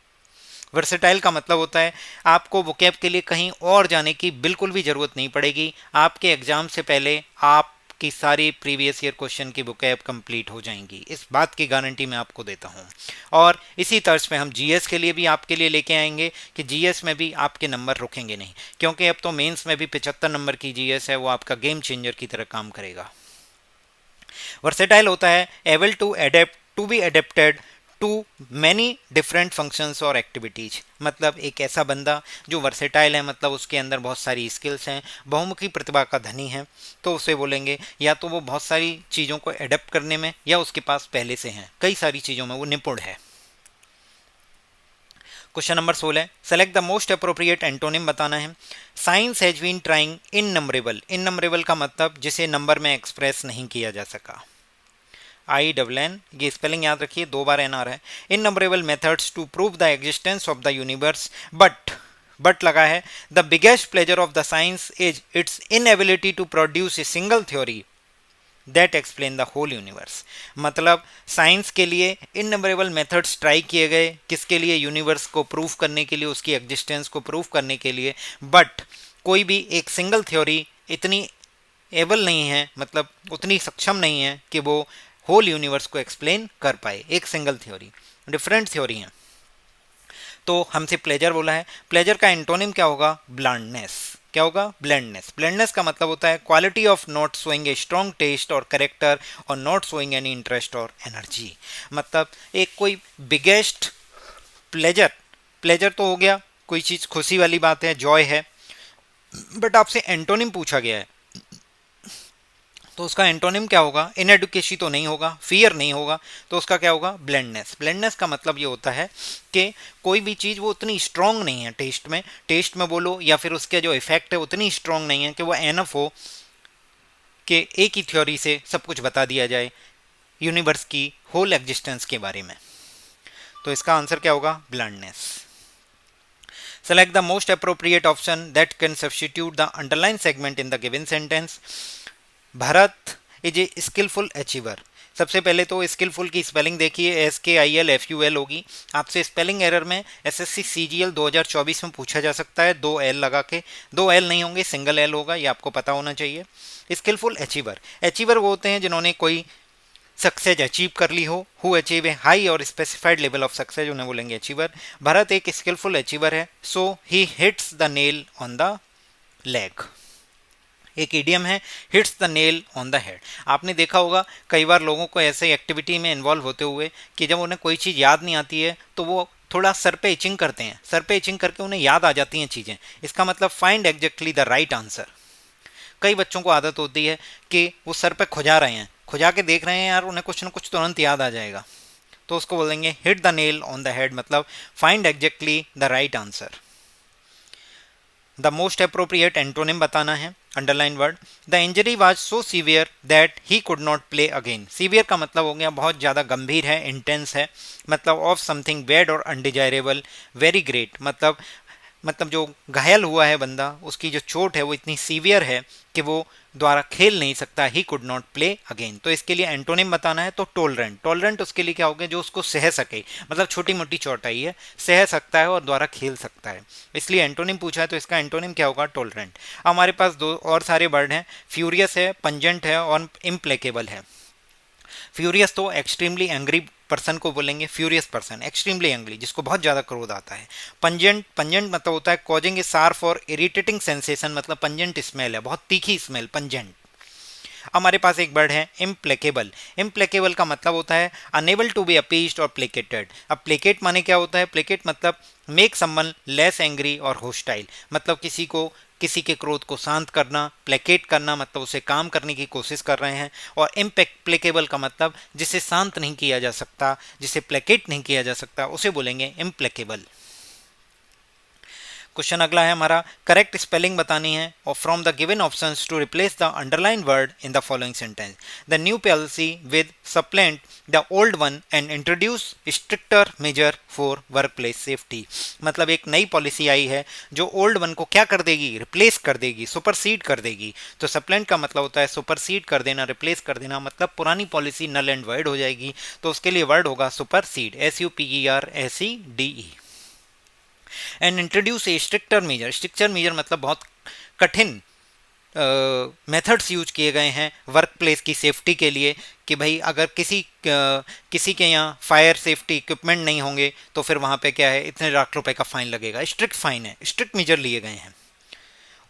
Speaker 1: वर्सेटाइल का मतलब होता है आपको वोकैब के लिए कहीं और जाने की बिल्कुल भी ज़रूरत नहीं पड़ेगी। आपके एग्जाम से पहले आपकी सारी प्रीवियस ईयर क्वेश्चन की वोकैब कंप्लीट हो जाएंगी, इस बात की गारंटी मैं आपको देता हूं। और इसी तर्ज पे हम जीएस के लिए भी आपके लिए लेके आएंगे कि जीएस में भी आपके नंबर रुकेंगे नहीं, क्योंकि अब तो मेंस में भी 75 नंबर की जीएस है, वो आपका गेम चेंजर की तरह काम करेगा। वर्सेटाइल होता है able to adapt, to be adapted to many different functions और एक्टिविटीज। मतलब एक ऐसा बंदा जो वर्सेटाइल है, मतलब उसके अंदर बहुत सारी स्किल्स हैं, बहुमुखी प्रतिभा का धनी है, तो उसे बोलेंगे या तो वो बहुत सारी चीज़ों को अडेप्ट करने में, या उसके पास पहले से हैं, कई सारी चीज़ों में वो निपुण है। Question number 16, select the most appropriate antonym बताना है। Science has been trying innumerable. Innumerable का मतलब जिसे नंबर में एक्सप्रेस नहीं किया जा सका। INN, ये स्पेलिंग याद रखिए, 2 बार एन आ रहा है। Innumerable methods to prove the existence of the universe, but लगा है the biggest pleasure of the science is its inability to produce a single theory that explain the whole universe. मतलब साइंस के लिए इननंबरेबल मेथड्स ट्राई किए गए, किसके लिए, यूनिवर्स को प्रूव करने के लिए, उसकी एग्जिस्टेंस को प्रूव करने के लिए, बट कोई भी एक सिंगल थ्योरी इतनी एबल नहीं है, मतलब उतनी सक्षम नहीं है कि वो होल यूनिवर्स को एक्सप्लेन कर पाए। एक सिंगल थ्योरी, डिफरेंट थ्योरी है। तो हमसे प्लेजर बोला है, प्लेजर का एंटोनिम क्या होगा, ब्लाइंडनेस। क्या होगा, ब्लाइंडनेस। ब्लाइंडनेस का मतलब होता है quality of not showing a strong taste और कैरेक्टर और नॉट शोइंग एनी इंटरेस्ट और एनर्जी। मतलब एक कोई बिगेस्ट प्लेजर, प्लेजर तो हो गया, कोई चीज़ खुशी वाली बात है, जॉय है, बट आपसे एंटोनिम पूछा गया है तो उसका एंटोनिम क्या होगा, इनएडुकेसी तो नहीं होगा, फियर नहीं होगा, तो उसका क्या होगा, ब्लेंडनेस। ब्लेंडनेस का मतलब ये होता है कि कोई भी चीज़ वो उतनी स्ट्रांग नहीं है टेस्ट में बोलो, या फिर उसके जो इफेक्ट है उतनी स्ट्रांग नहीं है कि वो एनफ हो कि एक ही थ्योरी से सब कुछ बता दिया जाए यूनिवर्स की होल एग्जिस्टेंस के बारे में। तो इसका आंसर क्या होगा, blandness. Select the most appropriate option that can substitute the underline segment in the given sentence. Bharat is a skilful achiever. सबसे पहले तो स्किलफुल की स्पेलिंग देखिए, SKILFUL होगी। आपसे स्पेलिंग एरर में SSC CGL 2024 में पूछा जा सकता है, 2 L लगा के। 2 L नहीं होंगे, सिंगल L होगा, ये आपको पता होना चाहिए। स्किलफुल अचीवर, अचीवर वो होते हैं जिन्होंने कोई सक्सेस अचीव कर ली हो, हु अचीव ए हाई और स्पेसिफाइड लेवल ऑफ सक्सेस, उन्हें बोलेंगे अचीवर। भरत एक स्किलफुल अचीवर है, so he hits the nail on the leg. एक इडियम है, hits the nail on the head. आपने देखा होगा कई बार लोगों को ऐसे एक्टिविटी में इन्वॉल्व होते हुए कि जब उन्हें कोई चीज़ याद नहीं आती है तो वो थोड़ा सर पे इचिंग करते हैं, सर पे इचिंग करके उन्हें याद आ जाती हैं चीज़ें। इसका मतलब find exactly the right answer. कई बच्चों को आदत होती है कि वो सर पे खुजा रहे हैं, खुजा के देख रहे हैं यार, उन्हें कुछ ना कुछ तुरंत याद आ जाएगा, तो उसको बोलेंगे hit the nail on the head, मतलब find exactly the right answer. The most appropriate antonym बताना है, underline word. The injury was so severe that he could not play again. Severe का मतलब हो गया बहुत ज़्यादा गंभीर है, इंटेंस है, मतलब ऑफ समथिंग बैड और अनडिजायरेबल। वेरी ग्रेट, मतलब जो घायल हुआ है बंदा, उसकी जो चोट है वो इतनी सीवियर है कि वो द्वारा खेल नहीं सकता। ही कुड नॉट प्ले अगेन। तो इसके लिए एंटोनिम बताना है, तो टॉलरेंट। टॉलरेंट उसके लिए क्या हो गया, जो उसको सह सके, मतलब छोटी मोटी चोट आई है, सह सकता है और द्वारा खेल सकता है, इसलिए एंटोनिम पूछा है, तो इसका एंटोनिम क्या होगा, टॉलरेंट। हमारे पास 2 और सारे वर्ड हैं, फ्यूरियस है, पंजेंट है और इम्प्लेकेबल है। फ्यूरियस तो एक्सट्रीमली एंग्री पर्सन को बोलेंगे, फ्यूरियस पर्सन, एक्सट्रीमली एंग्री, जिसको बहुत ज़्यादा क्रोध आता है। पंजेंट मतलब होता है कॉजिंग ए शार्प और इरिटेटिंग सेंसेशन, मतलब पंजेंट स्मेल है, बहुत तीखी स्मेल, पंजेंट। हमारे पास एक वर्ड है इम्प्लेकेबल। इम्प्लेकेबल का मतलब होता है अनेबल टू बी अपीज्ड और प्लेकेटेड। अब प्लेकेट माने क्या होता है? प्लेकेट मतलब मेक समवन लेस एंग्री और होस्टाइल, मतलब किसी के क्रोध को शांत करना। प्लेकेट करना मतलब उसे काम करने की कोशिश कर रहे हैं। और इम्प्लेकेबल का मतलब जिसे शांत नहीं किया जा सकता, जिसे प्लेकेट नहीं किया जा सकता, उसे बोलेंगे इम्प्लेकेबल। क्वेश्चन अगला है हमारा, करेक्ट स्पेलिंग बतानी है और from the given options to replace the underline word in the following sentence. The new policy with supplant the old one and introduce stricter measure for work place safety. मतलब एक नई पॉलिसी आई है जो ओल्ड वन को क्या कर देगी? रिप्लेस कर देगी, सुपरसीड कर देगी। तो सप्लेंट का मतलब होता है सुपरसीड कर देना, रिप्लेस कर देना, मतलब पुरानी पॉलिसी नल एंड वॉइड हो जाएगी। तो उसके लिए वर्ड होगा supersede, SUPERSEDE। And introduce a stricter measure. Stricter measure मतलब बहुत कठिन मेथड्स यूज किए गए हैं वर्क प्लेस की सेफ्टी के लिए, कि भाई अगर किसी के यहाँ फायर सेफ्टी इक्विपमेंट नहीं होंगे तो फिर वहाँ पे क्या है, इतने लाख रुपए का फाइन लगेगा। स्ट्रिक्ट फाइन है, स्ट्रिक्ट मेजर लिए गए हैं।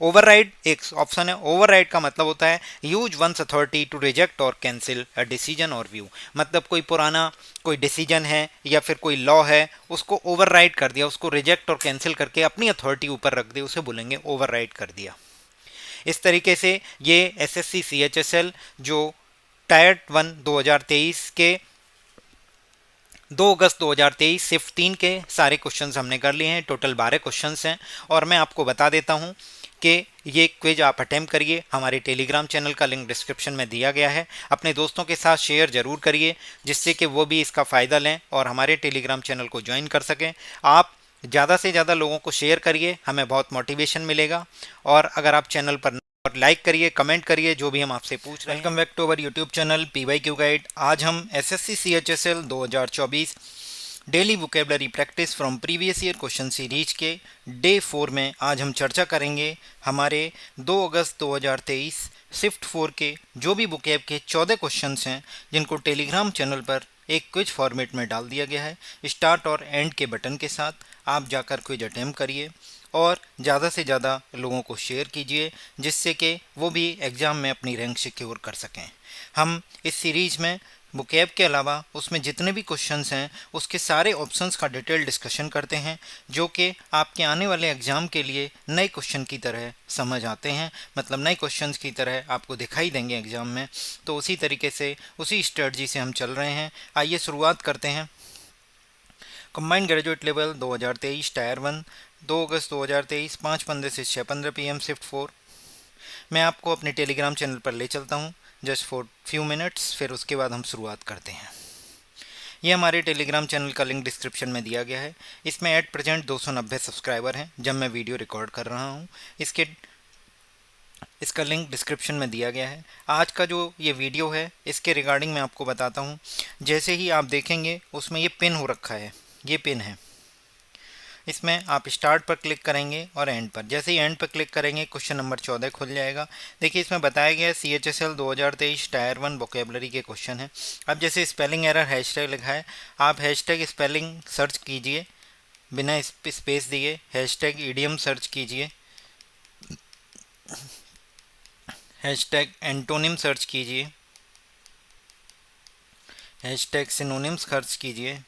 Speaker 1: ओवरराइड एक ऑप्शन है। ओवरराइड का मतलब होता है use one's authority to reject और कैंसिल अ डिसीजन और व्यू। मतलब कोई डिसीजन है या फिर कोई लॉ है, उसको ओवरराइड कर दिया, उसको रिजेक्ट और कैंसिल करके अपनी अथॉरिटी ऊपर रख दी, उसे बोलेंगे ओवरराइड कर दिया। इस तरीके से ये SSC CHSL जो टायर 1 2023 के 2 अगस्त 2023 सिर्फ 3 के सारे क्वेश्चंस हमने कर लिए हैं। टोटल 12 क्वेश्चंस हैं और मैं आपको बता देता हूं कि ये क्विज आप अटेम्प्ट करिए। हमारे टेलीग्राम चैनल का लिंक डिस्क्रिप्शन में दिया गया है। अपने दोस्तों के साथ शेयर जरूर करिए जिससे कि वो भी इसका फ़ायदा लें और हमारे टेलीग्राम चैनल को ज्वाइन कर सकें। आप ज़्यादा से ज़्यादा लोगों को शेयर करिए, हमें बहुत मोटिवेशन मिलेगा। और अगर आप चैनल पर और लाइक करिए, कमेंट करिए जो भी हम आपसे पूछ रहे हैं। Welcome back to our YouTube channel PYQ guide. आज हम SSC CHSL 2024 daily vocabulary practice from previous year question series के डे 4 में आज हम चर्चा करेंगे हमारे 2 अगस्त 2023 शिफ्ट 4 के जो भी वोकेब के 14 क्वेश्चंस हैं, जिनको टेलीग्राम चैनल पर एक क्विज फॉर्मेट में डाल दिया गया है स्टार्ट और एंड के बटन के साथ। आप जाकर क्विज अटेम्प्ट करिए और ज़्यादा से ज़्यादा लोगों को शेयर कीजिए जिससे कि वो भी एग्ज़ाम में अपनी रैंक सिक्योर कर सकें। हम इस सीरीज़ में वोकैब के अलावा उसमें जितने भी क्वेश्चंस हैं उसके सारे ऑप्शंस का डिटेल डिस्कशन करते हैं जो कि आपके आने वाले एग्ज़ाम के लिए नए क्वेश्चन की तरह समझ आते हैं, मतलब नए क्वेश्चंस की तरह आपको दिखाई देंगे एग्ज़ाम में। तो उसी तरीके से उसी स्ट्रेटजी से हम चल रहे हैं। आइए शुरुआत करते हैं। कंबाइंड ग्रेजुएट लेवल 2023 टायर 1 2 अगस्त 2023 5:15 से 6:15 PM शिफ्ट 4। मैं आपको अपने टेलीग्राम चैनल पर ले चलता हूँ जस्ट फॉर फ्यू मिनट्स, फिर उसके बाद हम शुरुआत करते हैं। ये हमारे टेलीग्राम चैनल का लिंक डिस्क्रिप्शन में दिया गया है। इसमें एट प्रेजेंट 290 सब्सक्राइबर हैं जब मैं वीडियो रिकॉर्ड कर रहा हूँ। इसका लिंक डिस्क्रिप्शन में दिया गया है। आज का जो ये वीडियो है इसके रिगार्डिंग मैं आपको बताता हूँ। जैसे ही आप देखेंगे उसमें ये पिन हो रखा है, ये पिन है। इसमें आप स्टार्ट पर क्लिक करेंगे और एंड पर। जैसे ही एंड पर क्लिक करेंगे क्वेश्चन नंबर 14 खुल जाएगा। देखिए इसमें बताया गया है CHSL 2023 टायर 1 वोकेबलरी के क्वेश्चन है। अब जैसे स्पेलिंग एरर हैशटैग लिखा है, आप हैशटैग स्पेलिंग सर्च कीजिए बिना स्पेस दिए, हैशटैग ईडियम सर्च कीजिए, हैशटैग एंटोनिम सर्च कीजिए, हैशटैग सिनोनिम्स सर्च कीजिए।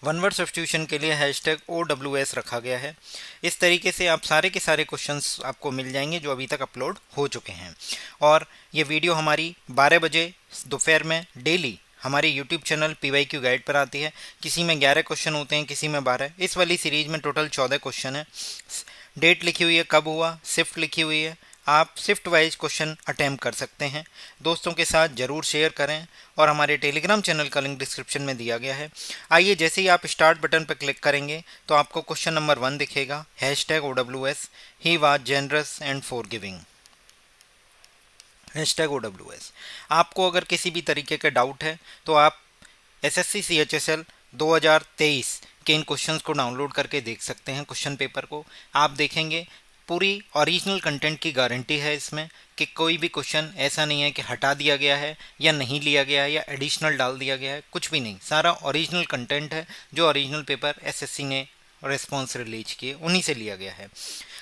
Speaker 1: वन वर्ड सब्स्टिट्यूशन के लिए हैशटैग OWS रखा गया है। इस तरीके से आप सारे के सारे क्वेश्चंस आपको मिल जाएंगे जो अभी तक अपलोड हो चुके हैं। और ये वीडियो हमारी 12 बजे दोपहर में डेली हमारे YouTube चैनल PYQ गाइड पर आती है। किसी में 11 क्वेश्चन होते हैं, किसी में 12। इस वाली सीरीज में टोटल 14 क्वेश्चन है। डेट लिखी हुई है, कब हुआ, शिफ्ट लिखी हुई है। आप शिफ्ट वाइज क्वेश्चन अटैम्प्ट कर सकते हैं। दोस्तों के साथ ज़रूर शेयर करें और हमारे टेलीग्राम चैनल का लिंक डिस्क्रिप्शन में दिया गया है। आइए जैसे ही आप स्टार्ट बटन पर क्लिक करेंगे तो आपको क्वेश्चन नंबर 1 दिखेगा, hashtag OWS he was generous and forgiving, hashtag OWS। आपको अगर किसी भी तरीके का डाउट है तो आप SSC CHSL 2023 के इन क्वेश्चंस को डाउनलोड करके देख सकते हैं। क्वेश्चन पेपर को आप देखेंगे, पूरी ओरिजिनल कंटेंट की गारंटी है इसमें कि कोई भी क्वेश्चन ऐसा नहीं है कि हटा दिया गया है या नहीं लिया गया है या एडिशनल डाल दिया गया है, कुछ भी नहीं। सारा ओरिजिनल कंटेंट है जो ओरिजिनल पेपर SSC ने रिस्पॉन्स रिलीज किए उन्हीं से लिया गया है।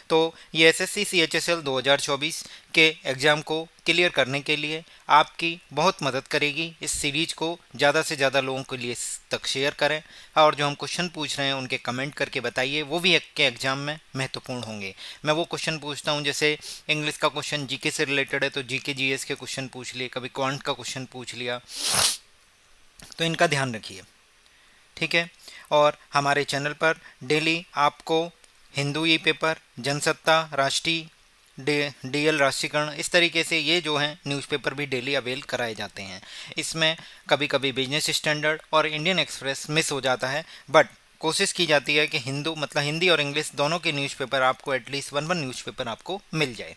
Speaker 1: तो ये एसएससी सीएचएसएल 2024 के एग्ज़ाम को क्लियर करने के लिए आपकी बहुत मदद करेगी। इस सीरीज को ज़्यादा से ज़्यादा लोगों के लिए तक शेयर करें और जो हम क्वेश्चन पूछ रहे हैं उनके कमेंट करके बताइए, वो भी के एग्ज़ाम में महत्वपूर्ण होंगे। मैं वो क्वेश्चन पूछता हूँ, जैसे इंग्लिश का क्वेश्चन जीके से रिलेटेड है तो जीके जीएस के क्वेश्चन पूछ लिए, कभी क्वांट का क्वेश्चन पूछ लिया, तो इनका ध्यान रखिए, ठीक है। और हमारे चैनल पर डेली आपको हिंदू ई पेपर, जनसत्ता, राष्ट्रीय, डीएल राष्ट्रीयकरण, इस तरीके से ये जो हैं न्यूज़पेपर भी डेली अवेल कराए जाते हैं। इसमें कभी कभी बिजनेस स्टैंडर्ड और इंडियन एक्सप्रेस मिस हो जाता है, बट कोशिश की जाती है कि हिंदी और इंग्लिश दोनों के न्यूज़पेपर आपको एटलीस्ट वन न्यूज़पेपर आपको मिल जाए,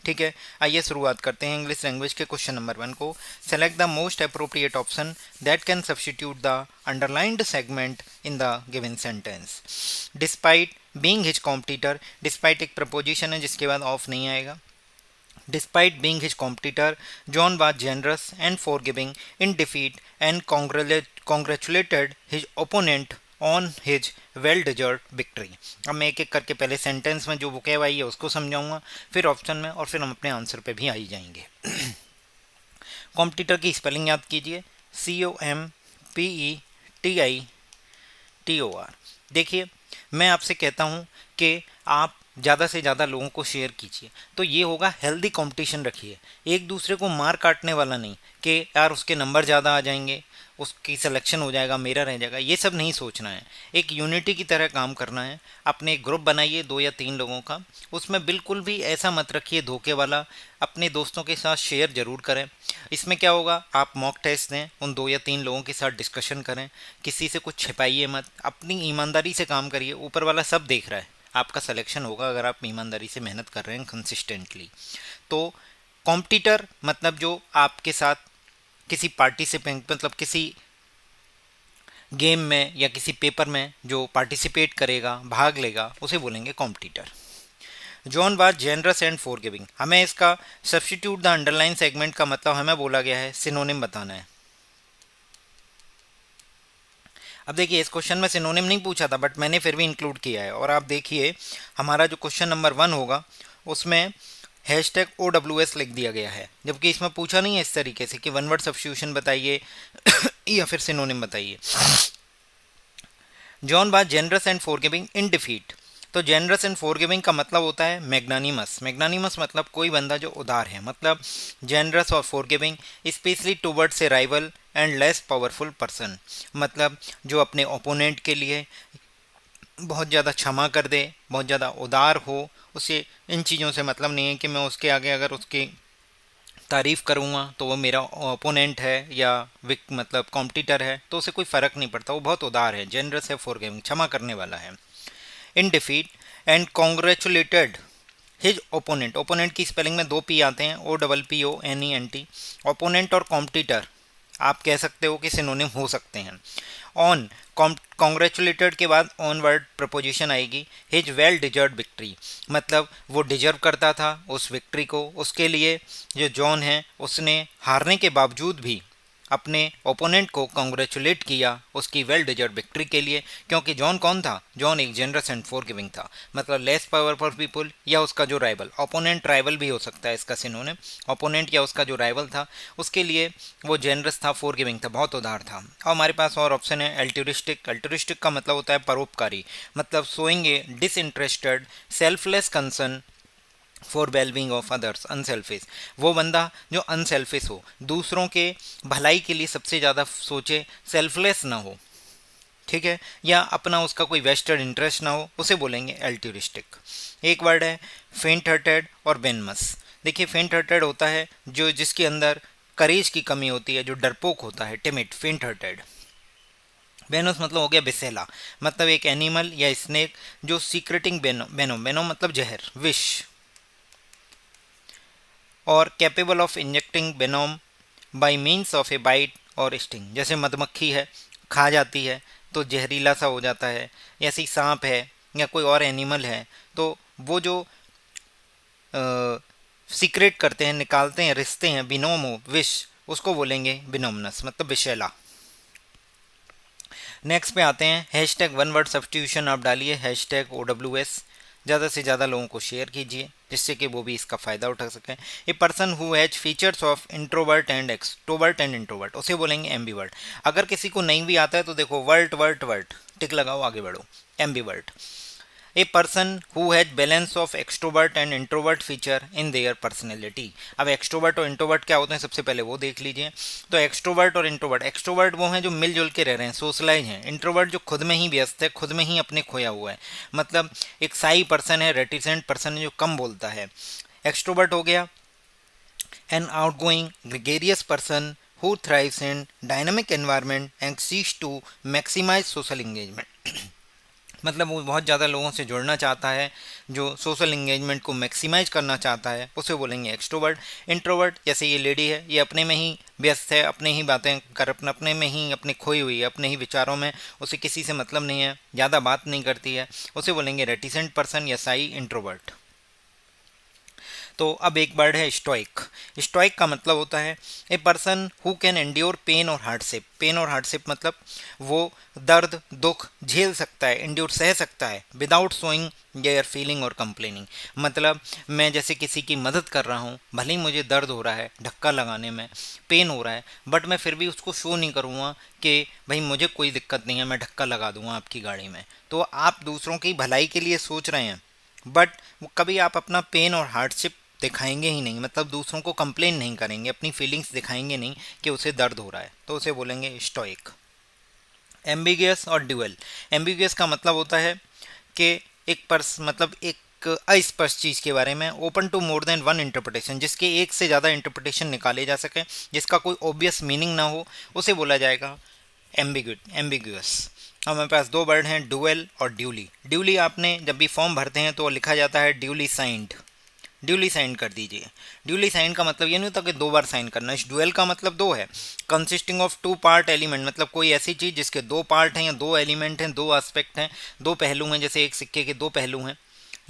Speaker 1: ठीक है। आइए शुरुआत करते हैं इंग्लिश लैंग्वेज के क्वेश्चन नंबर 1 को। Select the most appropriate option that can substitute the underlined segment in the given sentence. Despite being his competitor, despite एक प्रपोजिशन है जिसके बाद ऑफ नहीं आएगा। Despite being his competitor, John was generous and forgiving in defeat and congratulated his opponent on his well-deserved victory। अब मैं एक एक करके पहले सेंटेंस में जो वोकैब आई है उसको समझाऊंगा, फिर ऑप्शन में, और फिर हम अपने आंसर पे भी आ ही जाएंगे। कॉम्पिटिटर की स्पेलिंग याद कीजिए, COMPETITOR। देखिए, मैं आपसे कहता हूँ कि आप ज़्यादा से ज़्यादा लोगों को शेयर कीजिए, तो ये होगा हेल्दी कंपटीशन रखिए, एक दूसरे को मार काटने वाला नहीं कि यार उसके नंबर ज़्यादा आ जाएंगे, उसकी सिलेक्शन हो जाएगा, मेरा रह जाएगा, ये सब नहीं सोचना है। एक यूनिटी की तरह काम करना है। अपने एक ग्रुप बनाइए 2 या 3 लोगों का, उसमें बिल्कुल भी ऐसा मत रखिए धोखे वाला, अपने दोस्तों के साथ शेयर ज़रूर करें। इसमें क्या होगा, आप मॉक टेस्ट दें, उन 2 या 3 लोगों के साथ डिस्कशन करें, किसी से कुछ छिपाइए मत, अपनी ईमानदारी से काम करिए। ऊपर वाला सब देख रहा है, आपका सिलेक्शन होगा अगर आप ईमानदारी से मेहनत कर रहे हैं कंसिस्टेंटली। तो कॉम्पिटिटर मतलब जो आपके साथ किसी पार्टिसिपेंट, मतलब किसी गेम में या किसी पेपर में जो पार्टिसिपेट करेगा, भाग लेगा, उसे बोलेंगे competitor. John was generous and forgiving, हमें इसका सब्स्टिट्यूट द अंडरलाइन सेगमेंट का मतलब हमें बोला गया है सिनोनिम बताना है। अब देखिए, इस क्वेश्चन में सिनोनिम नहीं पूछा था, बट मैंने फिर भी इंक्लूड किया है। और आप देखिए, हमारा जो क्वेश्चन नंबर 1 होगा उसमें #OWS लिख दिया गया है, जबकि इसमें पूछा नहीं है इस तरीके से कि वन वर्ड सब्स्टिट्यूशन बताइए या फिर सिनोनिम बताइए। John was generous and forgiving in defeat, तो जेनरस एंड फॉरगिविंग का मतलब होता है मैग्नानिमस। मैग्नानिमस मतलब कोई बंदा जो उदार है, मतलब जेनरस और forgiving specially towards a rival and less powerful person, मतलब जो अपने ओपोनेंट के लिए बहुत ज़्यादा क्षमा कर दे, बहुत ज़्यादा उदार हो। उसे इन चीज़ों से मतलब नहीं है कि मैं उसके आगे अगर उसकी तारीफ़ करूँगा तो वो मेरा ओपोनेंट है या मतलब कॉम्पिटिटर है, तो उसे कोई फ़र्क नहीं पड़ता, वो बहुत उदार है, जेनरस है, फॉरगिविंग, क्षमा करने वाला है। In defeat and congratulated his opponent, opponent की स्पेलिंग में 2 पी आते हैं, OPPONENT। ओपोनेंट और कॉम्पिटिटर आप कह सकते हो कि सिनोनिम हो सकते हैं। ऑन, कॉन्ग्रेचुलेटेड के बाद ऑन वर्ड प्रपोजिशन आएगी। हिज वेल डिजर्व विक्ट्री, मतलब वो डिजर्व करता था उस विक्ट्री को, उसके लिए जो जॉन है उसने हारने के बावजूद भी अपने ओपोनेंट को कॉन्ग्रेचुलेट किया उसकी वेल डिजर्व विक्ट्री के लिए। क्योंकि जॉन कौन था, जॉन एक जेनरस एंड फॉरगिविंग था, मतलब लेस पावरफुल पीपल या उसका जो राइवल, ओपोनेंट राइवल भी हो सकता है इसका सिनोनिम, ओपोनेंट या उसका जो राइवल था उसके लिए वो जेनरस था, फॉरगिविंग था, बहुत उदार था। और हमारे पास और ऑप्शन है एल्ट्रुइस्टिक। एल्ट्रुइस्टिक का मतलब होता है परोपकारी, मतलब showing A disinterested selfless concern for wellbeing of others, unselfish, वो बंदा जो अनसेल्फिश हो, दूसरों के भलाई के लिए सबसे ज़्यादा सोचे, सेल्फलेस ना हो, ठीक है, या अपना उसका कोई वेस्टेड इंटरेस्ट ना हो, उसे बोलेंगे एल्ट्रुइस्टिक। एक वर्ड है फेंट हार्टेड और वेनमस। देखिए, फेंट हार्टेड होता है जो जिसके अंदर करेज की कमी होती है, जो डरपोक होता है, टिमिड, फेंट हार्टेड। वेनस मतलब हो गया बिसेला, मतलब एक एनिमल या स्नेक जो सीक्रेटिंग वेनोम, वेनोम मतलब जहर, विष, और capable of injecting Venom by means of A bite और स्टिंग। जैसे मधुमक्खी है, खा जाती है तो जहरीला सा हो जाता है, ऐसी सांप है या कोई और एनिमल है, तो वो जो सीक्रेट करते हैं, निकालते हैं, रिश्ते हैं, बिनोमो विष, उसको बोलेंगे बिनोमनस, मतलब विषैला। नेक्स्ट पे आते हैं हैशटैग वन वर्ड सब्स्टिट्यूशन, आप डालिए हैशटैग OWS। ज़्यादा से ज़्यादा लोगों को शेयर कीजिए जिससे कि वो भी इसका फ़ायदा उठा सकें। ए person who has features of introvert and extrovert and introvert, उसे बोलेंगे एम्बीवर्ट। अगर किसी को नहीं भी आता है तो देखो वर्ट वर्ट वर्ट टिक लगाओ, आगे बढ़ो, ambivert. A person who has balance of extrovert and introvert feature in their personality. अब एक्सट्रोवर्ट और इंट्रोवर्ट क्या होते हैं सबसे पहले वो देख लीजिए। तो एक्सट्रोवर्ट और इंट्रोवर्ट, एक्सट्रोवर्ट वो हैं जो मिलजुल के रह रहे हैं, सोशलाइज हैं। इंट्रोवर्ट जो खुद में ही व्यस्त है, खुद में ही अपने खोया हुआ है, मतलब एक साई पर्सन है, रेटिसेंट पर्सन है जो कम बोलता है। एक्सट्रोवर्ट हो गया an outgoing gregarious person who thrives in dynamic environment and seeks to maximise social engagement, मतलब वो बहुत ज़्यादा लोगों से जुड़ना चाहता है, जो सोशल इंगेजमेंट को मैक्सिमाइज करना चाहता है, उसे बोलेंगे एक्सट्रोवर्ट। इंट्रोवर्ट जैसे ये लेडी है, ये अपने में ही व्यस्त है, अपने ही बातें कर, अपने में ही अपनी खोई हुई है, अपने ही विचारों में, उसे किसी से मतलब नहीं है, ज़्यादा बात नहीं करती है, उसे बोलेंगे रेटिसेंट पर्सन या साई इंट्रोवर्ट। तो अब एक वर्ड है स्टोइक। स्टोइक का मतलब होता है a person who can endure pain और हार्डशिप। पेन और हार्डशिप मतलब वो दर्द दुख झेल सकता है, एंड्योर सह सकता है, विदाउट शोइंग देयर फीलिंग और कंप्लेनिंग। मतलब मैं जैसे किसी की मदद कर रहा हूँ, भले ही मुझे दर्द हो रहा है धक्का लगाने में, पेन हो रहा है, बट मैं फिर भी उसको शो नहीं करूँगा कि भाई मुझे कोई दिक्कत नहीं है, मैं धक्का लगा दूंगा आपकी गाड़ी में। तो आप दूसरों की भलाई के लिए सोच रहे हैं, बट कभी आप अपना पेन और हार्डशिप दिखाएंगे ही नहीं, मतलब दूसरों को कंप्लेन नहीं करेंगे, अपनी फीलिंग्स दिखाएंगे नहीं कि उसे दर्द हो रहा है, तो उसे बोलेंगे स्टोइक। एम्बिगियस और ड्यूअल। एम्बिगियस का मतलब होता है कि एक पर्स मतलब एक अस्पष्ट चीज़ के बारे में, open to more than one interpretation, जिसके एक से ज़्यादा इंटरप्रिटेशन निकाले जा सके, जिसका कोई ऑब्वियस मीनिंग ना हो, उसे बोला जाएगा एम्बिग्यूअस। अब हमारे पास दो वर्ड हैं ड्यूअल और ड्यूली। ड्यूली आपने जब भी फॉर्म भरते हैं तो लिखा जाता है ड्यूली साइंड, ड्यूली साइन कर दीजिए। ड्यूली साइन का मतलब ये नहीं होता कि दो बार साइन करना। इस ड्यूअल का मतलब दो है, consisting of two part element, मतलब कोई ऐसी चीज़ जिसके दो पार्ट हैं या दो एलिमेंट हैं, दो एस्पेक्ट हैं, दो पहलू हैं, जैसे एक सिक्के के दो पहलू हैं,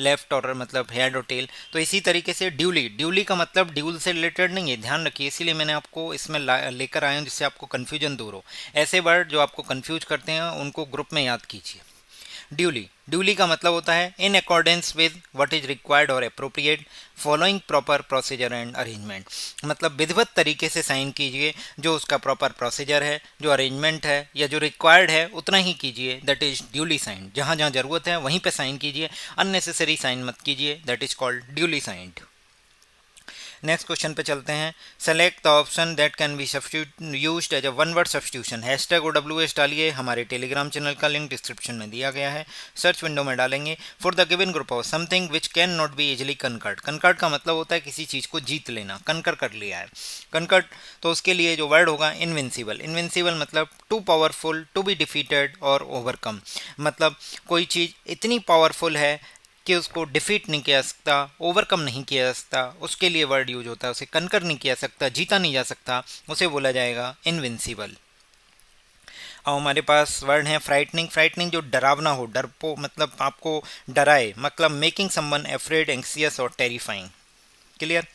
Speaker 1: लेफ्ट और मतलब हेड और टेल। तो इसी तरीके से ड्यूली, ड्यूली का मतलब ड्यूल से रिलेटेड नहीं है, ध्यान रखिए, इसीलिए मैंने आपको इसमें लेकर आया हूँ जिससे आपको कन्फ्यूजन दूर हो। ऐसे वर्ड जो आपको कन्फ्यूज करते हैं उनको ग्रुप में याद कीजिए। ड्यूली, ड्यूली का मतलब होता है in accordance with what is required और appropriate following proper procedure and arrangement, मतलब विधिवत तरीके से साइन कीजिए, जो उसका प्रॉपर प्रोसीजर है, जो अरेंजमेंट है या जो रिक्वायर्ड है उतना ही कीजिए, दैट इज ड्यूली साइंड। जहाँ जहाँ जरूरत है वहीं पे साइन कीजिए, अननेसेसरी साइन मत कीजिए, that is called duly signed. Next question पे चलते हैं। Select the option that can be used as a one word substitution. Hashtag OWS डालिए, हमारे टेलीग्राम चैनल का लिंक डिस्क्रिप्शन में दिया गया है, सर्च विंडो में डालेंगे। For the given group of something which can not be easily conquered. Conquered का मतलब होता है किसी चीज़ को जीत लेना, कनकर कर लिया है, कनकर्ड। तो उसके लिए जो वर्ड होगा इनविंसिबल। इनविंसिबल मतलब too powerful to be defeated और ओवरकम, मतलब कोई चीज़ इतनी पावरफुल है कि उसको डिफीट नहीं किया जा सकता, ओवरकम नहीं किया जा सकता, उसके लिए वर्ड यूज होता है। उसे कनकर नहीं किया सकता, जीता नहीं जा सकता, उसे बोला जाएगा इनविंसिबल। और हमारे पास वर्ड है फ्राइटनिंग। फ्राइटनिंग जो डरावना हो, डरपो मतलब आपको डराए, मतलब मेकिंग समवन एफ्रेड, एंक्सियस और टेरिफाइंग। क्लियर।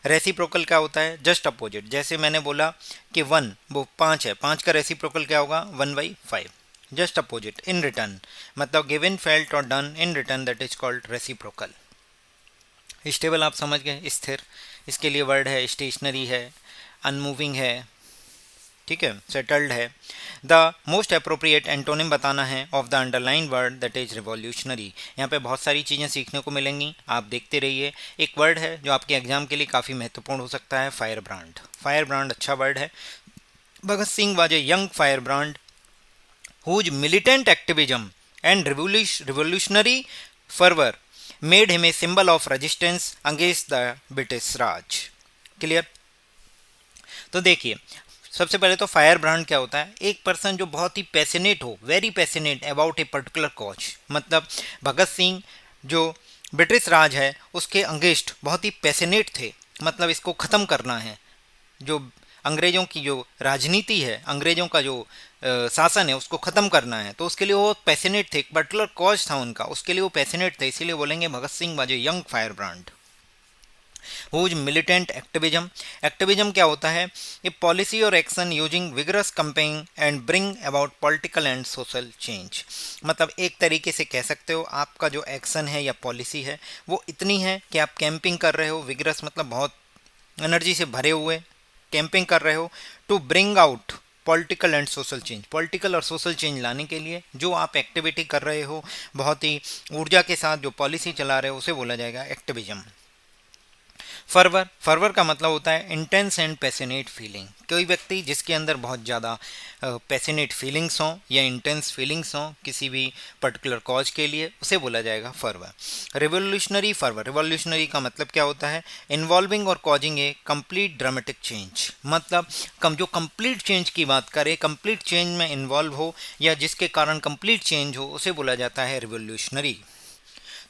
Speaker 1: रेसिप्रोकल क्या होता है? Just opposite. जैसे मैंने बोला कि 1 वो 5 है, 5 का रेसिप्रोकल क्या होगा? 1/5। Just opposite. इन रिटर्न मतलब गिवन, फेल्ट और done in return, that is called reciprocal. Stable आप समझ गए, स्थिर। इसके लिए वर्ड है स्टेशनरी है, अनमूविंग है, ठीक है, सेटल्ड है। द मोस्ट अप्रोप्रिएट एंटोनिम बताना है of the underline word, that is revolutionary. यहाँ पे बहुत सारी चीज़ें सीखने को मिलेंगी, आप देखते रहिए। एक वर्ड है जो आपके एग्जाम के लिए काफ़ी महत्वपूर्ण हो सकता है, फायर ब्रांड। फायर ब्रांड अच्छा वर्ड है। Bhagat Singh was a young fire brand whose militant activism and revolutionary fervor made him a symbol of resistance against the British Raj. Clear. तो देखिए, सबसे पहले तो फायर ब्रांड क्या होता है? एक पर्सन जो बहुत ही पैशनेट हो, very passionate about a particular cause, मतलब भगत सिंह जो ब्रिटिश राज है उसके अगेंस्ट बहुत ही पैशनेट थे, मतलब इसको ख़त्म करना है, जो अंग्रेज़ों की जो राजनीति है, अंग्रेज़ों का जो शासन है उसको ख़त्म करना है, तो उसके लिए वो पैशनेट थे, एक पर्टिकुलर कॉज था उनका, उसके लिए वो पैशनेट थे, इसीलिए बोलेंगे Bhagat Singh was a young fire brand. Whose militant activism. Activism क्या होता है? ये पॉलिसी और action using vigorous campaigning and bring about political and social change. मतलब एक तरीके से कह सकते हो आपका जो एक्शन है या पॉलिसी है वो इतनी है कि आप कैंपिंग कर रहे हो, विगरस मतलब बहुत एनर्जी से भरे हुए कैंपिंग कर रहे हो, to bring out political and social change, political और सोशल चेंज लाने के लिए जो आप एक्टिविटी कर रहे हो, बहुत ही ऊर्जा के साथ जो पॉलिसी चला रहे हो, उसे बोला जाएगा एक्टिविज्म। फर्वर, फर्वर का मतलब होता है इंटेंस एंड पैशनेट फीलिंग। कोई व्यक्ति जिसके अंदर बहुत ज़्यादा पैशनेट फीलिंग्स हों या इंटेंस फीलिंग्स हों किसी भी पर्टिकुलर कॉज के लिए, उसे बोला जाएगा फर्वर। रिवोल्यूशनरी फर्वर, रिवोल्यूशनरी का मतलब क्या होता है? इन्वॉल्विंग और कॉजिंग ए कंप्लीट ड्रामेटिक चेंज। मतलब जो कंप्लीट चेंज की बात करें, कंप्लीट चेंज में इन्वॉल्व हो या जिसके कारण कंप्लीट चेंज हो, उसे बोला जाता है रिवोल्यूशनरी।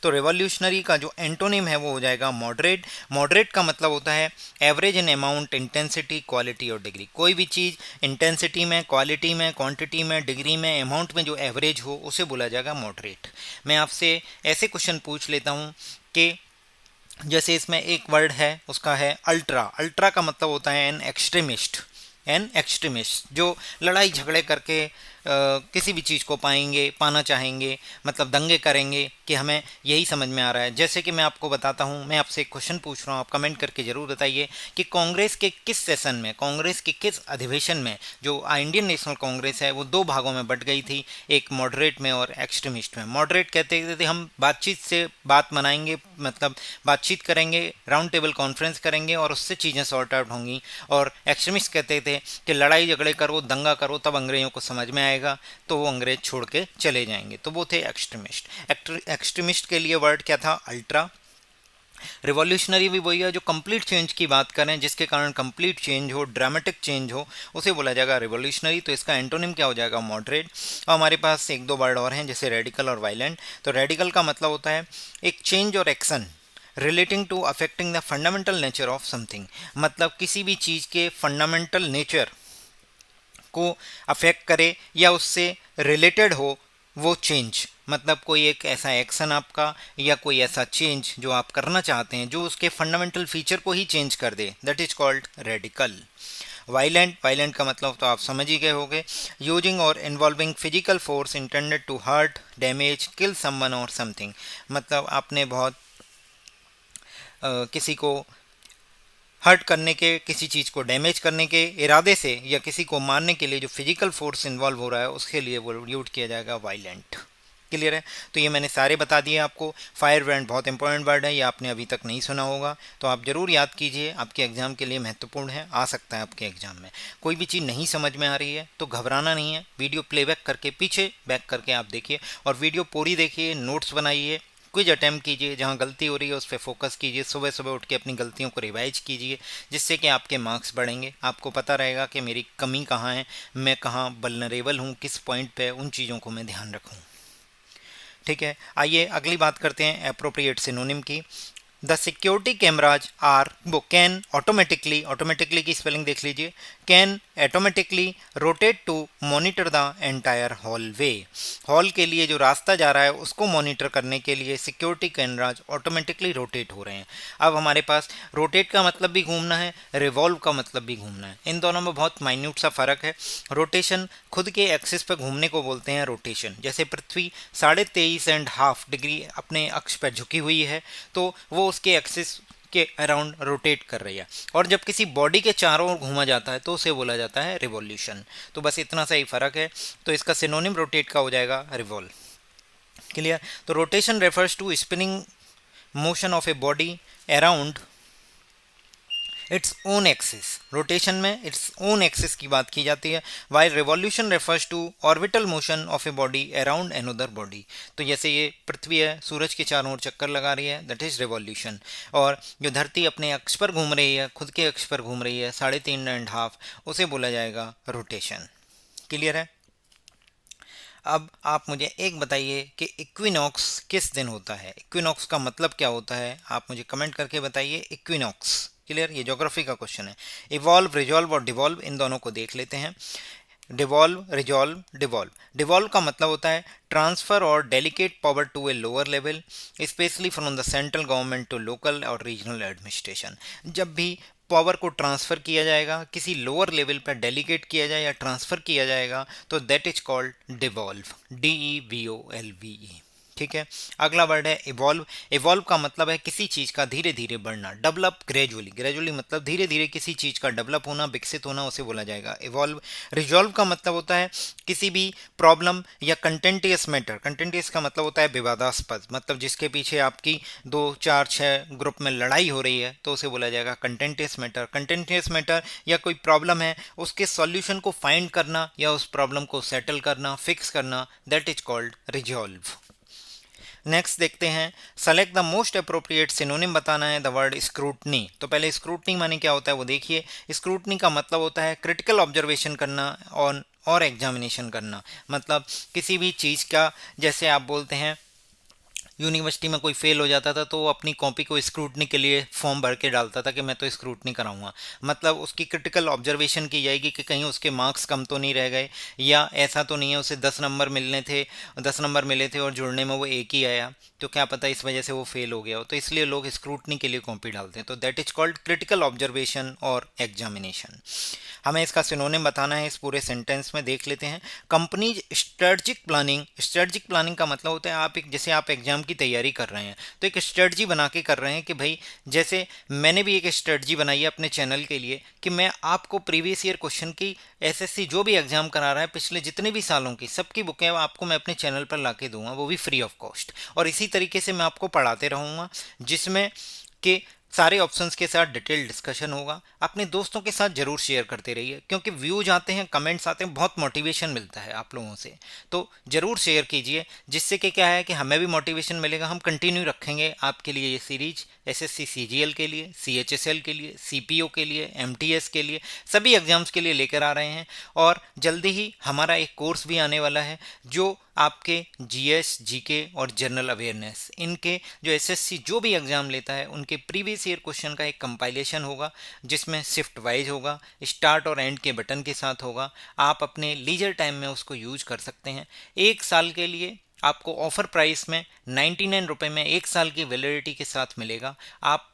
Speaker 1: तो रिवॉल्यूशनरी का जो एंटोनिम है वो हो जाएगा मॉडरेट। मॉडरेट का मतलब होता है average in amount, intensity, quality और डिग्री। कोई भी चीज़ इंटेंसिटी में, क्वालिटी में, क्वांटिटी में, डिग्री में, अमाउंट में जो एवरेज हो उसे बोला जाएगा मॉडरेट। मैं आपसे ऐसे क्वेश्चन पूछ लेता हूँ कि जैसे इसमें एक वर्ड है उसका है अल्ट्रा। अल्ट्रा का मतलब होता है एन एक्सट्रीमिस्ट। एन एक्सट्रीमिस्ट जो लड़ाई झगड़े करके किसी भी चीज़ को पाना चाहेंगे, मतलब दंगे करेंगे कि हमें यही समझ में आ रहा है। जैसे कि मैं आपको बताता हूँ, मैं आपसे एक क्वेश्चन पूछ रहा हूँ, आप कमेंट करके ज़रूर बताइए कि कांग्रेस के किस सेशन में, कांग्रेस के किस अधिवेशन में जो इंडियन नेशनल कांग्रेस है वो दो भागों में बट गई थी, एक मॉडरेट में और एक्सट्रीमिस्ट में। मॉडरेट कहते थे हम बातचीत से बात मनाएंगे, मतलब बातचीत करेंगे, राउंड टेबल कॉन्फ्रेंस करेंगे और उससे चीज़ें सॉर्ट आउट होंगी। और एक्सट्रीमिस्ट कहते थे कि लड़ाई झगड़े करो, दंगा करो, तब अंग्रेजों को समझ में आएगा तो वो अंग्रेज छोड़ के चले जाएंगे। तो वो थे एक्सट्रीमिस्ट। एक्सट्रीमिस्ट के लिए वर्ड क्या था? अल्ट्रा। रिवॉल्यूशनरी भी वही है, जो कंप्लीट चेंज की बात करें, जिसके कारण कंप्लीट चेंज हो, ड्रामेटिक चेंज हो, उसे बोला जाएगा रिवॉल्यूशनरी। तो इसका एंटोनिम क्या हो जाएगा? मॉडरेट। और हमारे पास एक दो वर्ड और हैं जैसे रेडिकल और वायलेंट। तो रेडिकल का मतलब होता है एक चेंज और action relating to affecting the fundamental nature of something. मतलब किसी भी चीज़ के फंडामेंटल नेचर को अफेक्ट करे या उससे रिलेटेड हो वो चेंज। मतलब कोई एक ऐसा एक्शन आपका या कोई ऐसा चेंज जो आप करना चाहते हैं जो उसके फंडामेंटल फीचर को ही चेंज कर दे, that is called radical. Violent, violent का मतलब तो आप समझ ही गए होंगे, यूजिंग और involving physical force intended to hurt, damage, kill someone और समथिंग। मतलब आपने बहुत किसी को हर्ट करने के, किसी चीज़ को डैमेज करने के इरादे से या किसी को मारने के लिए जो फिजिकल फोर्स इन्वॉल्व हो रहा है उसके लिए वो यूज किया जाएगा वायलेंट। क्लियर है? तो ये मैंने सारे बता दिए आपको। फायर ब्रांड बहुत इंपॉर्टेंट वर्ड है, ये आपने अभी तक नहीं सुना होगा तो आप ज़रूर याद कीजिए, आपके एग्जाम के लिए महत्वपूर्ण है, आ सकता है आपके एग्जाम में। कोई भी चीज़ नहीं समझ में आ रही है तो घबराना नहीं है, वीडियो प्लेबैक करके पीछे बैक करके आप देखिए और वीडियो पूरी देखिए, नोट्स बनाइए, क्विज अटैम्प्ट कीजिए, जहाँ गलती हो रही है उस पर फोकस कीजिए, सुबह सुबह उठ के अपनी गलतियों को रिवाइज कीजिए, जिससे कि आपके मार्क्स बढ़ेंगे। आपको पता रहेगा कि मेरी कमी कहाँ है, मैं कहाँ वल्नरेबल हूँ, किस पॉइंट पे, उन चीज़ों को मैं ध्यान रखूँ। ठीक है, आइए अगली बात करते हैं एप्रोप्रिएट सिनोनिम की। द सिक्योरिटी कैमराज आर, वो कैन ऑटोमेटिकली, ऑटोमेटिकली की स्पेलिंग देख लीजिए, can automatically rotate to monitor the entire hall way. Hall के लिए जो रास्ता जा रहा है उसको मॉनिटर करने के लिए सिक्योरिटी कैमराज ऑटोमेटिकली रोटेट हो रहे हैं। अब हमारे पास रोटेट का मतलब भी घूमना है, रिवॉल्व का मतलब भी घूमना है, इन दोनों में बहुत माइन्यूट सा फर्क है। रोटेशन खुद के एक्सिस पर घूमने को बोलते हैं रोटेशन। जैसे पृथ्वी 23.5 डिग्री अपने अक्ष पर झुकी हुई है तो वो उसके एक्सिस के अराउंड रोटेट कर रही है, और जब किसी बॉडी के चारों ओर घूमा जाता है तो उसे बोला जाता है रिवॉल्यूशन। तो बस इतना सा ही फर्क है। तो इसका सिनोनिम रोटेट का हो जाएगा रिवॉल्व। क्लियर? तो rotation refers to spinning motion of a body around its own axis. Rotation में इट्स ओन एक्सिस की बात की जाती है, while revolution refers to orbital motion of a body around another body. तो जैसे ये पृथ्वी है, सूरज के चारों ओर चक्कर लगा रही है, दैट इज रिवॉल्यूशन। और जो धरती अपने अक्ष पर घूम रही है, खुद के अक्ष पर घूम रही है 3.5, उसे बोला जाएगा रोटेशन। क्लियर है? अब आप मुझे एक बताइए कि इक्विनॉक्स किस दिन होता है? इक्विनॉक्स का मतलब क्या होता है? आप मुझे कमेंट करके बताइए इक्विनॉक्स। क्लियर? ये ज्योग्राफी का क्वेश्चन है। इवॉल्व, रिजॉल्व और डिवॉल्व, इन दोनों को देख लेते हैं। Devolve, resolve, devolve. डिवॉल्व का मतलब होता है ट्रांसफर और delegate power to a lower level, specially from the central government to local और रीजनल एडमिनिस्ट्रेशन। जब भी पावर को ट्रांसफर किया जाएगा, किसी लोअर लेवल पर डेलीगेट किया जाए या ट्रांसफर किया जाएगा, तो that is called devolve, DEVOLVE। ठीक है। अगला वर्ड है इवॉल्व। इवॉल्व का मतलब है किसी चीज का धीरे धीरे बढ़ना, डेवलप ग्रेजुअली। ग्रेजुअली मतलब धीरे धीरे किसी चीज का डेवलप होना, विकसित होना, उसे बोला जाएगा इवॉल्व। रिजॉल्व का मतलब होता है किसी भी प्रॉब्लम या कंटेंटियस मैटर। कंटेंटियस का मतलब होता है विवादास्पद, मतलब जिसके पीछे आपकी 2 4 6 ग्रुप में लड़ाई हो रही है, तो उसे बोला जाएगा कंटेंटियस मैटर। कंटेंटियस मैटर या कोई प्रॉब्लम है, उसके सॉल्यूशन को फाइंड करना या उस प्रॉब्लम को सेटल करना, फिक्स करना, that is called resolve. Next देखते हैं, select the most appropriate synonym बताना है द वर्ड स्क्रूटनी। तो पहले स्क्रूटनी माने क्या होता है वो देखिए। स्क्रूटनी का मतलब होता है क्रिटिकल ऑब्जर्वेशन करना और एग्जामिनेशन करना। मतलब किसी भी चीज़ का, जैसे आप बोलते हैं यूनिवर्सिटी में कोई फेल हो जाता था तो वो अपनी कॉपी को स्क्रूटनी के लिए फॉर्म भर के डालता था कि मैं तो स्क्रूटनी कराऊंगा। मतलब उसकी क्रिटिकल ऑब्जर्वेशन की जाएगी कि कहीं उसके मार्क्स कम तो नहीं रह गए, या ऐसा तो नहीं है उसे 10 नंबर मिलने थे, 10 नंबर मिले थे और जुड़ने में वो एक ही आया, तो क्या पता इस वजह से वो फेल हो गया हो। तो इसलिए लोग स्क्रूटनी के लिए कॉपी डालते हैं। तो that is called critical observation और एग्जामिनेशन। हमें इसका सिनोनिम बताना है इस पूरे सेंटेंस में, देख लेते हैं। Companies strategic planning. Strategic planning का मतलब होता है आप एक, जैसे आप एग्जाम की तैयारी कर रहे हैं तो एक स्ट्रेटजी बना के कर रहे हैं कि भाई, जैसे मैंने भी एक स्ट्रेटजी बनाई है अपने चैनल के लिए कि मैं आपको प्रीवियस ईयर क्वेश्चन की, एसएससी जो भी एग्जाम करा रहा है पिछले जितने भी सालों की सबकी बुकें आपको मैं अपने चैनल पर ला के दूंगा, वो भी फ्री ऑफ कॉस्ट। और इसी तरीके से मैं आपको पढ़ाते रहूँगा, जिसमें कि सारे ऑप्शंस के साथ डिटेल डिस्कशन होगा। अपने दोस्तों के साथ जरूर शेयर करते रहिए, क्योंकि व्यूज आते हैं, कमेंट्स आते हैं, बहुत मोटिवेशन मिलता है आप लोगों से। तो जरूर शेयर कीजिए, जिससे कि क्या है कि हमें भी मोटिवेशन मिलेगा। हम कंटिन्यू रखेंगे आपके लिए ये सीरीज, एसएससी सीजीएल के लिए, सीएचएसएल के लिए, सीपीओ के लिए, एमटीएस के लिए, सभी एग्जाम्स के लिए लेकर आ रहे हैं। और जल्दी ही हमारा एक कोर्स भी आने वाला है जो आपके जीएस, जीके और जनरल अवेयरनेस, इनके जो एसएससी जो भी एग्जाम लेता है उनके प्रीवियस ईयर क्वेश्चन का एक कंपाइलेशन होगा, जिसमें शिफ्ट वाइज होगा, स्टार्ट और एंड के बटन के साथ होगा। आप अपने लीजर टाइम में उसको यूज कर सकते हैं। 1 साल के लिए आपको ऑफर प्राइस में 99 रुपये में 1 साल की वैलिडिटी के साथ मिलेगा। आप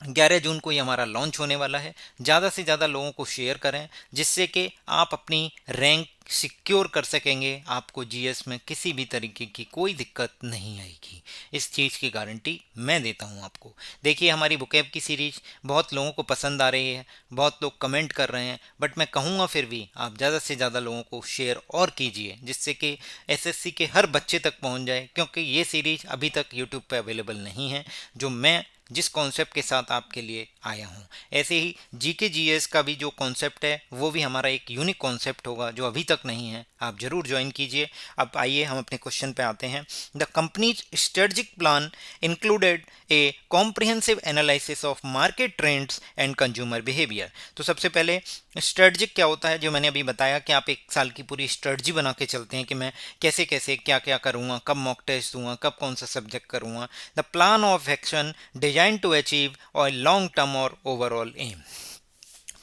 Speaker 1: 11 जून को ये हमारा लॉन्च होने वाला है। ज़्यादा से ज़्यादा लोगों को शेयर करें, जिससे कि आप अपनी रैंक सिक्योर कर सकेंगे। आपको जीएस में किसी भी तरीके की कोई दिक्कत नहीं आएगी, इस चीज़ की गारंटी मैं देता हूँ आपको। देखिए हमारी बुकैब की सीरीज बहुत लोगों को पसंद आ रही है, बहुत लोग कमेंट कर रहे हैं, बट मैं कहूँगा फिर भी आप ज़्यादा से ज़्यादा लोगों को शेयर और कीजिए, जिससे कि एसएससी के हर बच्चे तक पहुँच जाए। क्योंकि ये सीरीज अभी तक यूट्यूब पर अवेलेबल नहीं है, जो मैं जिस कॉन्सेप्ट के साथ आपके लिए आया हूँ। ऐसे ही जीके जीएस का भी जो कॉन्सेप्ट है वो भी हमारा एक यूनिक कॉन्सेप्ट होगा जो अभी तक नहीं है, आप जरूर ज्वाइन कीजिए। अब आइए हम अपने क्वेश्चन पे आते हैं। The companies strategic plan included a comprehensive analysis of market trends and consumer behaviour. तो सबसे पहले स्ट्रेटजिक क्या होता है, जो मैंने अभी बताया कि आप 1 साल की पूरी स्ट्रेटजी बना के चलते हैं कि मैं कैसे कैसे क्या क्या करूँगा, कब मॉक टेस्ट दूंगा, कब कौन सा सब्जेक्ट करूँगा। The plan of action design to achieve और लॉन्ग टर्म और ओवरऑल एम।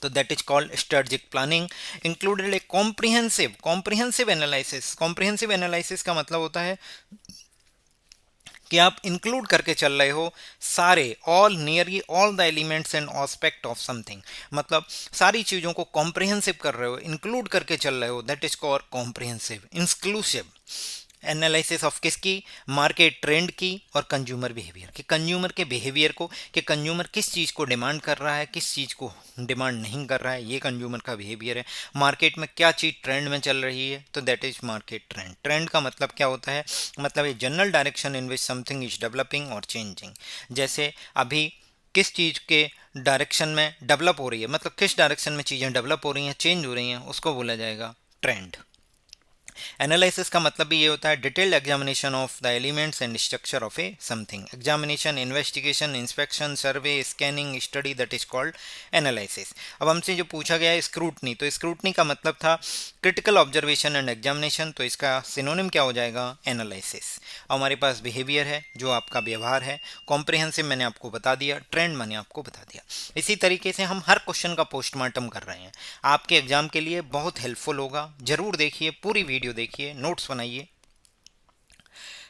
Speaker 1: तो that is called strategic planning included a comprehensive analysis. Comprehensive analysis का मतलब होता है कि आप इंक्लूड करके चल रहे हो सारे, all, nearly all the elements and aspect of something. मतलब सारी चीज़ों को कॉम्प्रिहेंसिव कर रहे हो, इंक्लूड करके चल रहे हो, that is called comprehensive. Inclusive analysis of किसकी, मार्केट ट्रेंड की और कंज्यूमर बिहेवियर की। कंज्यूमर के बिहेवियर को, कि कंज्यूमर किस चीज़ को डिमांड कर रहा है, किस चीज़ को डिमांड नहीं कर रहा है, ये कंज्यूमर का बिहेवियर है। मार्केट में क्या चीज़ ट्रेंड में चल रही है, तो that is market trend. Trend का मतलब क्या होता है, मतलब a general direction in which something is developing और चेंजिंग। जैसे अभी किस चीज़ के डायरेक्शन में डेवलप हो रही है, मतलब किस डायरेक्शन में चीज़ें डेवलप हो रही हैं, चेंज हो रही हैं, उसको बोला जाएगा ट्रेंड। एनालिसिस का मतलब भी ये होता है detailed examination of the elements and structure of A something. Examination, investigation, inspection, survey, scanning, study, that is called analysis. अब हमसे जो पूछा गया है स्क्रूटनी, तो स्क्रूटनी का मतलब था क्रिटिकल ऑब्जर्वेशन एंड एग्जामिनेशन, तो इसका सिनोनिम क्या हो जाएगा? एनालिसिस। हमारे पास बिहेवियर है, जो आपका व्यवहार है। कॉम्प्रिहेंसिव मैंने आपको बता दिया, ट्रेंड मैंने आपको बता दिया। इसी तरीके से हम हर क्वेश्चन का पोस्टमार्टम कर रहे हैं, आपके एग्जाम के लिए बहुत हेल्पफुल होगा। जरूर देखिए, पूरी वीडियो देखिए, नोट्स बनाइए।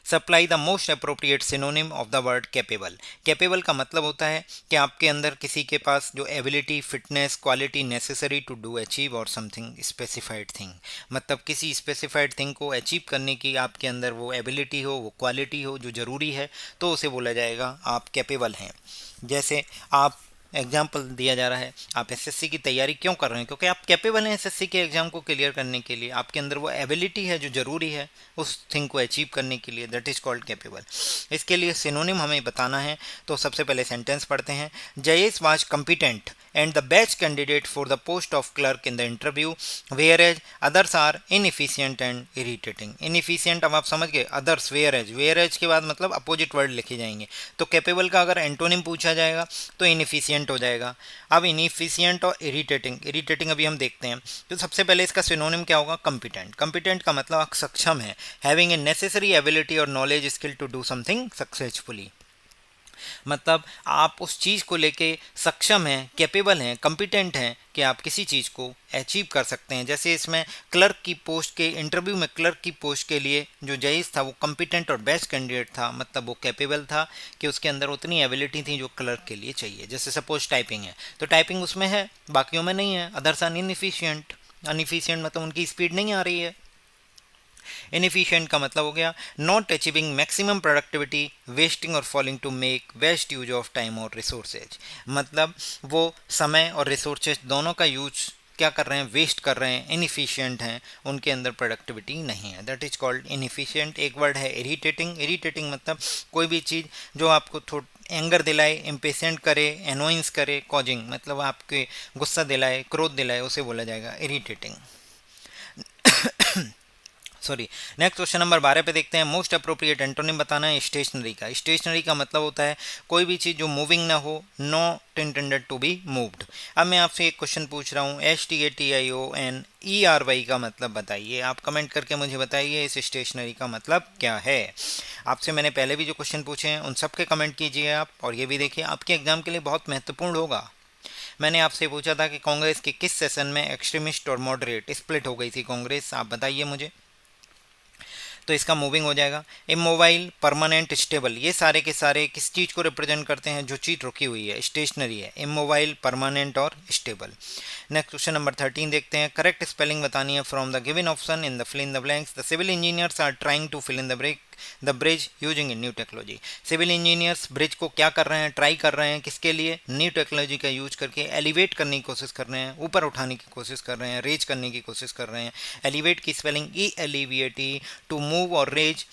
Speaker 1: Supply the most appropriate synonym of the word capable. Capable का मतलब होता है कि आपके अंदर किसी के पास जो ability, fitness, quality necessary to do achieve और समथिंग स्पेसिफाइड थिंग, मतलब किसी स्पेसिफाइड थिंग को अचीव करने की आपके अंदर वो एबिलिटी हो, वो क्वालिटी हो जो ज़रूरी है, तो उसे बोला जाएगा आप कैपेबल हैं। जैसे आप एग्जाम्पल दिया जा रहा है, आप एसएससी की तैयारी क्यों कर रहे हैं? क्योंकि आप कैपेबल हैं एसएससी के एग्जाम को क्लियर करने के लिए, आपके अंदर वो एबिलिटी है जो ज़रूरी है उस थिंग को अचीव करने के लिए, दैट इज़ कॉल्ड कैपेबल। इसके लिए सिनोनिम हमें बताना है, तो सबसे पहले सेंटेंस पढ़ते हैं। Jayesh was competent and the best candidate for the post of clerk in the interview, whereas others are inefficient and irritating। inefficient अब आप समझ गए, others whereas के बाद मतलब अपोजिट वर्ड लिखे जाएंगे, तो कैपेबल का अगर एंटोनिम पूछा जाएगा तो इनएफिशिएंट हो जाएगा। अब इनएफिशिएंट और इरिटेटिंग अभी हम देखते हैं। तो सबसे पहले इसका सिनोनिम क्या होगा? कम्पिटेंट। कम्पिटेंट का मतलब आप सक्षम है, हैविंग ए नेसेसरी एबिलिटी और knowledge skill to do something successfully, मतलब आप उस चीज़ को लेके सक्षम हैं, कैपेबल हैं, कॉम्पिटेंट हैं कि आप किसी चीज़ को अचीव कर सकते हैं। जैसे इसमें क्लर्क की पोस्ट के इंटरव्यू में क्लर्क की पोस्ट के लिए जो जजेस था वो कॉम्पिटेंट और बेस्ट कैंडिडेट था, मतलब वो कैपेबल था कि उसके अंदर उतनी एबिलिटी थी जो क्लर्क के लिए चाहिए। जैसे सपोज टाइपिंग है, तो टाइपिंग उसमें है, बाकियों में नहीं है। अदर्स आर इनएफिशिएंट, अनएफिशिएंट मतलब उनकी स्पीड नहीं आ रही है। इनएफिशिएंट का मतलब हो गया not achieving maximum productivity, wasting और falling to make best use of time और रिसोर्सेज, मतलब वो समय और रिसोर्सेज दोनों का यूज क्या कर रहे हैं? वेस्ट कर रहे हैं, इनएफिशिएंट हैं, उनके अंदर प्रोडक्टिविटी नहीं है, दैट इज कॉल्ड इनएफिशिएंट। एक वर्ड है इरिटेटिंग मतलब कोई भी चीज़ जो आपको थोड़ा एंगर दिलाए, इम्पेशेंट करे, एनोइंस करे, कॉजिंग मतलब आपके गुस्सा दिलाए, क्रोध दिलाए, उसे बोला जाएगा irritating. Sorry. Next question number 12 पे देखते हैं। मोस्ट अप्रोप्रिएट एंटोनिम बताना है स्टेशनरी का। स्टेशनरी का मतलब होता है कोई भी चीज़ जो मूविंग ना हो, not intended to be moved. अब मैं आपसे एक क्वेश्चन पूछ रहा हूँ, STATIONERY का मतलब बताइए। आप कमेंट करके मुझे बताइए इस स्टेशनरी का मतलब क्या है। आपसे मैंने पहले भी जो क्वेश्चन पूछे हैं उन सब के कमेंट कीजिए आप, और ये भी देखिए आपके एग्जाम के लिए बहुत महत्वपूर्ण होगा। मैंने आपसे पूछा था कि कांग्रेस के किस सेशन में एक्सट्रीमिस्ट और मॉडरेट स्प्लिट हो गई थी कांग्रेस, आप बताइए मुझे। तो इसका मूविंग हो जाएगा। इमोबाइल, परमानेंट, स्टेबल, ये सारे के सारे किस चीज़ को रिप्रेजेंट करते हैं? जो चीज़ रुकी हुई है, स्टेशनरी है। इमोबाइल, परमानेंट और स्टेबल। नेक्स्ट क्वेश्चन नंबर 13 देखते हैं। करेक्ट स्पेलिंग बतानी है from the given option in the fill in the blanks. The civil engineers are trying to fill in the bridge using in new technology. Civil engineers bridge को क्या कर रहे हैं? ट्राई कर रहे हैं, किसके लिए? न्यू टेक्नोलॉजी का यूज करके एलिवेट करने की कोशिश कर रहे हैं, ऊपर उठाने की कोशिश कर रहे हैं, रेज करने की कोशिश कर रहे हैं। एलिवेट की स्पेलिंग ELEVAT, टू मूव और raise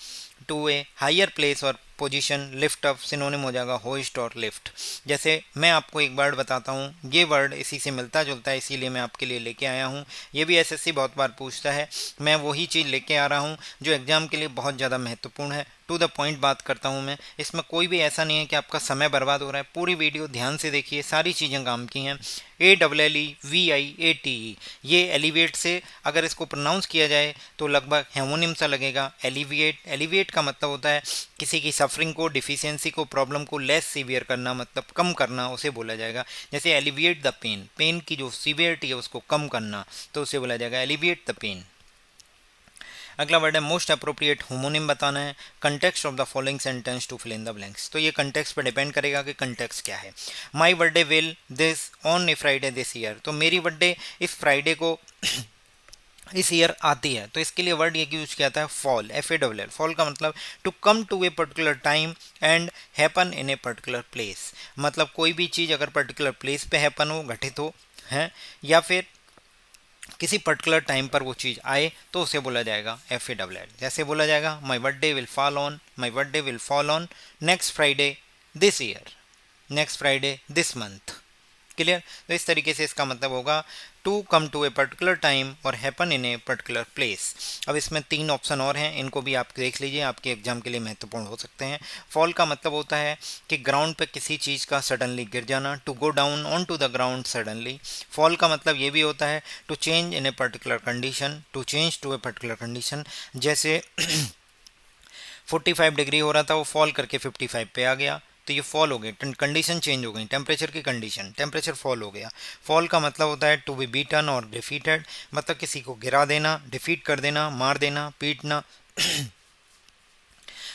Speaker 1: to a higher place और पोजीशन। लिफ्ट अप सिनोनिम हो जाएगा होइस्ट और लिफ्ट। जैसे मैं आपको एक वर्ड बताता हूँ, ये वर्ड इसी से मिलता जुलता है, इसीलिए मैं आपके लिए लेके आया हूँ। ये भी एसएससी बहुत बार पूछता है, मैं वही चीज़ लेके आ रहा हूँ जो एग्जाम के लिए बहुत ज़्यादा महत्वपूर्ण है। टू द पॉइंट बात करता हूँ मैं, इसमें कोई भी ऐसा नहीं है कि आपका समय बर्बाद हो रहा है। पूरी वीडियो ध्यान से देखिए, सारी चीज़ें काम की हैं। ALLEVIATE, ये एलिवेट से अगर इसको प्रोनाउंस किया जाए तो लगभग हेमोनिम सा लगेगा। एलिवेट का मतलब होता है किसी की सफरिंग को, डिफिशियंसी को, प्रॉब्लम को लेस सीवियर करना, मतलब कम करना, उसे बोला जाएगा। जैसे एलिविएट द पेन, पेन की जो सीवियरिटी है उसको कम करना, तो उसे बोला जाएगा एलिविएट द पेन। अगला वर्ड है मोस्ट अप्रोप्रिएट होमोनिम बताना है। Context of the following sentence to fill in the blanks, तो ये कंटेक्स्ट पर डिपेंड करेगा कि कंटेक्स्ट क्या है। माई birthday will this on A Friday this year, तो मेरी बर्थडे इस फ्राइडे को इस ईयर आती है, तो इसके लिए वर्ड ये यूज किया था फॉल, FALL। फॉल का मतलब to come to a particular time and happen in a particular place, मतलब कोई भी चीज़ अगर पर्टिकुलर प्लेस पे हैपन हो, घटित हो है, या फिर किसी पर्टिकुलर टाइम पर वो चीज़ आए, तो उसे बोला जाएगा FALL। जैसे बोला जाएगा my birthday will fall on next Friday this year, next Friday this month. Clear. तो इस तरीके से इसका मतलब होगा to come to a particular time और happen in a particular place. अब इसमें 3 ऑप्शन और हैं, इनको भी आप देख लीजिए, आपके एग्जाम के लिए महत्वपूर्ण हो सकते हैं। फॉल का मतलब होता है कि ग्राउंड पे किसी चीज़ का सडनली गिर जाना, to go down on to the ground suddenly. Fall का मतलब ये भी होता है to change in a particular condition, to change to a particular condition. जैसे 45 डिग्री हो रहा था, वो फॉल करके 55 पे आ गया, तो ये फॉल हो गई, कंडीशन चेंज हो गई, टेम्परेचर की कंडीशन, टेम्परेचर फॉल हो गया। फॉल का मतलब होता है टू बी बीटन और डिफीटेड, मतलब किसी को गिरा देना, डिफीट कर देना, मार देना, पीटना।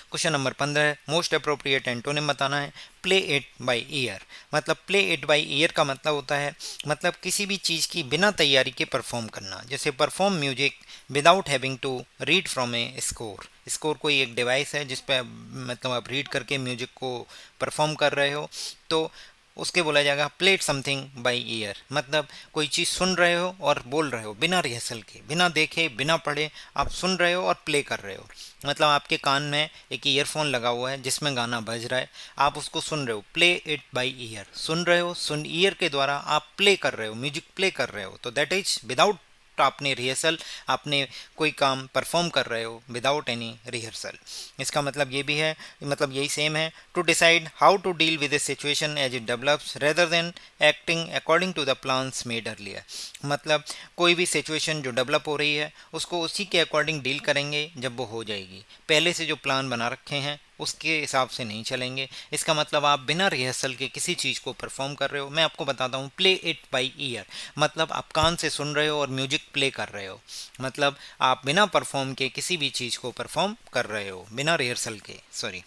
Speaker 1: क्वेश्चन नंबर 15 है, मोस्ट अप्रोप्रिएट एंटोनिम बताना है। प्ले इट बाय ईयर, मतलब प्ले इट बाय ईयर का मतलब होता है मतलब किसी भी चीज़ की बिना तैयारी के परफॉर्म करना। जैसे perform music without having to read from a score. Score कोई एक डिवाइस है जिस पे मतलब आप रीड करके म्यूजिक को परफॉर्म कर रहे हो, तो उसके बोला जाएगा प्लेट समथिंग बाय ईयर, मतलब कोई चीज़ सुन रहे हो और बोल रहे हो बिना रिहर्सल के, बिना देखे, बिना पढ़े आप सुन रहे हो और प्ले कर रहे हो। मतलब आपके कान में एक ईयरफोन लगा हुआ है जिसमें गाना बज रहा है, आप उसको सुन रहे हो, प्ले इट बाय ईयर, सुन रहे हो, सुन ईयर के द्वारा आप प्ले कर रहे हो, म्यूजिक प्ले कर रहे हो, तो दैट इज विदाउट आपने रिहर्सल, आपने कोई काम परफॉर्म कर रहे हो विदाउट एनी रिहर्सल। इसका मतलब ये भी है, मतलब यही सेम है, to decide how to deal with a situation as it develops rather than acting according to the plans made earlier. मतलब कोई भी सिचुएशन जो डेवलप हो रही है उसको उसी के अकॉर्डिंग डील करेंगे जब वो हो जाएगी, पहले से जो प्लान बना रखे हैं उसके हिसाब से नहीं चलेंगे। इसका मतलब आप बिना रिहर्सल के किसी चीज़ को परफॉर्म कर रहे हो। मैं आपको बताता हूँ, प्ले इट बाय ईयर मतलब आप कान से सुन रहे हो और म्यूजिक प्ले कर रहे हो, मतलब आप बिना परफॉर्म के किसी भी चीज़ को परफॉर्म कर रहे हो, बिना रिहर्सल के, सॉरी।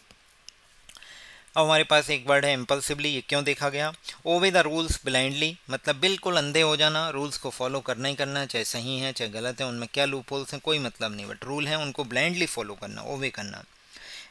Speaker 1: अब हमारे पास एक वर्ड है इम्पल्सिवली, ये क्यों देखा गया। ओवे द रूल्स ब्लाइंडली, मतलब बिल्कुल अंधे हो जाना, रूल्स को फॉलो करना ही करना है, चाहे सही है चाहे गलत है, उनमें क्या लूप होल्स हैं कोई मतलब नहीं, बट रूल है उनको ब्लाइंडली फॉलो करना, ओवे करना।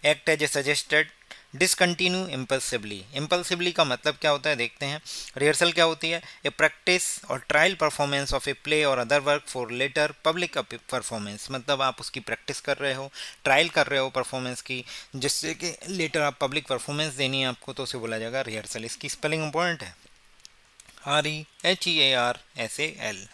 Speaker 1: Act as a suggested, discontinue impulsively. Impulsively का मतलब क्या होता है देखते हैं। रिहर्सल क्या होती है, ए प्रैक्टिस और trial performance of a play और other work for later public performance, मतलब आप उसकी प्रैक्टिस कर रहे हो, ट्रायल कर रहे हो परफॉर्मेंस की, जिससे कि लेटर आप पब्लिक परफॉर्मेंस देनी है आपको, तो उसे बोला जाएगा रिहर्सल। इसकी स्पेलिंग इंपॉर्टेंट है, REHEARSAL।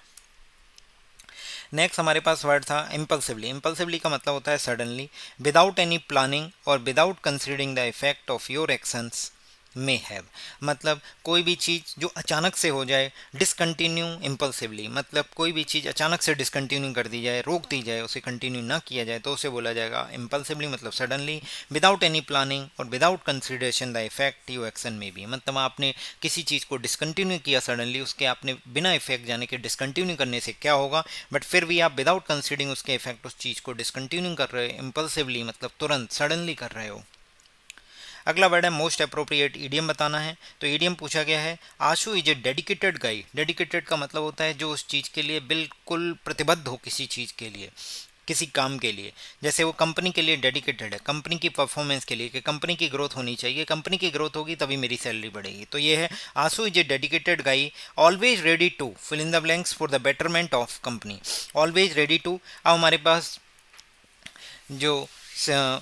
Speaker 1: नेक्स्ट हमारे पास वर्ड था इम्पल्सिवली। इम्पल्सिवली का मतलब होता है सडनली, विदाउट एनी प्लानिंग और without considering the effect of your actions may have, मतलब कोई भी चीज़ जो अचानक से हो जाए। डिसकंटिन्यू इम्पल्सिवली, मतलब कोई भी चीज़ अचानक से डिसकंटिन्यू कर दी जाए, रोक दी जाए, उसे कंटिन्यू ना किया जाए, तो उसे बोला जाएगा इम्पल्सिवली, मतलब सडनली, विदाउट एनी प्लानिंग और without consideration the effect you action में भी, मतलब आपने किसी चीज़ को डिसकंटिन्यू किया सडनली, उसके आपने बिना इफेक्ट जाने के डिसकंटिन्यू करने से क्या होगा, बट फिर भी आप विदाउट कंसिडरिंग उसके इफेक्ट उस चीज़ को डिसकंटिन्यू कर रहे हो, इम्पल्सिवली मतलब तुरंत सडनली कर रहे हो। अगला वर्ड है मोस्ट अप्रोप्रिएट ईडियम बताना है। तो ईडियम पूछा गया है, आशु इज ए डेडिकेटेड गाई। डेडिकेटेड का मतलब होता है जो उस चीज़ के लिए बिल्कुल प्रतिबद्ध हो, किसी चीज़ के लिए, किसी काम के लिए। जैसे वो कंपनी के लिए डेडिकेटेड है, कंपनी की परफॉर्मेंस के लिए, कि कंपनी की ग्रोथ होनी चाहिए, कंपनी की ग्रोथ होगी तभी मेरी सैलरी बढ़ेगी। तो ये है, Ashu is a dedicated guy, always ready to fill in the blanks for the betterment of company. Always ready to. अब हमारे पास जो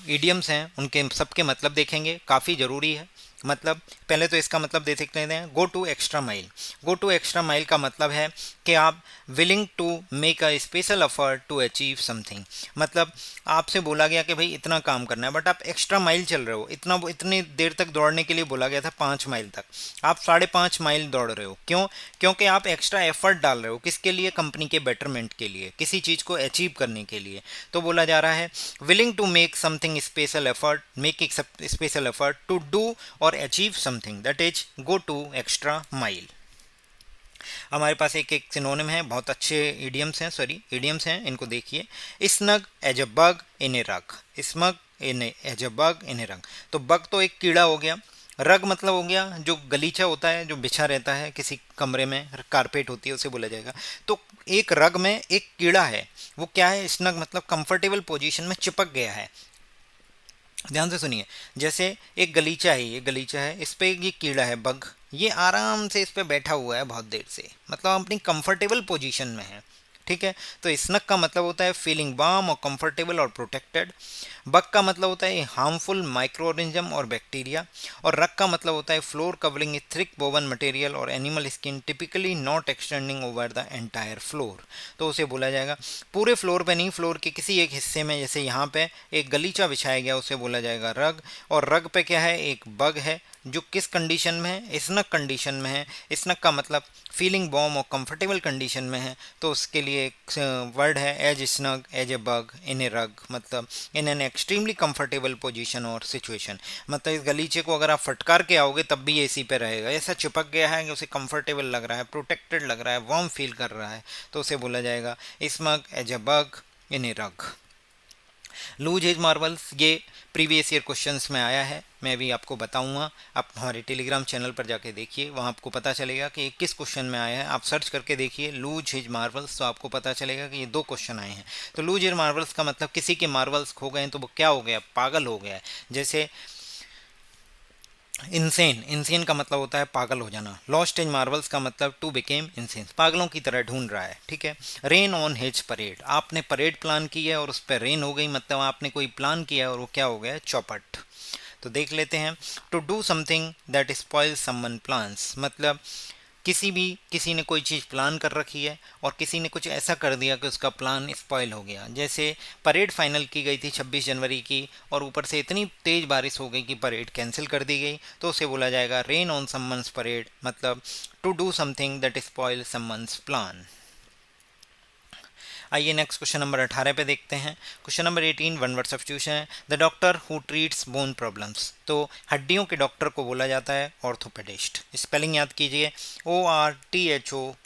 Speaker 1: ईडियम्स हैं उनके सबके मतलब देखेंगे, काफ़ी ज़रूरी है। मतलब पहले तो इसका मतलब देख सकते हैं, go to extra mile. Go to extra mile का मतलब है कि आप willing to make a special effort to achieve something, मतलब आपसे बोला गया कि भाई इतना काम करना है, बट आप एक्स्ट्रा माइल चल रहे हो, इतनी देर तक दौड़ने के लिए बोला गया था 5 माइल तक, आप 5.5 माइल दौड़ रहे हो। क्यों? क्योंकि आप एक्स्ट्रा एफर्ट डाल रहे हो, किसके लिए? कंपनी के बेटरमेंट के लिए, किसी चीज़ को अचीव करने के लिए। तो बोला जा रहा है willing to make something special effort, make एक स्पेशल एफर्ट टू डू और achieve something, that is go to extra mile. हमारे पास एक एक सिनोनिम है, बहुत अच्छे इडियम्स हैं, इनको देखिए। Snug as a bug in a rug, smug in as a bug in a rug. तो बग तो एक कीड़ा हो गया, रग मतलब हो गया जो गलीचा होता है, जो बिछा रहता है किसी कमरे में, कारपेट होती है, उसे बोला जाएगा। तो एक रग में एक कीड़ा है, वो क्या है? स्नग मतलब कंफर्टेबल पोजीशन में चिपक गया है। ध्यान से सुनिए, जैसे एक गलीचा है, ये गलीचा है, इस पे ये कीड़ा है, बग, ये आराम से इस पे बैठा हुआ है बहुत देर से, मतलब अपनी कंफर्टेबल पोजीशन में है, ठीक है। तो स्नग का मतलब होता है फीलिंग वार्म और कंफर्टेबल और प्रोटेक्टेड। बग का मतलब होता है हार्मफुल माइक्रो ऑर्गेनिज्म और बैक्टीरिया। और रग का मतलब होता है floor covering a thick woven material और animal skin typically not extending over the entire floor. तो उसे बोला जाएगा पूरे फ्लोर पे नहीं, फ्लोर के किसी एक हिस्से में, जैसे यहाँ पे एक गलीचा बिछाया गया, उसे बोला जाएगा रग। और रग पे क्या है, एक बग है जो किस कंडीशन में है, स्नग कंडीशन में है। स्नग का मतलब फीलिंग वार्म और कंफर्टेबल कंडीशन में है, तो उसके लिए एक वर्ड है as snug as a bug in a rug, मतलब in an extremely comfortable position और सिचुएशन। मतलब इस गलीचे को अगर आप फटकार के आओगे तब भी ये इसी पे रहेगा, ऐसा चिपक गया है कि उसे कंफर्टेबल लग रहा है, प्रोटेक्टेड लग रहा है, वार्म फील कर रहा है, तो उसे बोला जाएगा smug as a bug in a rug. Loose as marbles, ये प्रीवियस ईयर क्वेश्चंस में आया है, मैं भी आपको बताऊंगा। आप हमारे टेलीग्राम चैनल पर जाके देखिए, वहाँ आपको पता चलेगा कि किस क्वेश्चन में आया है। आप सर्च करके देखिए लूज एज मार्बल्स, तो आपको पता चलेगा कि ये 2 क्वेश्चन आए हैं। तो लूज एज मार्बल्स का मतलब किसी के मार्बल्स खो गए तो वो क्या हो गया, पागल हो गया है। जैसे इंसेन, इंसेन का मतलब होता है पागल हो जाना। लॉस्ट एज मार्बल्स का मतलब टू बिकेम इंसेन, पागलों की तरह ढूंढ रहा है, ठीक है। रेन ऑन हिज परेड, आपने परेड प्लान की है और उस पर रेन हो गई, मतलब आपने कोई प्लान किया है और वो क्या हो गया, चौपट। तो देख लेते हैं, to do something that spoil someone plans, मतलब किसी ने कोई चीज़ प्लान कर रखी है और किसी ने कुछ ऐसा कर दिया कि उसका प्लान स्पॉइल हो गया। जैसे परेड फाइनल की गई थी 26 जनवरी की और ऊपर से इतनी तेज़ बारिश हो गई कि परेड कैंसिल कर दी गई, तो उसे बोला जाएगा रेन ऑन समवन्स परेड, मतलब to do something that spoil someone's plan. आइए नेक्स्ट क्वेश्चन नंबर 18 पे देखते हैं। Question number 18 one word substitution है, the doctor who treats bone problems, तो हड्डियों के डॉक्टर को बोला जाता है ऑर्थोपेडिस्ट। स्पेलिंग याद कीजिए, ORTHOPAEDIST,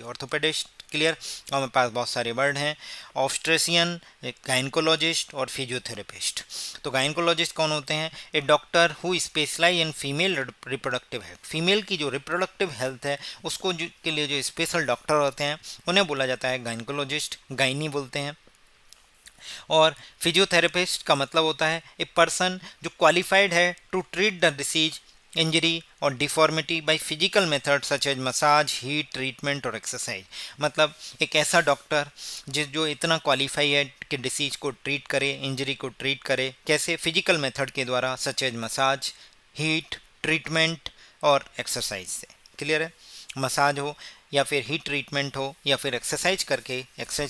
Speaker 1: ऑर्थोपेडिस्ट। क्लियर। और मेरे पास बहुत सारे वर्ड हैं, ऑब्स्ट्रेसियन, गायनकोलॉजिस्ट और फिजियोथेरेपिस्ट। तो गायनकोलॉजिस्ट कौन होते हैं, a doctor who specialise in female reproductive health, female की जो रिप्रोडक्टिव हेल्थ है उसको के लिए जो स्पेशल डॉक्टर होते हैं उन्हें बोला जाता है गायनकोलॉजिस्ट, गायनी बोलते हैं। और फिजियोथेरेपिस्ट का मतलब होता है ए पर्सन जो क्वालिफाइड है to treat the disease, injury और deformity by physical method such as massage, heat treatment और एक्सरसाइज। मतलब एक ऐसा डॉक्टर जो इतना क्वालिफाई है कि डिसीज को ट्रीट करे, इंजरी को ट्रीट करे, कैसे, फिजिकल मेथड के द्वारा, such as massage, heat treatment और एक्सरसाइज से। क्लियर है। मसाज हो या फिर हीट ट्रीटमेंट हो या फिर एक्सरसाइज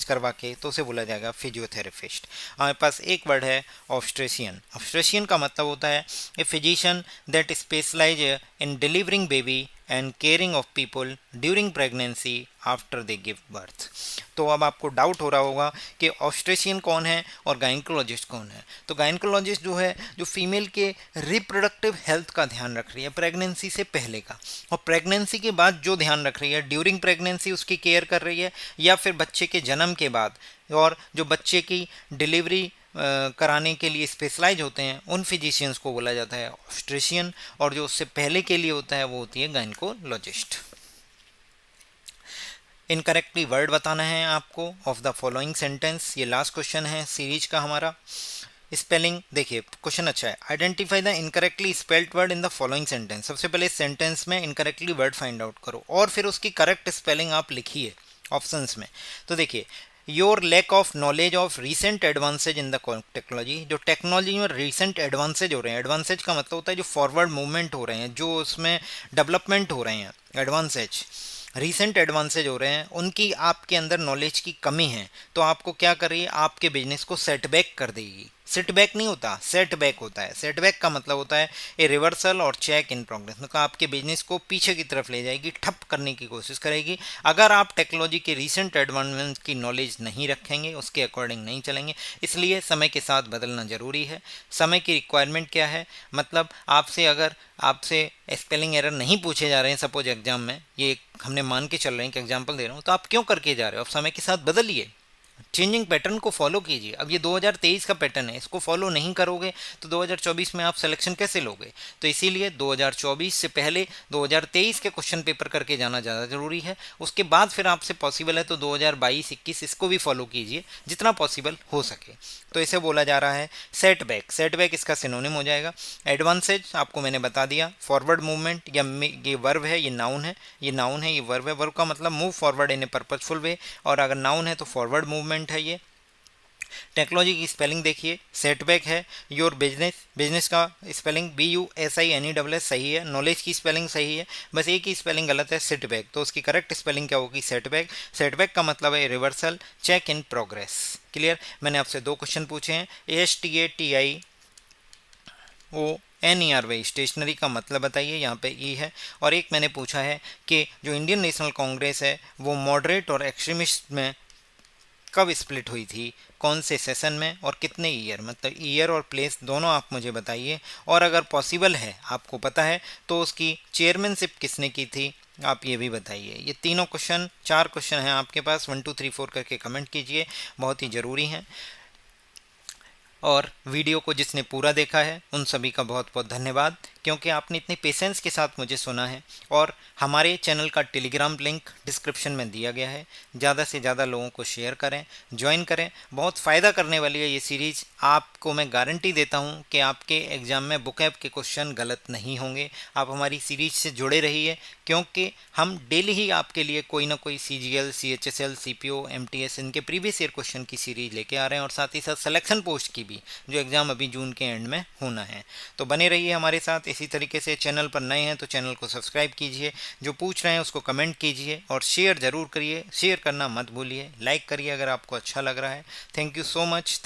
Speaker 1: करवा के, तो उसे बोला जाएगा फिजियोथेरेपिस्ट। हमारे पास एक वर्ड है ऑब्स्ट्रेशियन। ऑब्स्ट्रेशियन का मतलब होता है a physician that specialize in delivering baby and caring of people during pregnancy after they give birth. तो अब आपको डाउट हो रहा होगा कि ऑब्स्ट्रेशियन कौन है और गायनकोलॉजिस्ट कौन है। तो गायनकोलॉजिस्ट जो है जो फीमेल के रिप्रोडक्टिव हेल्थ का ध्यान रख रही है प्रेगनेंसी से पहले का, और प्रेगनेंसी के बाद जो ध्यान रख रही है, ड्यूरिंग प्रेगनेंसी उसकी केयर कर रही है, या फिर बच्चे के जन्म के बाद, और जो बच्चे की डिलीवरी कराने के लिए स्पेशलाइज होते हैं उन फिजिशियंस को बोला जाता है ऑब्स्ट्रेशियन, और जो उससे पहले के लिए होता है वो होती है गायनकोलॉजिस्ट। इनकरेक्टली वर्ड बताना है आपको ऑफ द फॉलोइंग सेंटेंस, ये लास्ट क्वेश्चन है सीरीज का हमारा। स्पेलिंग देखिए, क्वेश्चन अच्छा है, identify the incorrectly spelled word in the following sentence. सबसे पहले सेंटेंस में इनकरेक्टली वर्ड फाइंड आउट करो और फिर उसकी करेक्ट स्पेलिंग आप लिखिए ऑप्शंस में। तो देखिए, your lack of knowledge of recent advances in the technology, जो टेक्नोलॉजी में रिसेंट एडवांसेज हो रहे हैं, एडवांसेज का मतलब होता है जो फॉरवर्ड मूवमेंट हो रहे हैं, जो उसमें डेवलपमेंट हो रहे हैं, एडवांसेज रिसेंट एडवांसेज हो रहे हैं, उनकी आपके अंदर नॉलेज की कमी है, तो आपको क्या कर रही है, आपके बिजनेस को सेटबैक कर देगी। सेटबैक नहीं होता, सेटबैक होता है। सेटबैक का मतलब होता है ए रिवर्सल और चेक इन प्रोग्रेस, मतलब आपके बिजनेस को पीछे की तरफ ले जाएगी, ठप करने की कोशिश करेगी। अगर आप टेक्नोलॉजी के रिसेंट एडवांसमेंट की नॉलेज नहीं रखेंगे, उसके अकॉर्डिंग नहीं चलेंगे, इसलिए समय के साथ बदलना ज़रूरी है। समय की रिक्वायरमेंट क्या है, मतलब आपसे स्पेलिंग एरर नहीं पूछे जा रहे हैं सपोज एग्जाम में, ये हमने मान के चल रहे हैं कि एग्जाम्पल दे रहा हूँ, तो आप क्यों करके जा रहे हो, आप समय के साथ बदलिए। चेंजिंग पैटर्न को फॉलो कीजिए। अब ये 2023 का पैटर्न है, इसको फॉलो नहीं करोगे तो 2024 में आप सिलेक्शन कैसे लोगे? तो इसीलिए 2024 से पहले 2023 के क्वेश्चन पेपर करके जाना ज़्यादा जरूरी है। उसके बाद फिर आपसे पॉसिबल है तो 2022-21 इसको भी फॉलो कीजिए जितना पॉसिबल हो सके। तो इसे बोला जा रहा है सेटबैक। सेटबैक इसका सिनोनिम हो जाएगा। एडवांसेज आपको मैंने बता दिया, फॉरवर्ड मूवमेंट, या ये वर्ब है, ये नाउन है, ये नाउन है, ये वर्ब है। वर्ब का मतलब move forward in a purposeful way, और अगर नाउन है तो फॉरवर्ड मूवमेंट है ये। टेक्नोलॉजी की स्पेलिंग देखिए, सेटबैक है। योर बिजनेस, बिजनेस का स्पेलिंग BUSINESS सही है। नॉलेज की स्पेलिंग सही है, बस एक ही स्पेलिंग गलत है, सेटबैक। तो उसकी करेक्ट स्पेलिंग क्या होगी? सेटबैक। सेटबैक का मतलब है reversal, check in progress. Clear? मैंने आपसे दो क्वेश्चन पूछे हैं। STATIONER स्टेशनरी का मतलब बताइए, यहाँ पे ई है। और एक मैंने पूछा है कि जो इंडियन नेशनल कांग्रेस है वो मॉडरेट और एक्सट्रीमिस्ट में कब स्प्लिट हुई थी, कौन से सेशन में और कितने ईयर, मतलब ईयर और प्लेस दोनों आप मुझे बताइए। और अगर पॉसिबल है, आपको पता है, तो उसकी चेयरमैनशिप किसने की थी, आप ये भी बताइए। ये तीनों क्वेश्चन, 4 क्वेश्चन हैं आपके पास, 1 2 3 4 करके कमेंट कीजिए, बहुत ही ज़रूरी हैं। और वीडियो को जिसने पूरा देखा है उन सभी का बहुत बहुत धन्यवाद, क्योंकि आपने इतने पेशेंस के साथ मुझे सुना है। और हमारे चैनल का टेलीग्राम लिंक डिस्क्रिप्शन में दिया गया है, ज़्यादा से ज़्यादा लोगों को शेयर करें, ज्वाइन करें। बहुत फ़ायदा करने वाली है ये सीरीज़। आपको मैं गारंटी देता हूँ कि आपके एग्ज़ाम में बुकैब के क्वेश्चन गलत नहीं होंगे। आप हमारी सीरीज से जुड़े रहिए, क्योंकि हम डेली ही आपके लिए कोई ना कोई CGL, CHSL, CPO, MTS इनके प्रीवियस ईयर क्वेश्चन की सीरीज लेके आ रहे हैं, और साथ ही साथ सिलेक्शन पोस्ट की भी, जो एग्ज़ाम अभी जून के एंड में होना है। तो बने रहिए हमारे साथ। इसी तरीके से चैनल पर नए हैं तो चैनल को सब्सक्राइब कीजिए, जो पूछ रहे हैं उसको कमेंट कीजिए, और शेयर ज़रूर करिए। शेयर करना मत भूलिए, लाइक करिए अगर आपको अच्छा लग रहा है। Thank you so much.